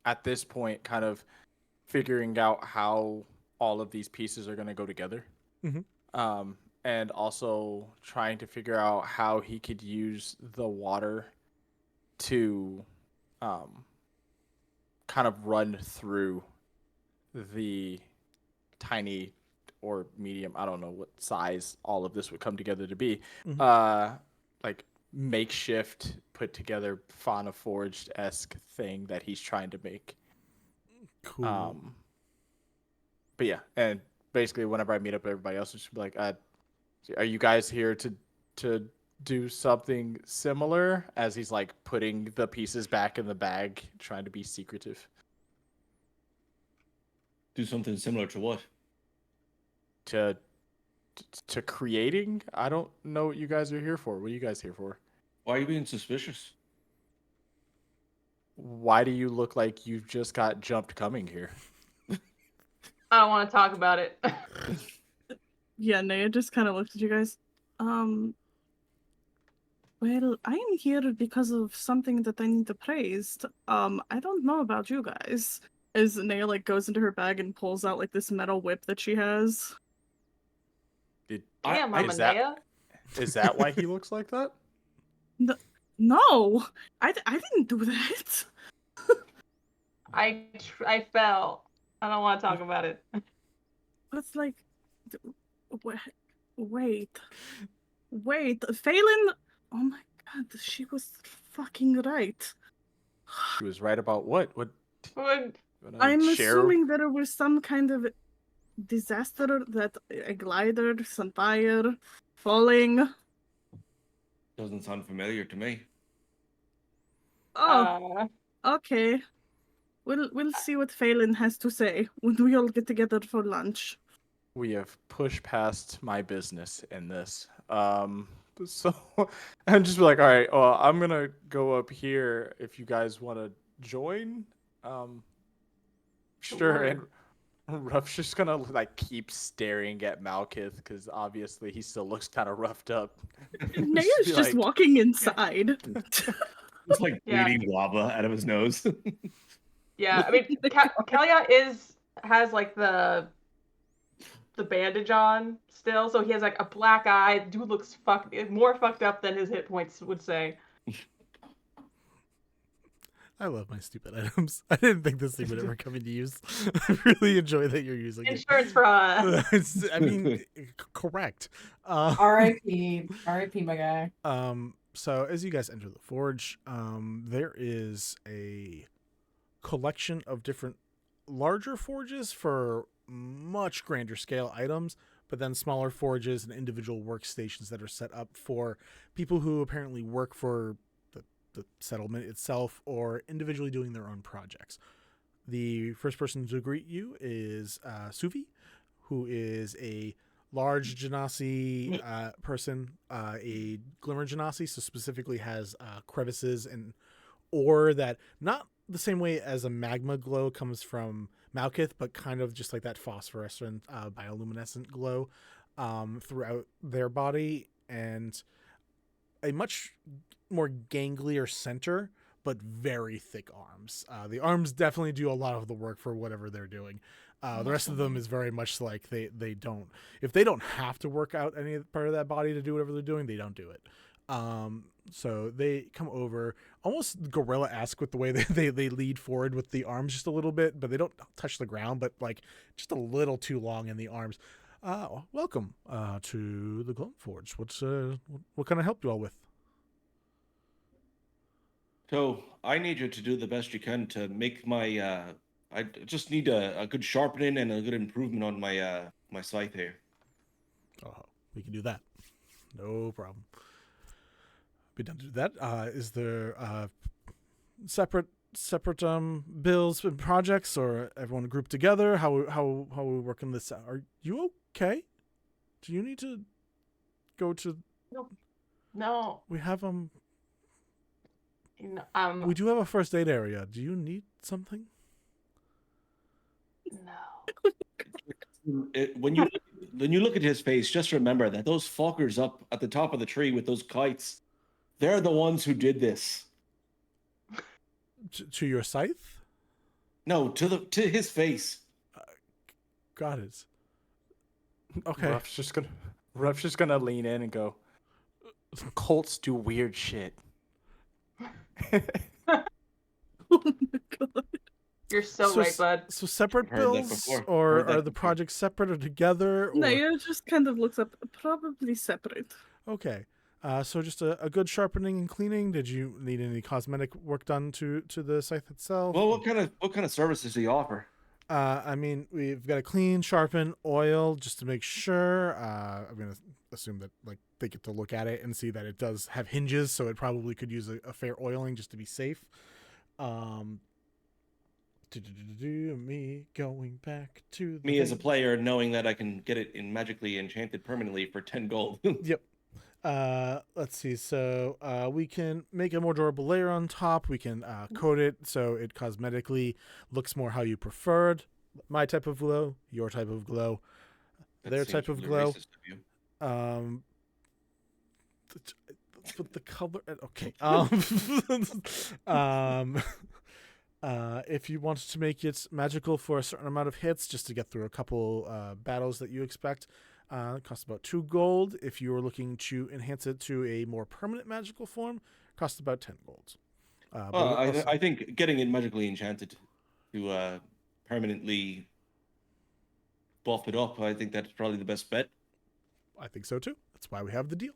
at this point kind of figuring out how all of these pieces are going to go together. Mm-hmm. And also trying to figure out how he could use the water to kind of run through the tiny or medium, I don't know what size all of this would come together to be, like makeshift put together Fauna Forged-esque thing that he's trying to make. Cool. But yeah, and basically whenever I meet up with everybody else, it's just be like, are you guys here to do something similar? As he's like putting the pieces back in the bag, trying to be secretive. Do something similar to what? To creating? I don't know what you guys are here for. What are you guys here for? Why are you being suspicious? Why do you look like you've just got jumped coming here? I don't want to talk about it. Yeah, Naya just kind of looks at you guys. Well, I am here because of something that I need to praise. I don't know about you guys. As Naya goes into her bag and pulls out this metal whip that she has. Damn, Mama Naya. Is that why he looks like that? No, I didn't do that. I fell. I don't want to talk about it. It's wait, Phelan. Oh my god, she was fucking right. She was right about what? I'm assuming there was some kind of disaster, that a glider, some fire, falling. Doesn't sound familiar to me. Oh, okay. We'll see what Phelan has to say when we all get together for lunch. We have pushed past my business in this. So I'm just like, all right, I'm gonna go up here if you guys want to join. Sure. And Ruff's just gonna keep staring at Malkith because obviously he still looks kind of roughed up. Naya's just walking inside. It's bleeding lava out of his nose. Yeah, I mean, Kelliat has the bandage on still, so he has like a black eye. Dude looks more fucked up than his hit points would say. I love my stupid items. I didn't think this thing would ever come into use. I really enjoy that you're using Insurance fraud. I mean, correct. R.I.P. R.I.P. my guy. So as you guys enter the forge, there is a collection of different larger forges for much grander scale items, but then smaller forges and individual workstations that are set up for people who apparently work for the settlement itself or individually doing their own projects. The first person to greet you is Suvi, who is a large genasi person, a glimmer genasi, so specifically has crevices and ore that not the same way as a magma glow comes from Malkith, but kind of just like that phosphorescent bioluminescent glow throughout their body, and a much more ganglier center, but very thick arms. The arms definitely do a lot of the work for whatever they're doing. The rest of them is very much like they don't, if they don't have to work out any part of that body to do whatever they're doing, they don't do it. So they come over almost gorilla-esque with the way they lead forward with the arms just a little bit, but they don't touch the ground, but like just a little too long in the arms. Welcome to the Glowing Forge. What can I help you all with? So I need you to do the best you can to make my. I just need a good sharpening and a good improvement on my my scythe here. Oh, we can do that. No problem. Be done to do that. Is there separate bills and projects, or everyone grouped together? How are we working this out? Are you okay? Do you need to go to? No. We have No, we do have a first aid area. Do you need something? No. When you look at his face, just remember that those fuckers up at the top of the tree with those kites, they're the ones who did this. To your scythe? No, to his face. Got it. Okay. Ruff's just gonna lean in and go, Colts do weird shit. You're so right, bud. So separate Heard that bills, before. or Heard that are the before. projects separate or together? No, or- you just kind of looks up. Probably separate. Okay. So just a good sharpening and cleaning. Did you need any cosmetic work done to the scythe itself? Well, what kind of services do you offer? I mean, we've got to clean, sharpen, oil, just to make sure. I'm gonna assume that like they get to look at it and see that it does have hinges, so it probably could use a fair oiling just to be safe. Me going back to Me as a player, knowing that I can get it in magically enchanted permanently for 10 gold. Yep. Let's see. So we can make a more durable layer on top. We can coat it so it cosmetically looks more how you preferred. My type of glow, your type of glow, their type of glow. But the color. Okay. If you wanted to make it magical for a certain amount of hits, just to get through a couple battles that you expect. It costs about 2 gold. If you were looking to enhance it to a more permanent magical form, it costs about 10 gold. I think getting it magically enchanted to permanently buff it up, I think that's probably the best bet. I think so too. That's why we have the deal.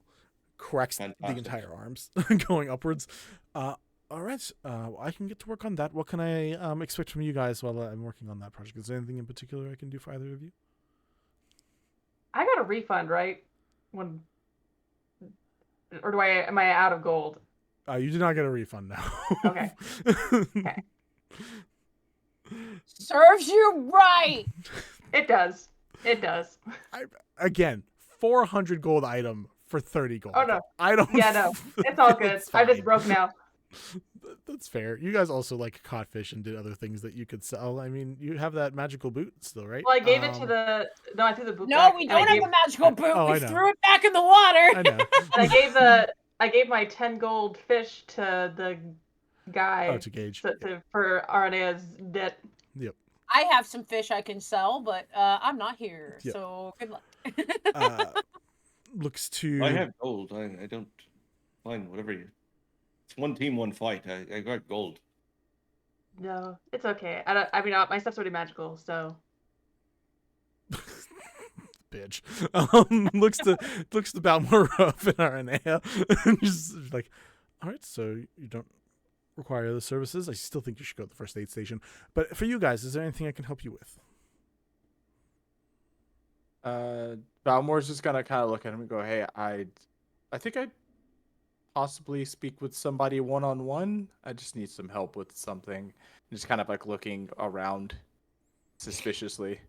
Corrects the Fantastic. entire arms going upwards. All right, I can get to work on that. What can I expect from you guys while I'm working on that project? Is there anything in particular I can do for either of you? I got a refund, right? Or am I out of gold? You did not get a refund now. Okay. Okay. Serves you right. It does. It does. Again, 400 gold item for 30 gold. Oh no. I don't. Yeah, no. It's all good. It's I'm just fine. broke now. That's fair. You guys also like caught fish and did other things that you could sell. I mean, you have that magical boot still, right? Well, I gave it to the. No, I threw the boot No, back. we and I don't have gave- the magical boot. Oh, I We know. threw it back in the water. I know. And I gave my 10 gold fish to the guy. To Gage. For Aranea's debt. Yep. I have some fish I can sell, but I'm not here, Yeah. so good luck. Looks to. I have gold. I don't mind whatever you. It's one team, one fight. I got gold. No, it's okay. I mean, my stuff's already magical, so. Bitch. Looks to Balmore Ruff and Aranea, and just like, all right, so you don't require the services. I still think you should go to the first aid station. But for you guys, is there anything I can help you with? Balmore's just gonna kind of look at him and go, "Hey, I think I'd possibly speak with somebody one-on-one. I just need some help with something." And just kind of like looking around suspiciously.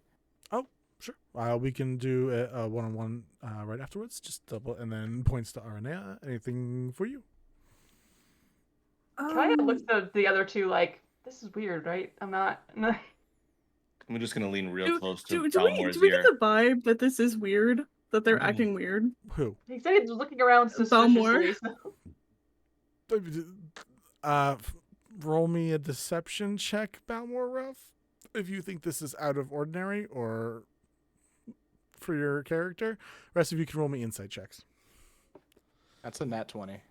Oh, sure. We can do a one-on-one right afterwards. Just double, and then points to Aranea. Anything for you? Kelliat looks at the other two like, this is weird, right? I'm just gonna lean real close to do we Balmore's get ear. the vibe that this is weird? That they're acting weird? Who? He said he's looking around suspiciously. Roll me a deception check, Balmore Ruff, if you think this is out of ordinary or for your character. The rest of you can roll me insight checks. That's a nat 20.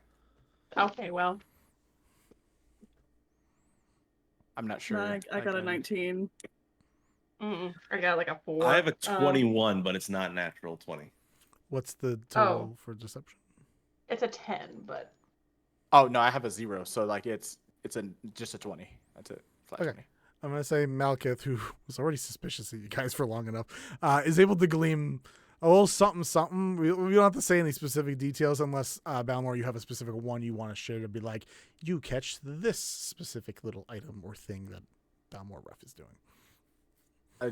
Okay, well. I'm not sure. I got a 19. I got like a 4. I have a 21, but it's not natural 20. What's the total for deception? It's a 10, but. Oh no, I have a 0, so like it's just a 20. That's it. Flat Okay. 20. I'm gonna say Malkith, who was already suspicious of you guys for long enough, is able to glean a little something. We don't have to say any specific details unless Balmore, you have a specific one you want to share to be like, you catch this specific little item or thing that Balmore Ruff is doing.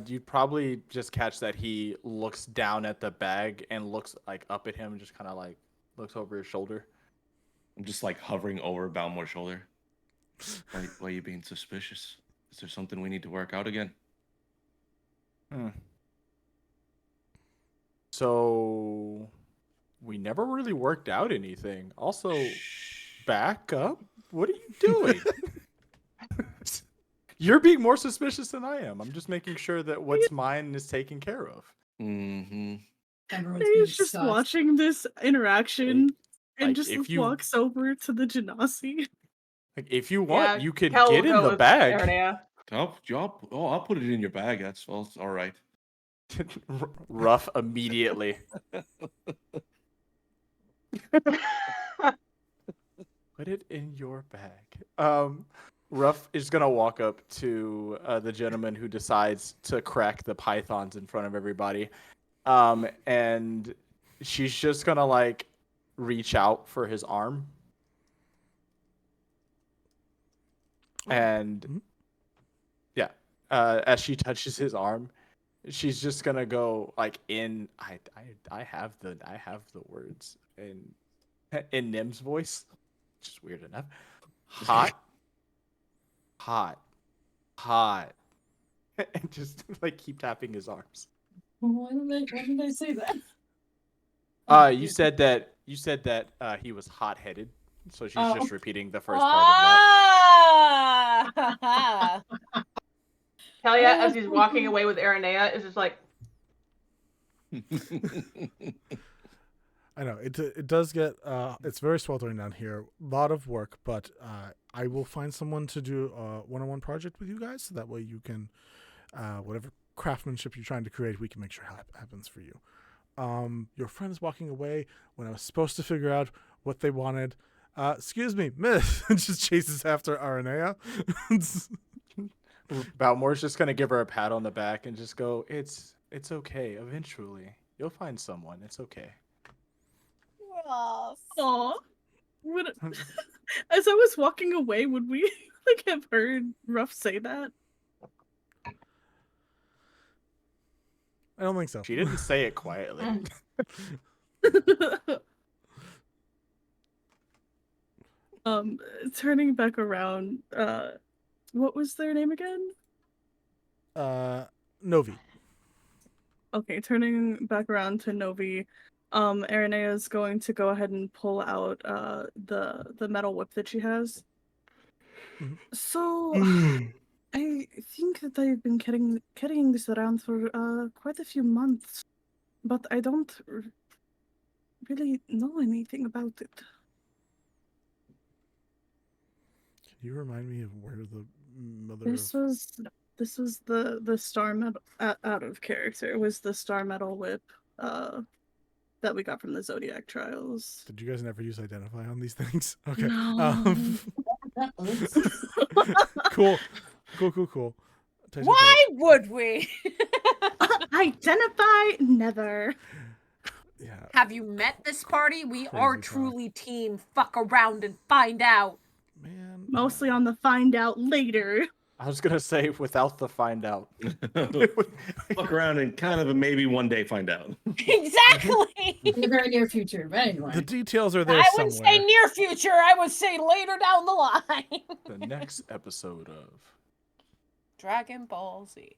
You'd probably just catch that he looks down at the bag and looks like up at him and just kind of like looks over his shoulder. I'm just like hovering over Balmore's shoulder. Why are you being suspicious? Is there something we need to work out again? So we never really worked out anything. Also, back up. What are you doing? You're being more suspicious than I am. I'm just making sure that what's mine is taken care of. Mm-hmm. He's just watching this interaction and Like, just if you- walks over to the Genasi. Like, if you want, Yeah, you could Kel get will in go the with bag. Aranea. I'll put it in your bag. That's all right. Rough immediately. Put it in your bag. Ruff is gonna walk up to the gentleman who decides to crack the pythons in front of everybody, and she's just gonna like reach out for his arm, and yeah, as she touches his arm, she's just gonna go like in. I have the words in Nim's voice, which is weird enough. Hot, and just like keep tapping his arms. Why did I say that? You said that he was hot-headed, so she's just repeating the first part Ah! Kelliat, as he's walking away with Aranea, is just like. I know it does get it's very sweltering down here. A lot of work, but I will find someone to do a one-on-one project with you guys, so that way you can whatever craftsmanship you're trying to create, we can make sure happens for you. Your friend is walking away when I was supposed to figure out what they wanted. Excuse me, miss, and just chases after Aranea. Balmore's just gonna give her a pat on the back and just go, "It's okay. Eventually, you'll find someone. It's okay." Aw. As I was walking away, would we like have heard Ruff say that? I don't think so. She didn't say it quietly. Turning back around, what was their name again? Novi. Okay, turning back around to Novi, Aranea is going to go ahead and pull out the metal whip that she has. Mhm. So I think that I've been carrying this around for quite a few months, but I don't really know anything about it. Can you remind me of where the mother This of... was the star medal out of character. It was the star medal whip that we got from the Zodiac trials. Did you guys never use identify on these things? Okay. No. Cool. Why would we? Identify never. Yeah. Have you met this party? We are Crazy talk. truly team fuck around and find out. Man. Mostly on the find out later. I was gonna say without the find out. Fuck around and kind of maybe one day find out. Exactly. In the very near future, but anyway. The details are there I somewhere. wouldn't say near future. I would say later down the line. The next episode of Dragon Ball Z.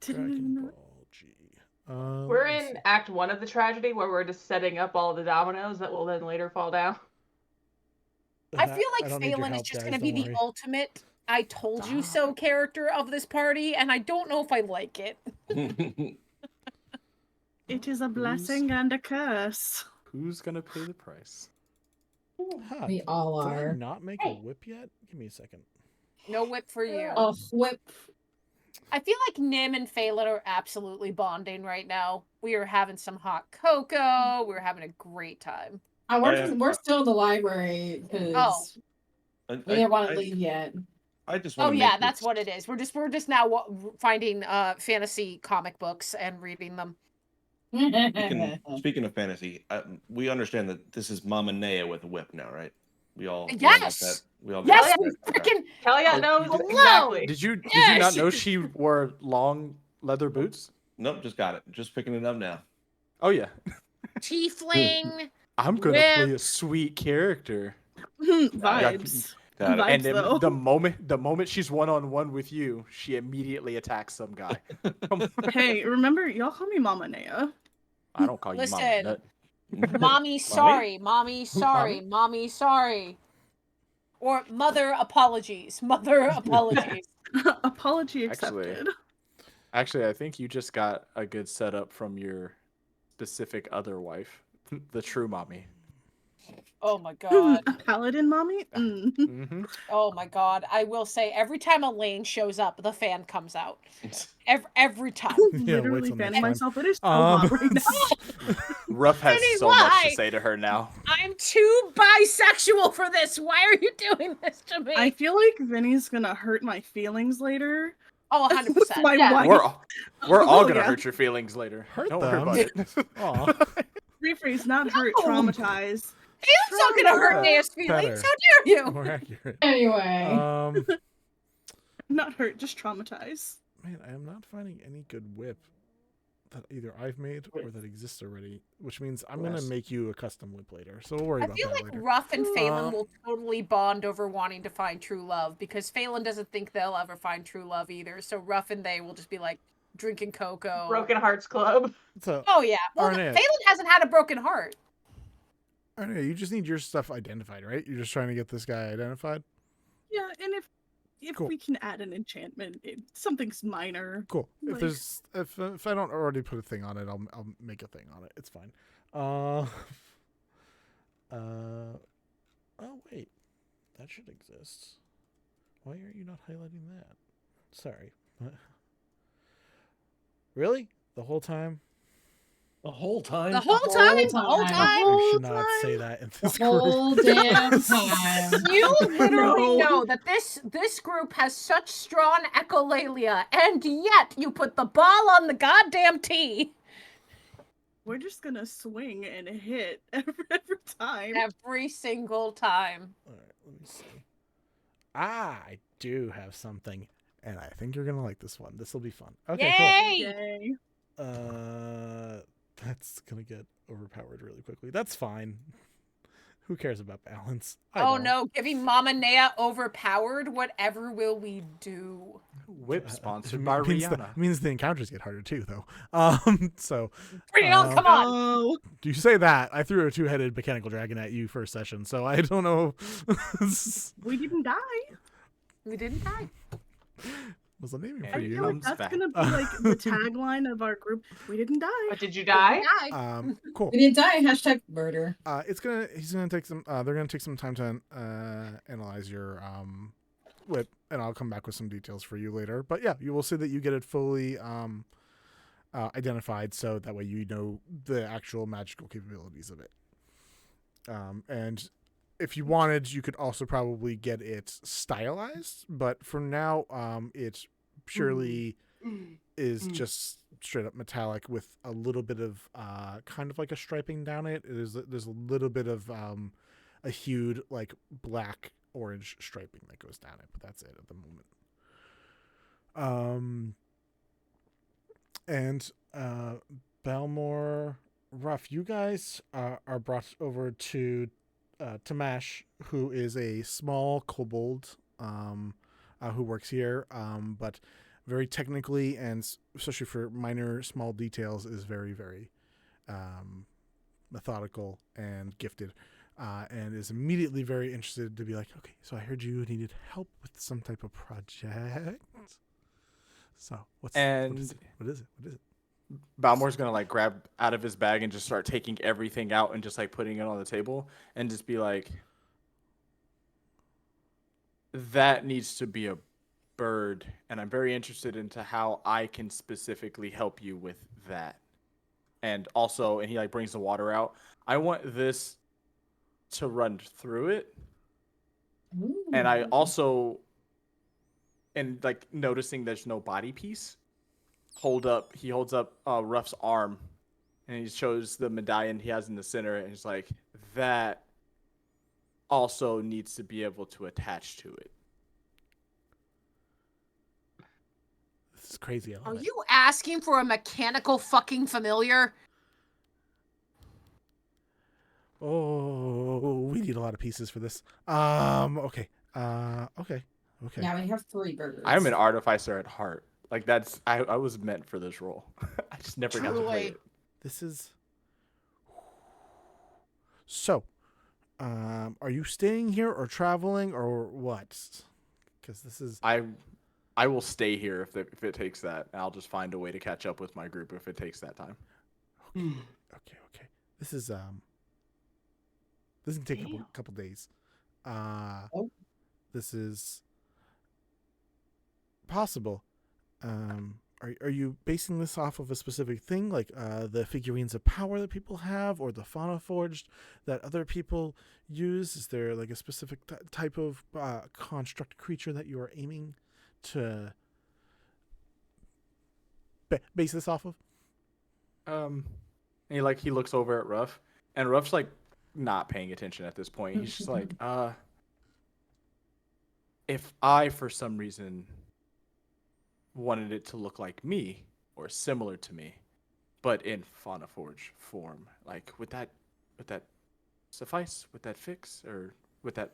Dragon Ball G. We're in Act 1 of the tragedy where we're just setting up all the dominoes that will then later fall down. I feel like don't need your Phelan is help, just guys, going to be don't the worry. ultimate I told you so character of this party, and I don't know if I like it. It is a blessing and a curse. Who's gonna pay the price? Huh, We all did I are. not make a whip yet? Give me a second. No whip for you. A whip. I feel like Nim and Phelan are absolutely bonding right now. We are having some hot cocoa. We're having a great time. We're still in the library because we didn't want to leave yet. I just Oh want to yeah, that's what it is. We're just now finding fantasy comic books and reading them. Speaking of fantasy, we understand that this is Mama Nea with a whip now, right? We all Yes. We all Yes, got we that. Okay. freaking Kelliat knows Hello. exactly. Did you Yes. not know she wore long leather boots? Nope, just got it. Just picking it up now. Oh yeah. tiefling. I'm gonna play a whip. sweet character. Vibes. Got it. Vibes, And then though. the moment she's one-on-one with you, she immediately attacks some guy. Hey, remember, y'all call me Mama Nea. I don't call you Listen. Mama. Mommy sorry. Mommy sorry. Mommy sorry. Or mother apologies. Mother apologies. Apology accepted. Actually, I think you just got a good setup from your specific other wife, the true mommy. Oh my god. A paladin mommy? Mm. Mm-hmm. Oh my god. I will say every time Elaine shows up, the fan comes out. Every time. Yeah, wait Literally till next fanning time. myself. It is so hot right now. Ruff has Penny, so much why? to say to her now. I'm too bisexual for this. Why are you doing this to me? I feel like Vinny's gonna hurt my feelings later. Oh, 100%. With my wife. We're all Oh, gonna yeah. hurt your feelings later. Hurt Don't worry them? about it. Aw. Rephrase, not hurt, traumatized. It's not gonna hurt Nea's feelings. Better. How dare you? More accurate. Anyway. Not hurt, just traumatized. Man, I am not finding any good whip that either I've made or that exists already, which means I'm gonna make you a custom whip later. So we'll worry I about feel that like later. Ruff and Phelan will totally bond over wanting to find true love because Phelan doesn't think they'll ever find true love either. So Ruff and they will just be like drinking cocoa. Broken Hearts Club. So, Oh yeah. Well, Arnett. Phelan hasn't had a broken heart. I don't know, you just need your stuff identified, right? You're just trying to get this guy identified. Yeah, and if Cool. we can add an enchantment, something's minor. Cool. If Like- there's if I don't already put a thing on it, I'll make a thing on it. It's fine. Oh wait, that should exist. Why are you not highlighting that? Sorry. Really? The whole time? The whole time? The whole time? The whole time? I should not say that in this The whole group. damn time. You literally No. know that this group has such strong echolalia, and yet you put the ball on the goddamn tee. We're just gonna swing and hit every time. Every single time. All right, let me see. I do have something, and I think you're gonna like this one. This will be fun. Okay, Yay! cool. That's gonna get overpowered really quickly. That's fine. Who cares about balance? I Oh don't. no, giving Mama Nea overpowered. Whatever will we do? Whip sponsored It by means Rihanna. means the encounters get harder too, though. So Bring it on! Come on! Oh, do you say that? I threw a two-headed mechanical dragon at you first session, so I don't know. we didn't die. We didn't die. Was the naming for I you? feel like that's gonna be like the tagline of our group. We didn't die. But did you die? Cool. We didn't die. Hashtag murder. He's gonna take some. They're gonna take some time to analyze your whip, and I'll come back with some details for you later. But yeah, you will see that you get it fully identified, so that way you know the actual magical capabilities of it. And if you wanted, you could also probably get it stylized, but for now, it purely is just straight up metallic with a little bit of kind of like a striping down it. There's a little bit of a hued like black orange striping that goes down it, but that's it at the moment. And Balmore, Ruff, you guys are brought over to Tamash, who is a small kobold who works here, but very technically and especially for minor small details is very, very methodical and gifted, and is immediately very interested to be like, okay, so I heard you needed help with some type of project. So what is it? What is it? Balmore's gonna like grab out of his bag and just start taking everything out and just like putting it on the table and just be like, that needs to be a bird, and I'm very interested into how I can specifically help you with that. And also, and he like brings the water out. I want this to run through it. And I also, and like noticing there's no body piece, he holds up Ruff's arm, and he shows the medallion he has in the center, and he's like, that also needs to be able to attach to it. This is crazy. Are you asking for a mechanical fucking familiar? Oh, we need a lot of pieces for this. Okay. Okay. Now we have 3 birds. I'm an artificer at heart. Like that's I was meant for this role. I just never got to play it. This is so. Are you staying here or traveling or what? Because this is I will stay here if it takes that. I'll just find a way to catch up with my group if it takes that time. Okay. This is This can take a couple days. This is possible. Are you basing this off of a specific thing, like the figurines of power that people have, or the fauna forged that other people use? Is there like a specific type of construct creature that you are aiming to base this off of? And he looks over at Ruff, and Ruff's like not paying attention at this point. He's just like, if I for some reason wanted it to look like me or similar to me, but in Fauna Forge form, like would that suffice? Would that fix, or would that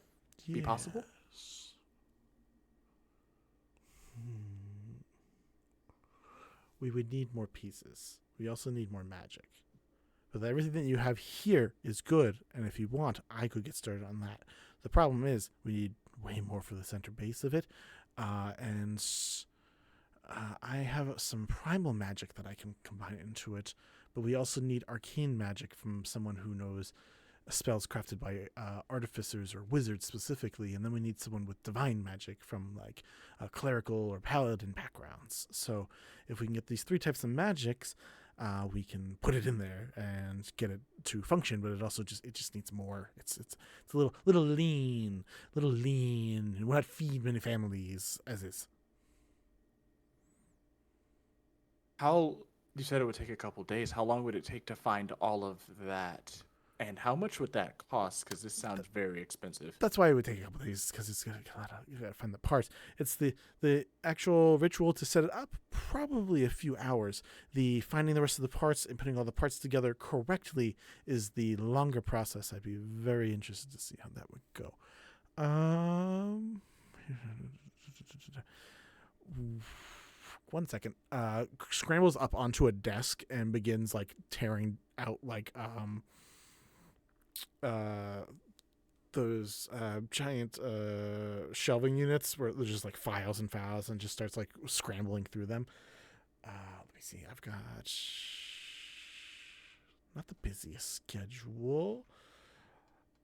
be possible? We would need more pieces. We also need more magic. But everything that you have here is good, and if you want, I could get started on that. The problem is we need way more for the center base of it, and I have some primal magic that I can combine into it, but we also need arcane magic from someone who knows spells crafted by artificers or wizards specifically, and then we need someone with divine magic from like clerical or paladin backgrounds. So if we can get these 3 types of magics, we can put it in there and get it to function, but it also just needs more. It's a little lean. It will not feed many families as is. You said it would take a couple days. How long would it take to find all of that? And how much would that cost? Because this sounds very expensive. That's why it would take a couple days, because you gotta find the parts. It's the actual ritual to set it up, probably a few hours. The finding the rest of the parts and putting all the parts together correctly is the longer process. I'd be very interested to see how that would go. One second. Scrambles up onto a desk and begins like tearing out like those giant shelving units where there's just like files and files, and just starts like scrambling through them. Let me see. I've got not the busiest schedule.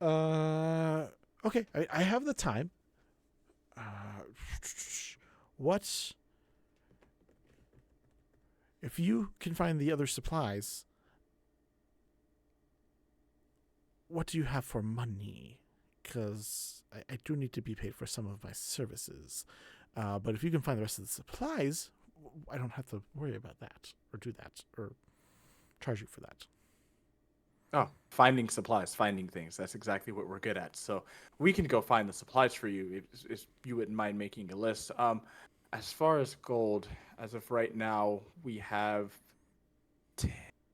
Okay, I have the time. What if you can find the other supplies? What do you have for money? Because I do need to be paid for some of my services. But if you can find the rest of the supplies, I don't have to worry about that, or do that, or charge you for that. Oh, finding supplies, finding things. That's exactly what we're good at. So we can go find the supplies for you if you wouldn't mind making a list. As far as gold, as of right now, we have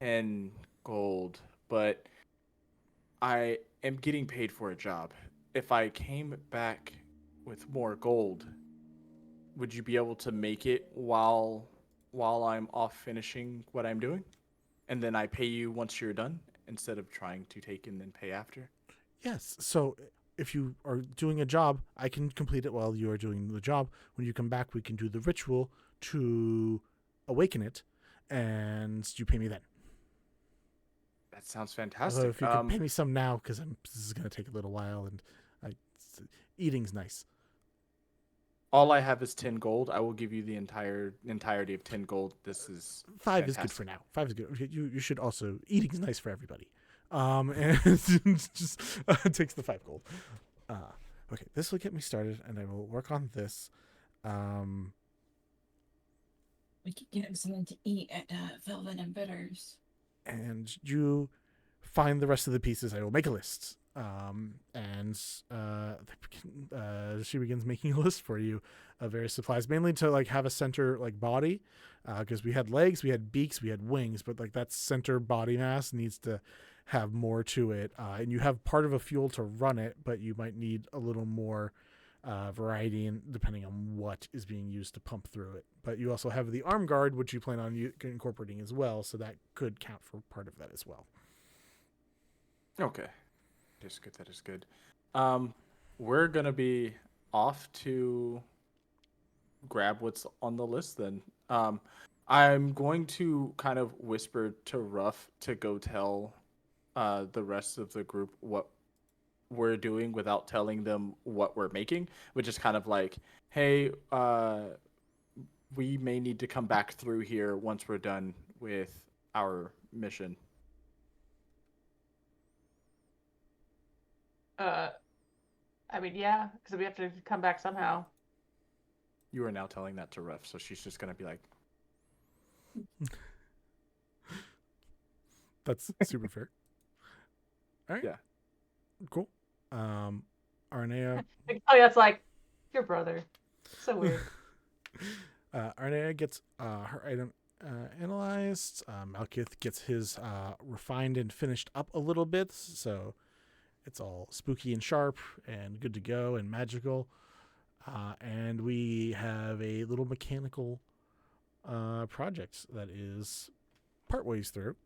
10 gold, but I am getting paid for a job. If I came back with more gold, would you be able to make it while I'm off finishing what I'm doing? And then I pay you once you're done, instead of trying to take and then pay after? Yes. So if you are doing a job, I can complete it while you are doing the job. When you come back, we can do the ritual to awaken it, and you pay me then. That sounds fantastic. Although if you could pay me some now, because this is going to take a little while, and eating's nice. All I have is 10 gold. I will give you the entirety of 10 gold. This is 5 fantastic. is good for now. 5 is good. You should also, eating's nice for everybody. And just takes the 5 gold. Okay, this will get me started, and I will work on this. We could get something to eat at Velvet and Bitters. And you find the rest of the pieces. I will make a list. She begins making a list for you of various supplies, mainly to like have a center like body, because we had legs, we had beaks, we had wings, but like that center body mass needs to have more to it. And you have part of a fuel to run it, but you might need a little more variety, and depending on what is being used to pump through it. But you also have the arm guard, which you plan on incorporating as well, so that could count for part of that as well. Okay. That is good. We're going to be off to grab what's on the list then. I'm going to kind of whisper to Ruff to go tell the rest of the group what we're doing without telling them what we're making, which is kind of like, hey, we may need to come back through here once we're done with our mission. I mean, yeah, because we have to come back somehow. You are now telling that to Ruff, so she's just going to be like... That's super fair. All right. Yeah. Cool. Arnea... Kelliat's like, your brother. So weird. Arnea gets her item analyzed. Malkith gets his refined and finished up a little bit, so it's all spooky and sharp and good to go and magical. And we have a little mechanical project that is partways through.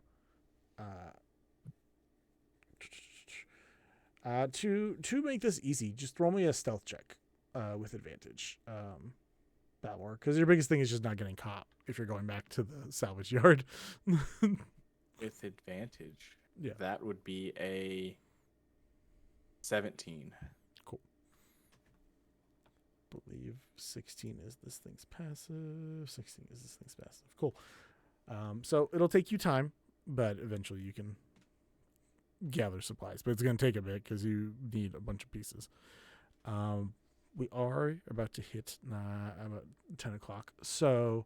To make this easy, just throw me a stealth check with advantage, Balor, because your biggest thing is just not getting caught if you're going back to the salvage yard. With advantage, yeah, that would be a 17. Cool. Believe 16 is this thing's passive. 16 is this thing's passive. Cool. So it'll take you time, but eventually you can gather supplies. But it's going to take a bit because you need a bunch of pieces. We are about to hit about 10 o'clock. So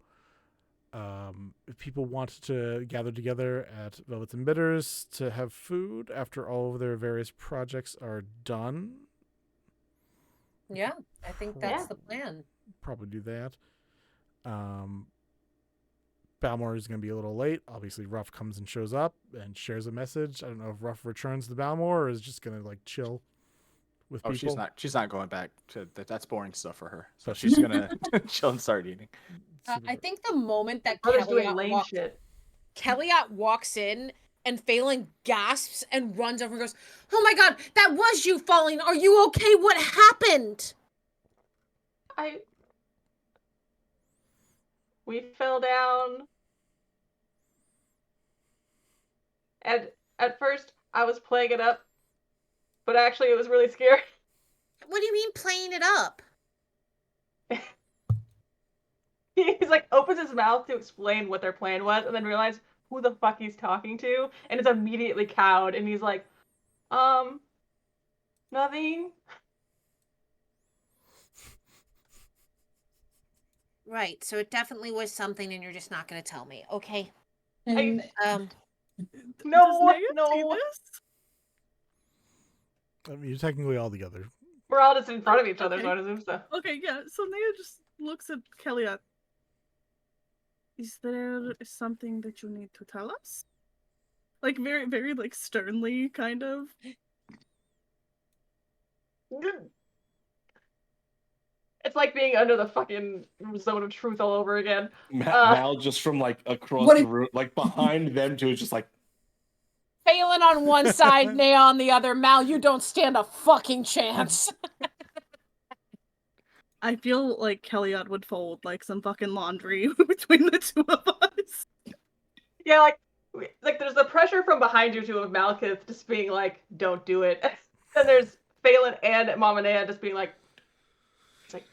if people want to gather together at Velvet and Bitters to have food after all of their various projects are done. Yeah, I think that's the plan. Probably do that. Balmor is going to be a little late. Obviously, Ruff comes and shows up and shares a message. I don't know if Ruff returns to Balmor or is just going to like chill with people. She's not going back to that's boring stuff for her. So she's going to chill and start eating. I think the moment that Kelliat Kelliat walks in, And Phelan gasps and runs over and goes, "Oh my god, that was you falling. Are you okay? What happened?" We fell down. And at first, I was playing it up. But actually, it was really scary. What do you mean playing it up? He's like, opens his mouth to explain what their plan was, and then realizes who the fuck he's talking to, and is immediately cowed, and he's like, nothing. Right, so it definitely was something, and you're just not going to tell me, okay? And, No. I mean, you're technically all together. We're all just in front of each other, so I assume so. Okay, yeah. So Naya just looks at Kelliat. Is there something that you need to tell us? Like very, very like sternly, kind of. It's like being under the fucking zone of truth all over again. Mal just from like across the room, like behind them too, is just like Phelan on one side, Naya on the other. Mal, you don't stand a fucking chance. I feel like Kelliat would fold like some fucking laundry between the two of us. Yeah, like there's the pressure from behind you too of Malkith just being like, "Don't do it," and there's Phelan and Mama Naya just being like, "It's like."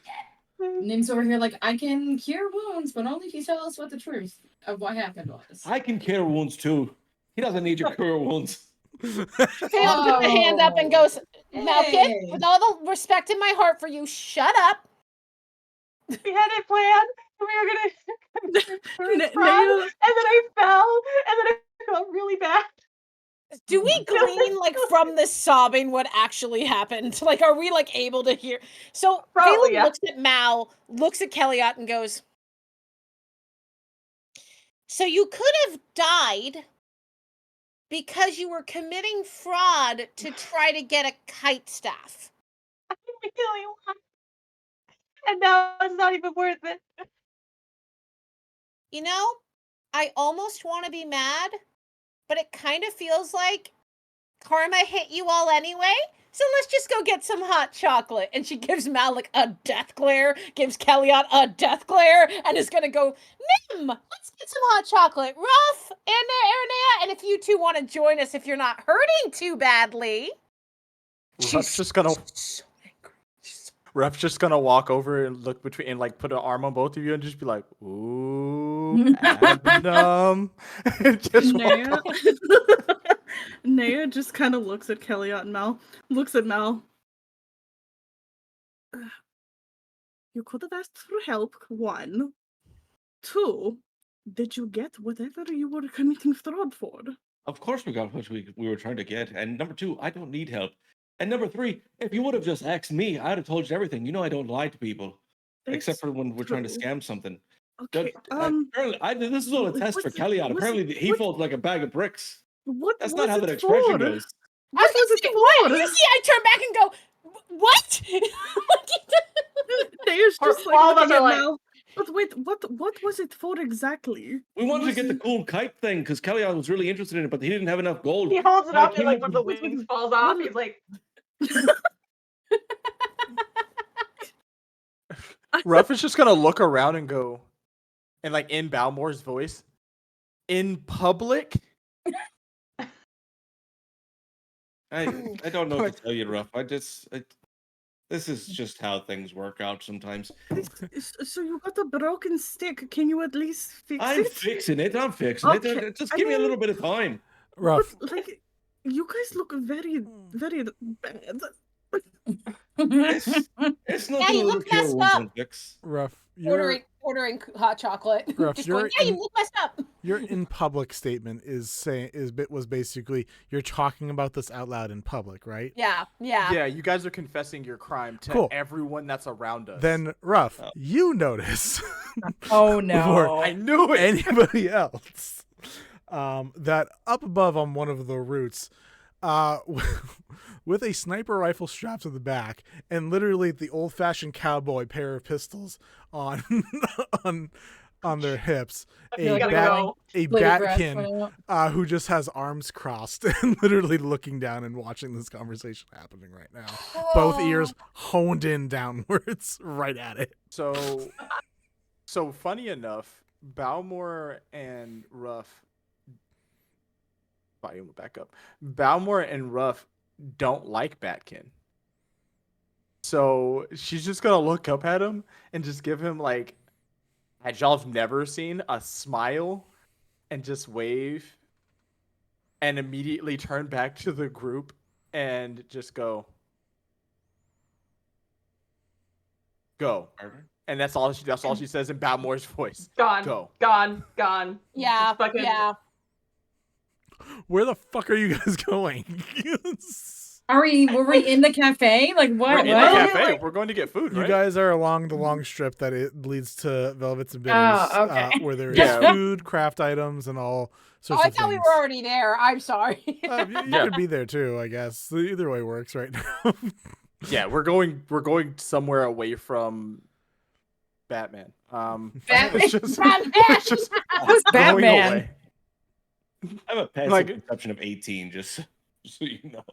Nim's over here like, I can cure wounds, but only if you tell us what the truth of what happened was. I can cure wounds too. He doesn't need your cure wounds. Phelan puts a hand up and goes, "Malkith, with all the respect in my heart for you, shut up." We had it planned. We were gonna run, and then I fell, and then I felt really bad. Do we glean like from the sobbing what actually happened? Like, are we like able to hear? So Probably, Phelan yeah. looks at Mal, looks at Kelliat, and goes, "So you could have died because you were committing fraud to try to get a kite staff." I really want, and now it's not even worth it. You know, I almost want to be mad, but it kind of feels like karma hit you all anyway. So let's just go get some hot chocolate. And she gives Mal like a death glare, gives Kelliat a death glare, and is gonna go, "Nim, let's get some hot chocolate. Ruff and Aranea, and if you two want to join us, if you're not hurting too badly." Ruff's just gonna walk over and look between and like put an arm on both of you and just be like, "Ooh, Adnum," and just walk off. Naya just kind of looks at Kelliat and Mal. Looks at Mal. You could have asked for help, 1. 2, did you get whatever you were committing fraud for? Of course we got what we were trying to get. And number 2, I don't need help. And number 3, if you would have just asked me, I'd have told you everything. You know I don't lie to people. Except for when we're trying to scam something. Okay, apparently, this is all a test for Kelliat. Apparently he falls like a bag of bricks. What? That's not how that expression goes. I was gonna say, what? You see, I turn back and go, "What?" Naya's just like all of us looking are at like- Mal. But wait, what was it for exactly? We wanted to get the cool kite thing because Kelliat was really interested in it, but he didn't have enough gold. He holds it So I up and came like up one of the with- wings falls off. He's like, Ruff is just gonna look around and go, and like in Balmore's voice, "In public." I don't know what to tell you, Ruff. This is just how things work out sometimes. So you got a broken stick. Can you at least fix I'm it? fixing it. Okay, Just I give me a mean- little bit of time. Ruff. But, like, you guys look very, very bad. It's Yeah, nothing you a little look cure messed wounds up. won't fix. Ruff, you're Ordering hot chocolate. Ruff, Just you're going, "Yeah, you in- look messed up." your in public statement was basically you're talking about this out loud in public, right? Yeah. Yeah, you guys are confessing your crime to Cool. everyone that's around us. Then Ruff, you notice Oh before I knew it. anybody else that up above on one of the roots, with a sniper rifle strapped to the back and literally the old-fashioned cowboy pair of pistols on on their hips, feel like I gotta a go. batkin who just has arms crossed and literally looking down and watching this conversation happening right now. Both ears honed in downwards right at it. So funny enough, Balmore and Ruff. Back up. Balmore and Ruff don't like Batkin. So she's just gonna look up at him and just give him like, had y'all never seen a smile, and just wave, and immediately turn back to the group and just go. And that's all she says in Balmore's voice. Gone. Go. Gone. Yeah. Just fucking- Yeah. Where the fuck are you guys going? Were we in the cafe? Like what? We're in the cafe. We're going to get food, You right? guys are along the long strip that it leads to Velvets and Bitters, Oh, okay. where there is Yeah. food, craft items, and all sorts I of thought we things. were already there. I'm sorry. You could be there too, I guess. Either way works right now. Yeah, we're going somewhere away from Batman. Batman. It's just Who's going Batman? away. I have a passive Like- perception of 18, just so you know.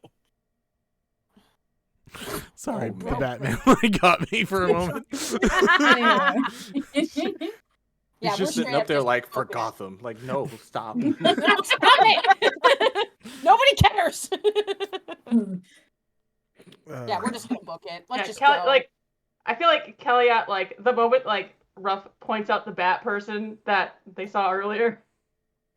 Sorry, Oh, the man. Batman got me for a moment. Yeah, He's we're just sitting straight up there just like, for focused. Gotham. Like, no, stop. Stop it! Nobody cares. Yeah, we're just gonna book it. Let's just go. Like, I feel like Kelliat, like the moment like Ruff points out the bat person that they saw earlier,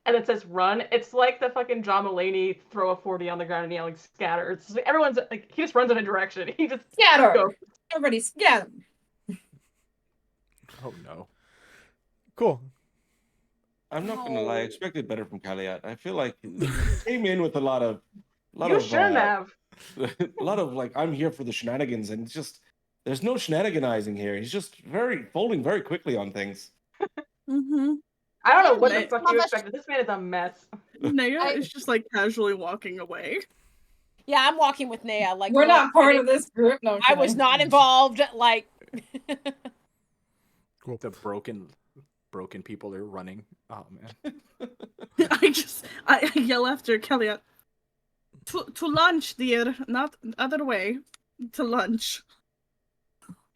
and it says run. It's like the fucking John Mulaney throw a 40 on the ground and yelling scatter. It's just like everyone's like he just runs in a direction. He just Scatter. go. Everybody scatter. Oh no. Cool. I'm not gonna lie, I expected better from Kelliat. I feel like he came in with a lot of You shouldn't have. a lot of like, I'm here for the shenanigans, and it's just there's no shenaniganizing here. He's just folding very quickly on things. Mm-hmm. I don't know what the Like- fuck you expected. This man is a mess. Naya is just like casually walking away. Yeah, I'm walking with Naya. Like We're not part of this group. No, I'm I was kidding. not involved. Like, Cool. The broken people are running. Oh man. I yell after Kelliat. To lunch, dear. Not other way. To lunch.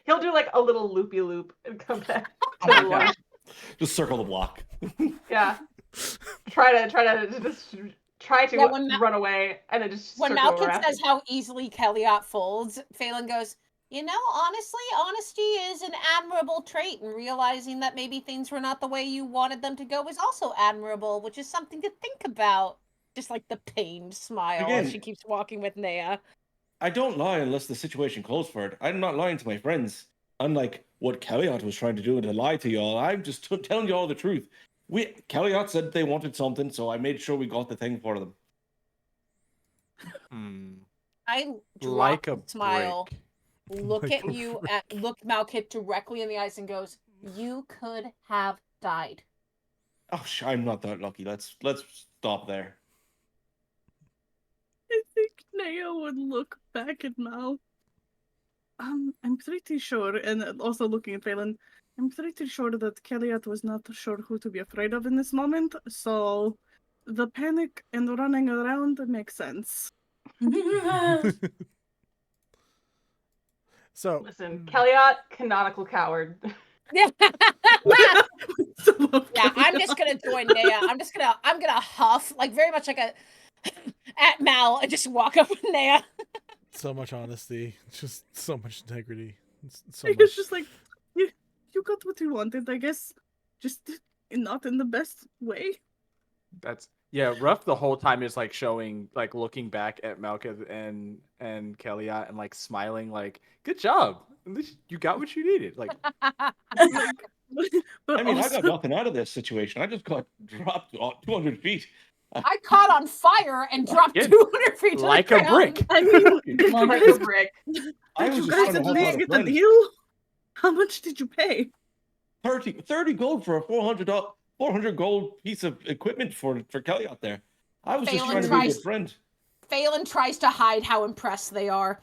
He'll do like a little loopy loop and come back to the line. Just circle the block. Yeah. Try to Yeah, when run away and then just when circle Malkin around. says how easily Kelliat folds, Phelan goes, you know, honestly, honesty is an admirable trait, and realizing that maybe things were not the way you wanted them to go is also admirable, which is something to think about. Just like the pained smile Again- as she keeps walking with Naya. I don't lie unless the situation calls for it. I'm not lying to my friends. Unlike what Kelliat was trying to do to lie to y'all, I'm just telling y'all the truth. Kelliat said they wanted something, so I made sure we got the thing for them. I drop Like a a smile, look Like at a you, look Malkit directly in the eyes and goes, you could have died. Oh, I'm not that lucky. Let's stop there. I think Naya would look back at Mal. I'm pretty sure, and also looking at Phelan, I'm pretty sure that Kelliat was not sure who to be afraid of in this moment, so the panic and running around makes sense. So Listen, Kelliat, canonical coward. Yeah, I'm just gonna join Naya. I'm gonna huff, like very much like a at Mal and just walk up with Naya. so much honesty, just so much integrity. So It's much. just like, you got what you wanted, I guess. Just not in the best way. That's Ruff the whole time is like showing, like looking back at Malkith and Kelliat and like smiling, like, good job. You got what you needed. Like, I mean, I got nothing out of this situation. I just got dropped 200 feet. I caught on fire and dropped Yeah, 200 feet to like the a ground. brick. I mean, did Like you a brick. I guys, was did just you trying to help guys out a get the friend. deal? How much did you pay? 30 gold for a 400 gold piece of equipment for Kelly out there. I was just Phelan trying to be a tries- good friend. Phelan tries to hide how impressed they are.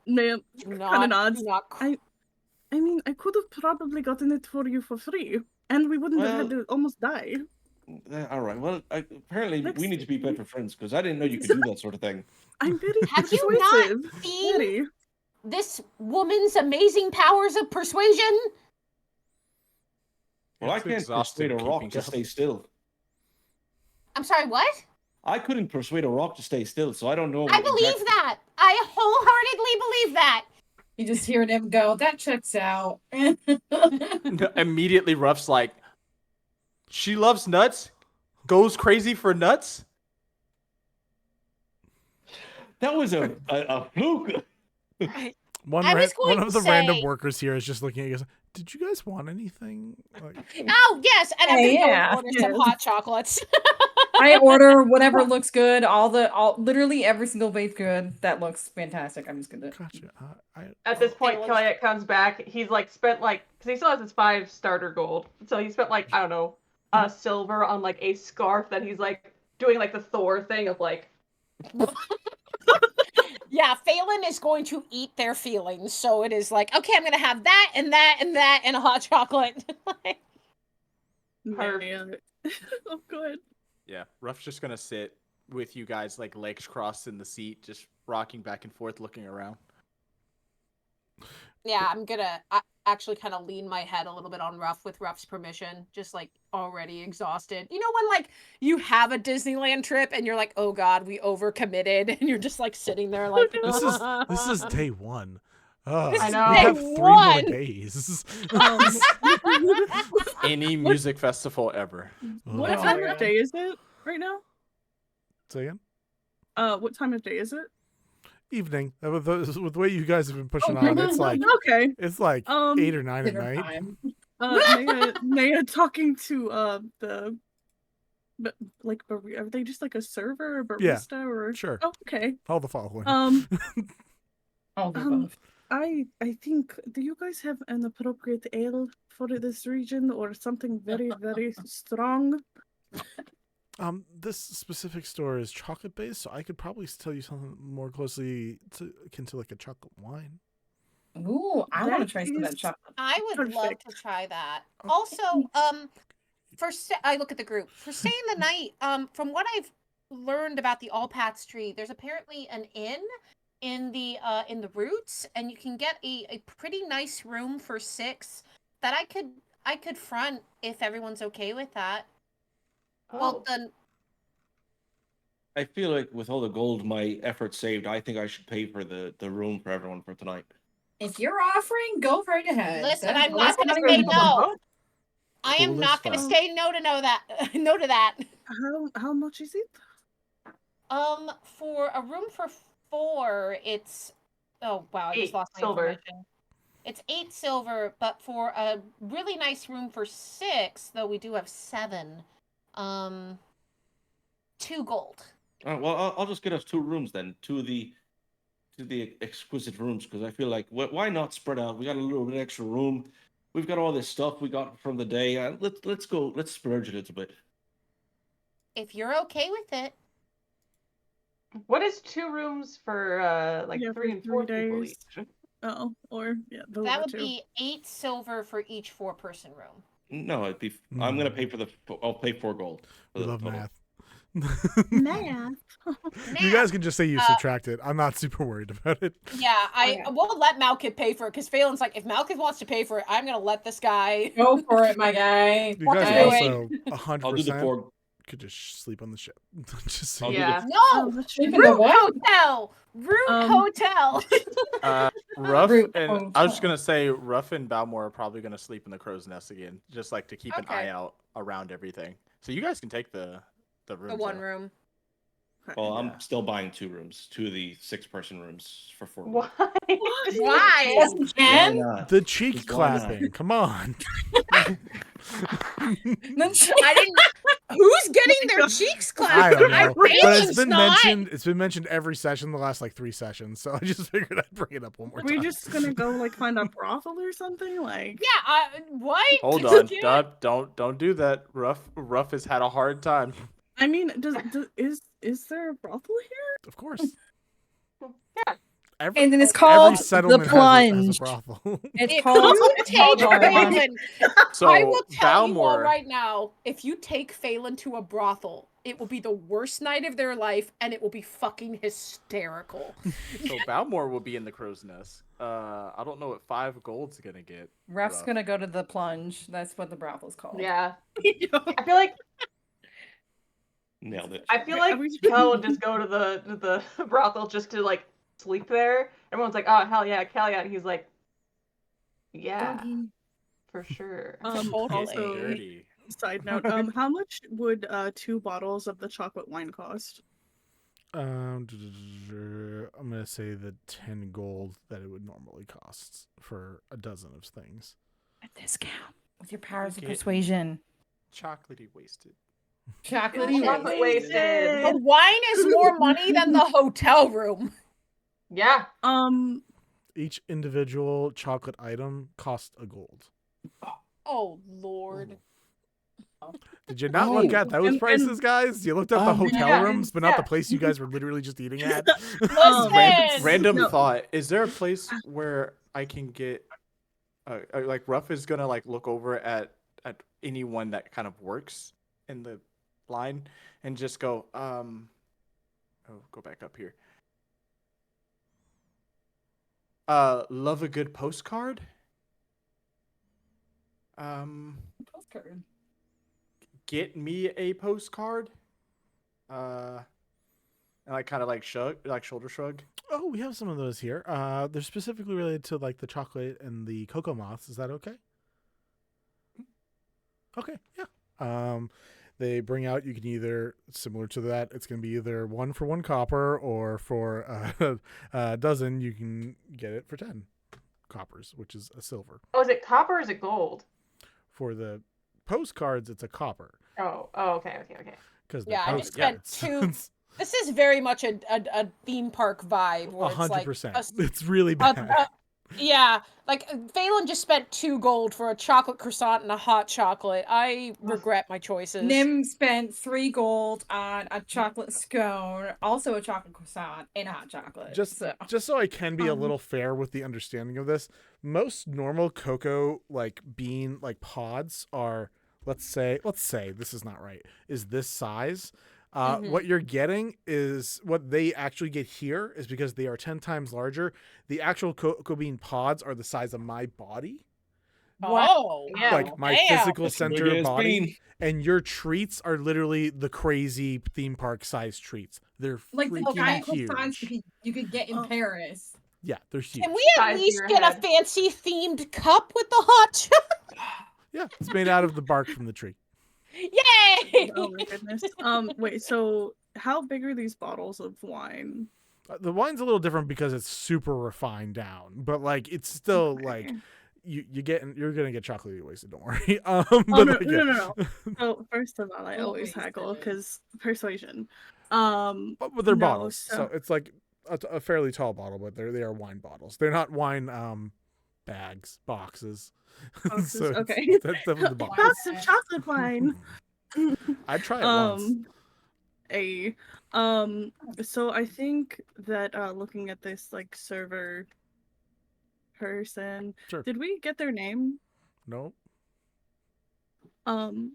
Naya Do kind of not, nods. do not I mean, I could have probably gotten it for you for free. And we wouldn't have had to almost die. All right. Well, apparently Let's we need to be better friends because I didn't know you could do that sort of thing. I'm very Have you not persuasive. seen Very. this woman's amazing powers of persuasion? Well, I It's can't exhausting persuade a rock keeping to up. stay still. I'm sorry, what? I couldn't persuade a rock to stay still, so I don't know. I believe that. I wholeheartedly believe that. You just hear them go, that checks out. Immediately, Ruff's like, she loves nuts, goes crazy for nuts. That was a fluke. One I was going of to the random say- workers here is just looking at you. Did you guys want anything? Like, Oh yes, and I'm gonna go Yeah, and order some hot chocolates. I order whatever looks good. Literally every single baked good that looks fantastic. I'm just gonna. Gotcha. At this point, Kelliat comes back. He's like spent like, because he still has his 5 starter gold. So he spent like, I don't know, silver on like a scarf that he's like doing like the Thor thing of like. Yeah, Phelan is going to eat their feelings, so it is like, okay, I'm gonna have that and that and that and a hot chocolate. Man. Oh, good. Yeah, Ruff's just gonna sit with you guys, like legs crossed in the seat, just rocking back and forth, looking around. Yeah, I'm gonna actually kind of lean my head a little bit on Ruff with Ruff's permission, just like already exhausted. You know when like you have a Disneyland trip and you're like, oh god, we overcommitted, and you're just like sitting there like this is day 1. Oh, This I is know. we day have 3 1. more days. Any music festival ever. What time of day is it right now? Say again? What time of day is it? Evening. With the way you guys have been pushing Okay. on, it's like Okay. It's like 8 or 9 at dinner night. time. Naya talking to but like are they just like a server or barista or sure. Oh, okay. All the following. All the above. I think, do you guys have an appropriate ale for this region or something very very strong? This specific store is chocolate based, so I could probably tell you something more closely akin to like a chocolate wine. Ooh, I want to That try some of that is chocolate. I would love perfect. to try that. Also, I look at the group for staying the night. From what I've learned about the All Paths tree, there's apparently an inn in the roots, and you can get a pretty nice room for 6 that I could front if everyone's okay with that. Well then, I feel like with all the gold my effort saved, I think I should pay for the room for everyone for tonight. If you're offering, go right ahead. listen, That's- I'm not that's gonna not say even- no. I am Cool as not gonna fuck. say no to no to that. How much is it? For a room for 4, it's oh wow, I just 8 lost my silver. information. It's 8 silver, but for a really nice room for 6, though we do have 7, 2 gold. All right, well, I'll just get us 2 rooms then, 2 of the exquisite rooms, because I feel like why not spread out? We got a little bit extra room. We've got all this stuff we got from the day. Let's go. Let's splurge a little bit. If you're okay with it. What is 2 rooms for like Yeah, 3 for and 4 3 people days. each? Oh, or yeah, those That are would two. be 8 silver for each 4-person room. No, it'd be. I'm gonna pay for I'll pay 4 gold. For We the love total. math. Math. You guys can just say you subtracted. I'm not super worried about it. Yeah, I will let Malkith pay for it because Phelan's like, if Malkith wants to pay for it, I'm gonna let this guy go for it, my guy. You guys do also it. 100% I'll do the 4. could just sleep on the ship. Just so I'll you do the- Yeah. No, Sleep in the Root what? Hotel, Root Hotel. Ruff Root and I was just hotel. gonna say Ruff and Balmore are probably gonna sleep in the crow's nest again, just like to keep an eye Okay. out around everything. So you guys can take the room. The one room. Well, I'm still buying 2 rooms, 2 of the 6-person rooms for 4. Why? Why? Yes, you Why can. not? The cheek Just why not? clapping. Come on. I didn't. Who's getting their cheeks clapped? I don't know. But Phelan's not. it's been mentioned every session the last like 3 sessions, so I just figured I'd bring it up one more Are we time. just gonna go like find a brothel or something? Like Yeah. What? Hold You on, can't- don't do that. Ruff has had a hard time. I mean, is there a brothel here? Of course. Yeah. and then it's called the settlement Plunge. has a brothel. It's If called you take Underdark. Phelan, So, I will tell you all Balmor- right now, if you take Phelan to a brothel, it will be the worst night of their life, and it will be fucking hysterical. So Balmor will be in the crow's nest. I don't know what 5 gold's gonna get. Ruff's gonna go to the Plunge. That's what the brothel's called. Yeah. I feel like Nailed it. I feel like Kel would just go to the brothel just to like sleep there. Everyone's like, oh hell yeah, Kelliat. He's like, yeah, for sure. Also, side note, how much would 2 bottles of the chocolate wine cost? I'm gonna say the 10 gold that it would normally cost for a dozen of things. A discount with your powers of Get persuasion. Chocolatey wasted. Chocolate wasted. The wine is more money than the hotel room. Yeah. Each individual chocolate item costs a gold. Oh Lord. Did you not look at those prices, guys? You looked at the hotel yeah, rooms, but not the place you guys were literally just eating at. Random thought: is there a place where I can get, like Ruff is gonna like look over at anyone that kind of works in the line and just go, go back up here. Love a good postcard. Postcard. Get me a postcard. And I kind of like shoulder shrug. Oh, we have some of those here. They're specifically related to like the chocolate and the cocoa moths. Is that okay? Okay, yeah. They bring out, you can either, similar to that, it's going to be either 1 for 1 copper, or for a dozen, you can get it for 10 coppers, which is a silver. Oh, is it copper or is it gold? For the postcards, it's a copper. Oh, okay. Because Yeah, I just spent 2. This is very much a theme park vibe. Where 100%. It's like It's really bad. yeah, like Phelan just spent 2 gold for a chocolate croissant and a hot chocolate. I regret my choices. Nim spent 3 gold on a chocolate scone, also a chocolate croissant, and a hot chocolate. Just so I can be a little fair with the understanding of this, most normal cocoa like bean like pods are, let's say this is not right, is this size. What you're getting is what they actually get here is because they are 10 times larger. The actual cocoa bean pods are the size of my body. Wow. Like my Damn. physical That's center big as body. bean. And your treats are literally the crazy theme park size treats. They're like the freaking giant huge. croissants you could get in Paris. Yeah, they're huge. Can we at Size least your get head. a fancy themed cup with the hot chocolate? Yeah, it's made out of the bark from the tree. Yay! Oh my goodness. Wait, so how big are these bottles of wine? The wine's a little different because it's super refined down, but like it's still like you're gonna get chocolatey wasted. Don't worry. No. So first of all, I always haggle because persuasion. But they're no, bottles, so it's like a fairly tall bottle, but they are wine bottles. They're not wine boxes. So okay. That's definitely the box. Box of chocolate wine. I'd try it once. So I think that looking at this like server person, Sure. did we get their name? No. Do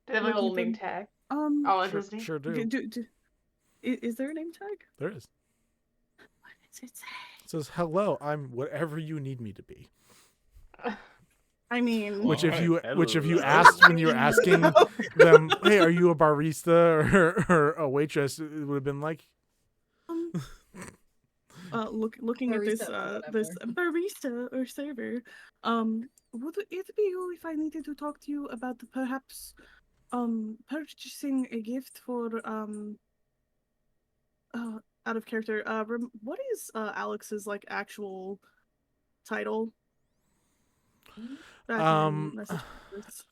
they have a little name tag? Electricity? Sure do. Is there a name tag? There is. What does it say? It says, "Hello, I'm whatever you need me to be." I mean, Which if you asked when you were asking them, "Hey, are you a barista or a waitress?" It would have been like, looking at this Barista, this barista or server, would it be you if I needed to talk to you about perhaps purchasing a gift for out of character, what is Alex's like actual title?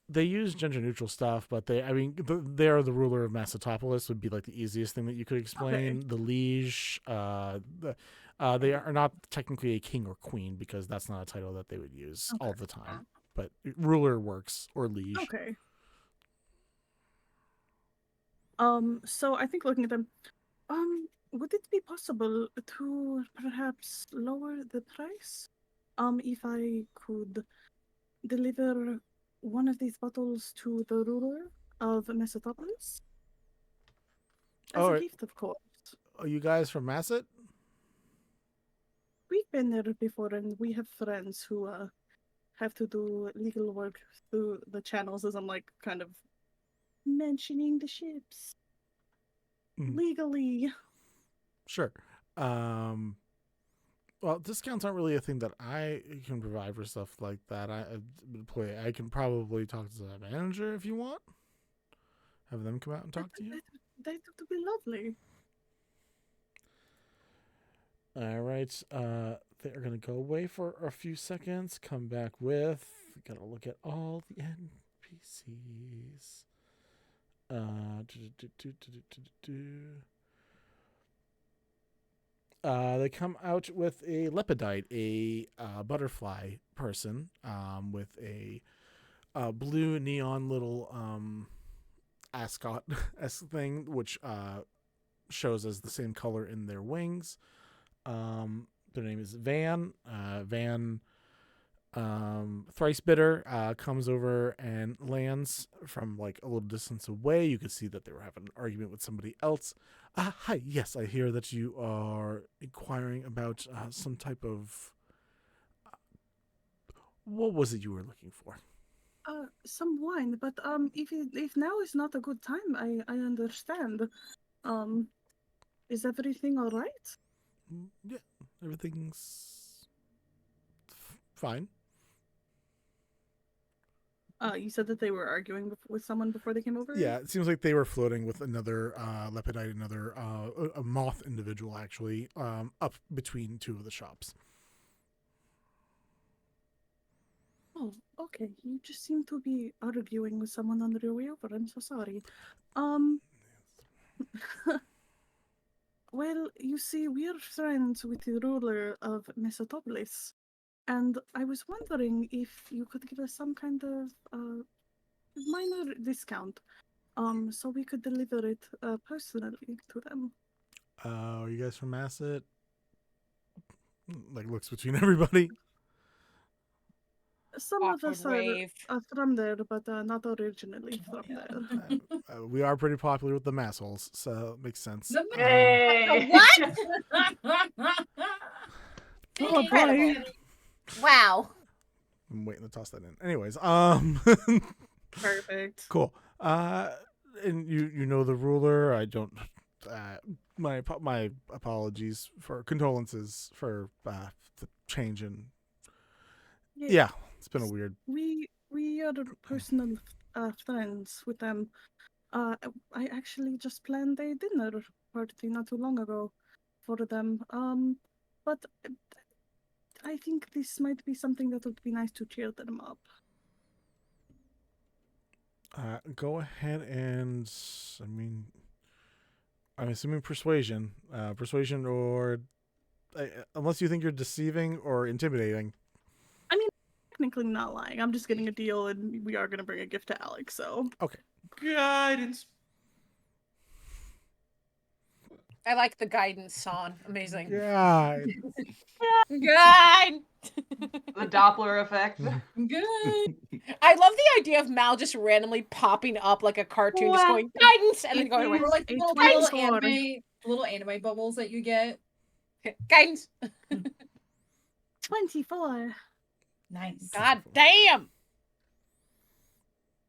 They use gender neutral stuff, but they are the ruler of Massatopolis would be like the easiest thing that you could explain. Okay. The liege, they are not technically a king or queen because that's not a title that they would use all the time. But ruler works, or liege. Okay. So I think looking at them, would it be possible to perhaps lower the price? If I could deliver one of these bottles to the ruler of Mesopolis? As All a right. gift, of course. Are you guys from Masset? We've been there before, and we have friends who have to do legal work through the channels, as I'm like kind of mentioning the ships legally. Sure. Well, discounts aren't really a thing that I can provide for stuff like that. I can probably talk to the manager if you want. Have them come out and talk to you. That would be lovely. All right. They're gonna go away for a few seconds. Come back with. Gotta look at all the NPCs. They come out with a lepidite, a butterfly person, with a blue neon little ascot-esque thing, which shows as the same color in their wings. Their name is Van. Thrice Bitter comes over and lands from like a little distance away. You could see that they were having an argument with somebody else. Hi, yes, I hear that you are inquiring about some type of... what was it you were looking for? Some wine, but if now is not a good time, I understand. Is everything all right? Yeah, everything's fine. You said that they were arguing with someone before they came over? Yeah, it seems like they were floating with another lepidite, another a moth individual, actually, up between two of the shops. Oh, okay. You just seem to be arguing with someone on your way over. I'm so sorry. Well, you see, we're friends with the ruler of Mesopolis, and I was wondering if you could give us some kind of minor discount, so we could deliver it personally to them. Are you guys from Masset? Like, looks between everybody. Some of us are from there, but not originally from there. We are pretty popular with the massholes, so it makes sense. What? Incredible. Wow. I'm waiting to toss that in. Anyways, Perfect. Cool. And you know the ruler. I don't. My apologies for condolences for the change in. Yeah, it's been a weird. We are personal friends with them. I actually just planned a dinner party not too long ago for them. But I think this might be something that would be nice to cheer them up. Go ahead and, I mean, I'm assuming persuasion, or unless you think you're deceiving or intimidating. I mean, technically not lying. I'm just getting a deal, and we are going to bring a gift to Alex. So okay. Guidance. I like the guidance song. Amazing. Guide. Guide. The Doppler effect. Good. I love the idea of Mal just randomly popping up like a cartoon, just going guidance, and then going away. Or like little anime bubbles that you get. Guidance. 24. Nice. God damn.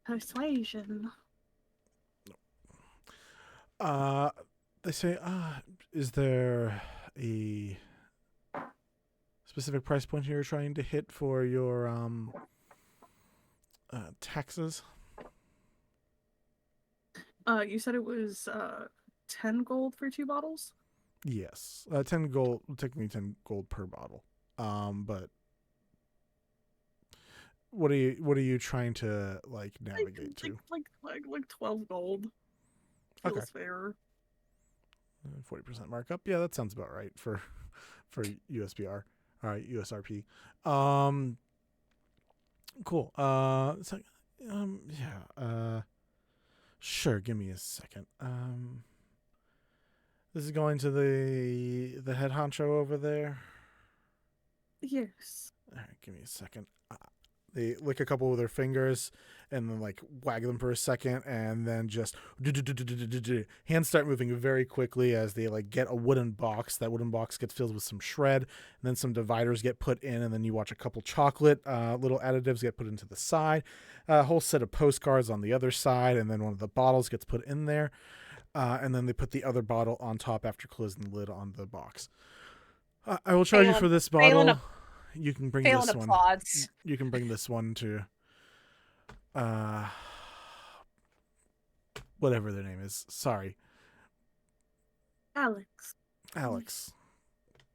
Persuasion. They say, is there a specific price point you're trying to hit for your taxes? You said it was 10 gold for 2 bottles? Yes. 10 gold, technically 10 gold per bottle. But what are you trying to like navigate to? Like 12 gold. Feels fair. 40% markup. Yeah, that sounds about right for USBR. All right, USRP. Cool. So, yeah. Sure. Give me a second. This is going to the head honcho over there. Yes. All right, give me a second. They lick a couple with their fingers and then like wag them for a second, and then just hands start moving very quickly as they like get a wooden box. That wooden box gets filled with some shred, and then some dividers get put in, and then you watch a couple chocolate little additives get put into the side, a whole set of postcards on the other side, and then one of the bottles gets put in there, and then they put the other bottle on top after closing the lid on the box. I will charge you for this bottle. You can bring this one. Applauds. You can bring this one to whatever their name is. Sorry. Alex.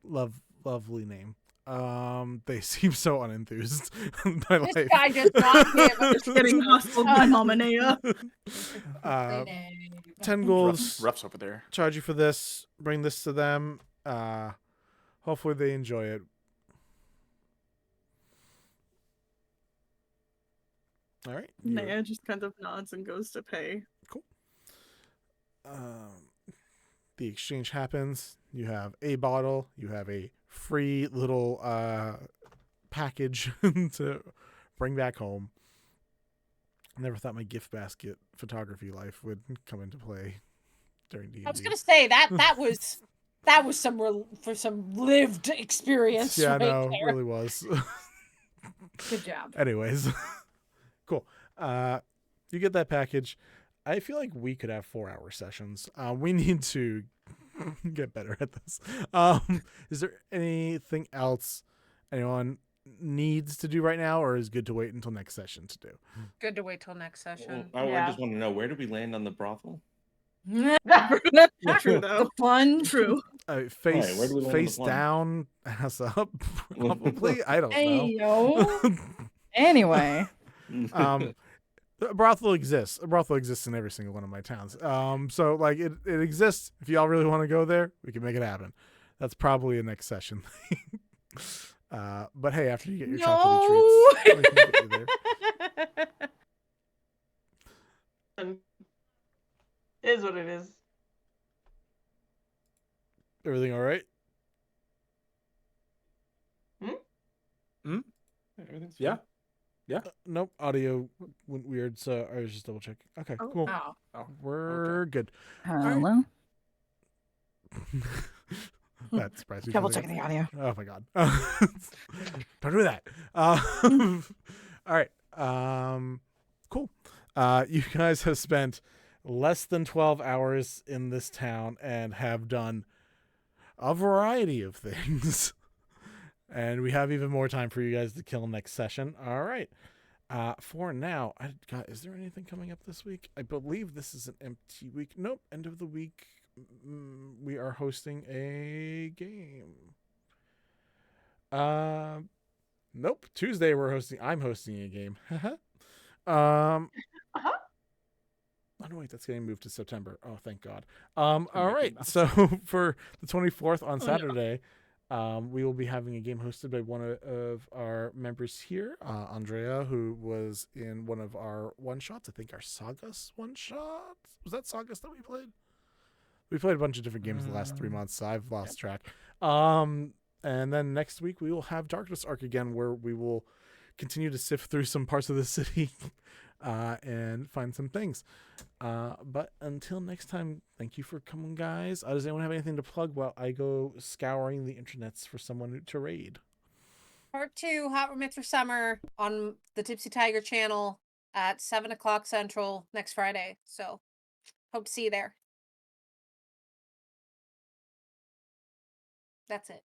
Lovely name. They seem so unenthused by This life. guy just got him. Just getting hustled by Mama Nea. 10 golds. Roughs over there. Charge you for this. Bring this to them. Hopefully they enjoy it. All right. Nea just kind of nods and goes to pay. Cool. The exchange happens. You have a bottle. You have a free little package to bring back home. I never thought my gift basket photography life would come into play during D&D. I was gonna say that was for some lived experience. Yeah, right no, there. it really was. Good job. Anyways, cool. You get that package. I feel like we could have 4-hour sessions. We need to get better at this. Is there anything else anyone needs to do right now, or is good to wait until next session to do? Good to wait till next session. I just want to know, where do we land on the brothel? True though. The plunge. True. Face Alright, where do we land on the face plunge? down, ass up. Probably. I don't Hey, know. yo. Anyway. A brothel exists. A brothel exists in every single one of my towns. So like it exists. If y'all really want to go there, we can make it happen. That's probably a next session. But hey, after you get your chocolatey treats, we can get you there. It is what it is. Everything all right? Everything's Yeah. Yeah. Nope. Audio went weird, so I was just double checking. Okay, Oh. cool. Oh. We're good. Hello. That surprised me. Double checking the audio. Oh my god. Don't do that. All right. Cool. You guys have spent less than 12 hours in this town and have done a variety of things. And we have even more time for you guys to kill next session. All right. For now, is there anything coming up this week? I believe this is an empty week. Nope. End of the week. We are hosting a game. Nope. Tuesday I'm hosting a game. Oh no, wait, that's getting moved to September. Oh, thank God. All right. So for the 24th on Saturday, we will be having a game hosted by one of our members here, Andrea, who was in one of our one-shots. I think our Sagas one-shot. Was that Sagas that we played? We played a bunch of different games the last 3 months, so I've lost track. And then next week we will have Darkness Arc again, where we will continue to sift through some parts of the city and find some things. But until next time, thank you for coming, guys. Does anyone have anything to plug while I go scouring the internets for someone to raid? Part 2, Hot Romance for Summer on the Tipsy Tiger channel at 7 o'clock Central next Friday. So hope to see you there. That's it.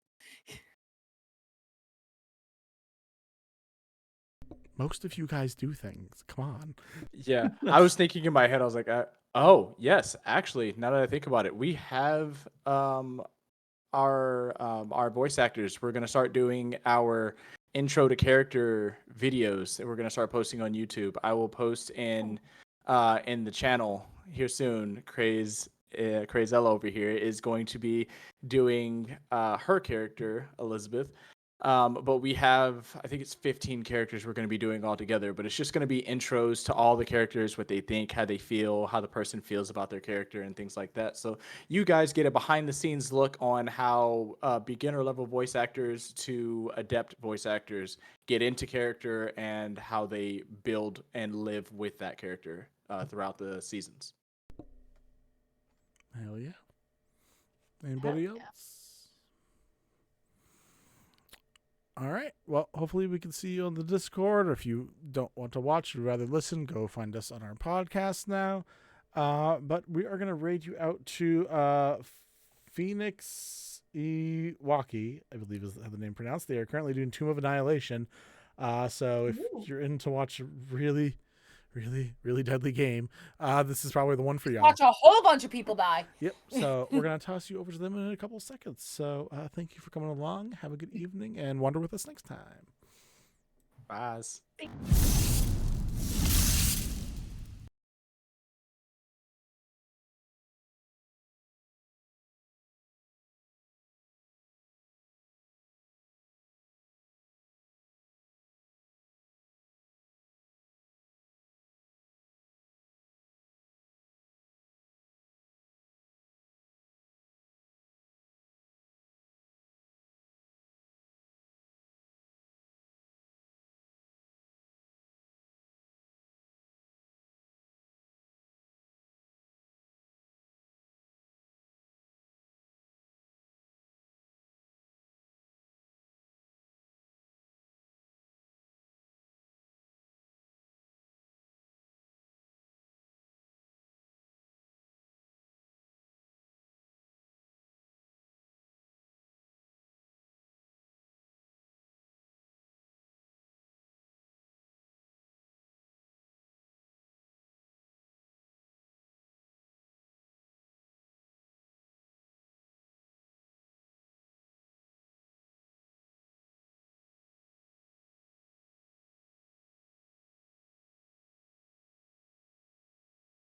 Most of you guys do things. Come on. Yeah, I was thinking in my head, I was like, oh yes, actually, now that I think about it, we have our voice actors. We're gonna start doing our intro to character videos that we're gonna start posting on YouTube. I will post in the channel here soon. Crazella over here is going to be doing her character Elizabeth. But we have, I think it's 15 characters we're going to be doing all together, but it's just going to be intros to all the characters, what they think, how they feel, how the person feels about their character, and things like that. So you guys get a behind the scenes look on how beginner level voice actors to adept voice actors get into character and how they build and live with that character throughout the seasons. Hell yeah. Anybody else? All right. Well, hopefully we can see you on the Discord. Or if you don't want to watch, you'd rather listen, go find us on our podcast now. But we are going to raid you out to Phoenix Iwaki, I believe is how the name pronounced. They are currently doing Tomb of Annihilation. So if you're in to watch a really, really, really deadly game, this is probably the one for y'all. Watch a whole bunch of people die. Yep. So we're going to toss you over to them in a couple of seconds. So thank you for coming along. Have a good evening and wander with us next time. Bye.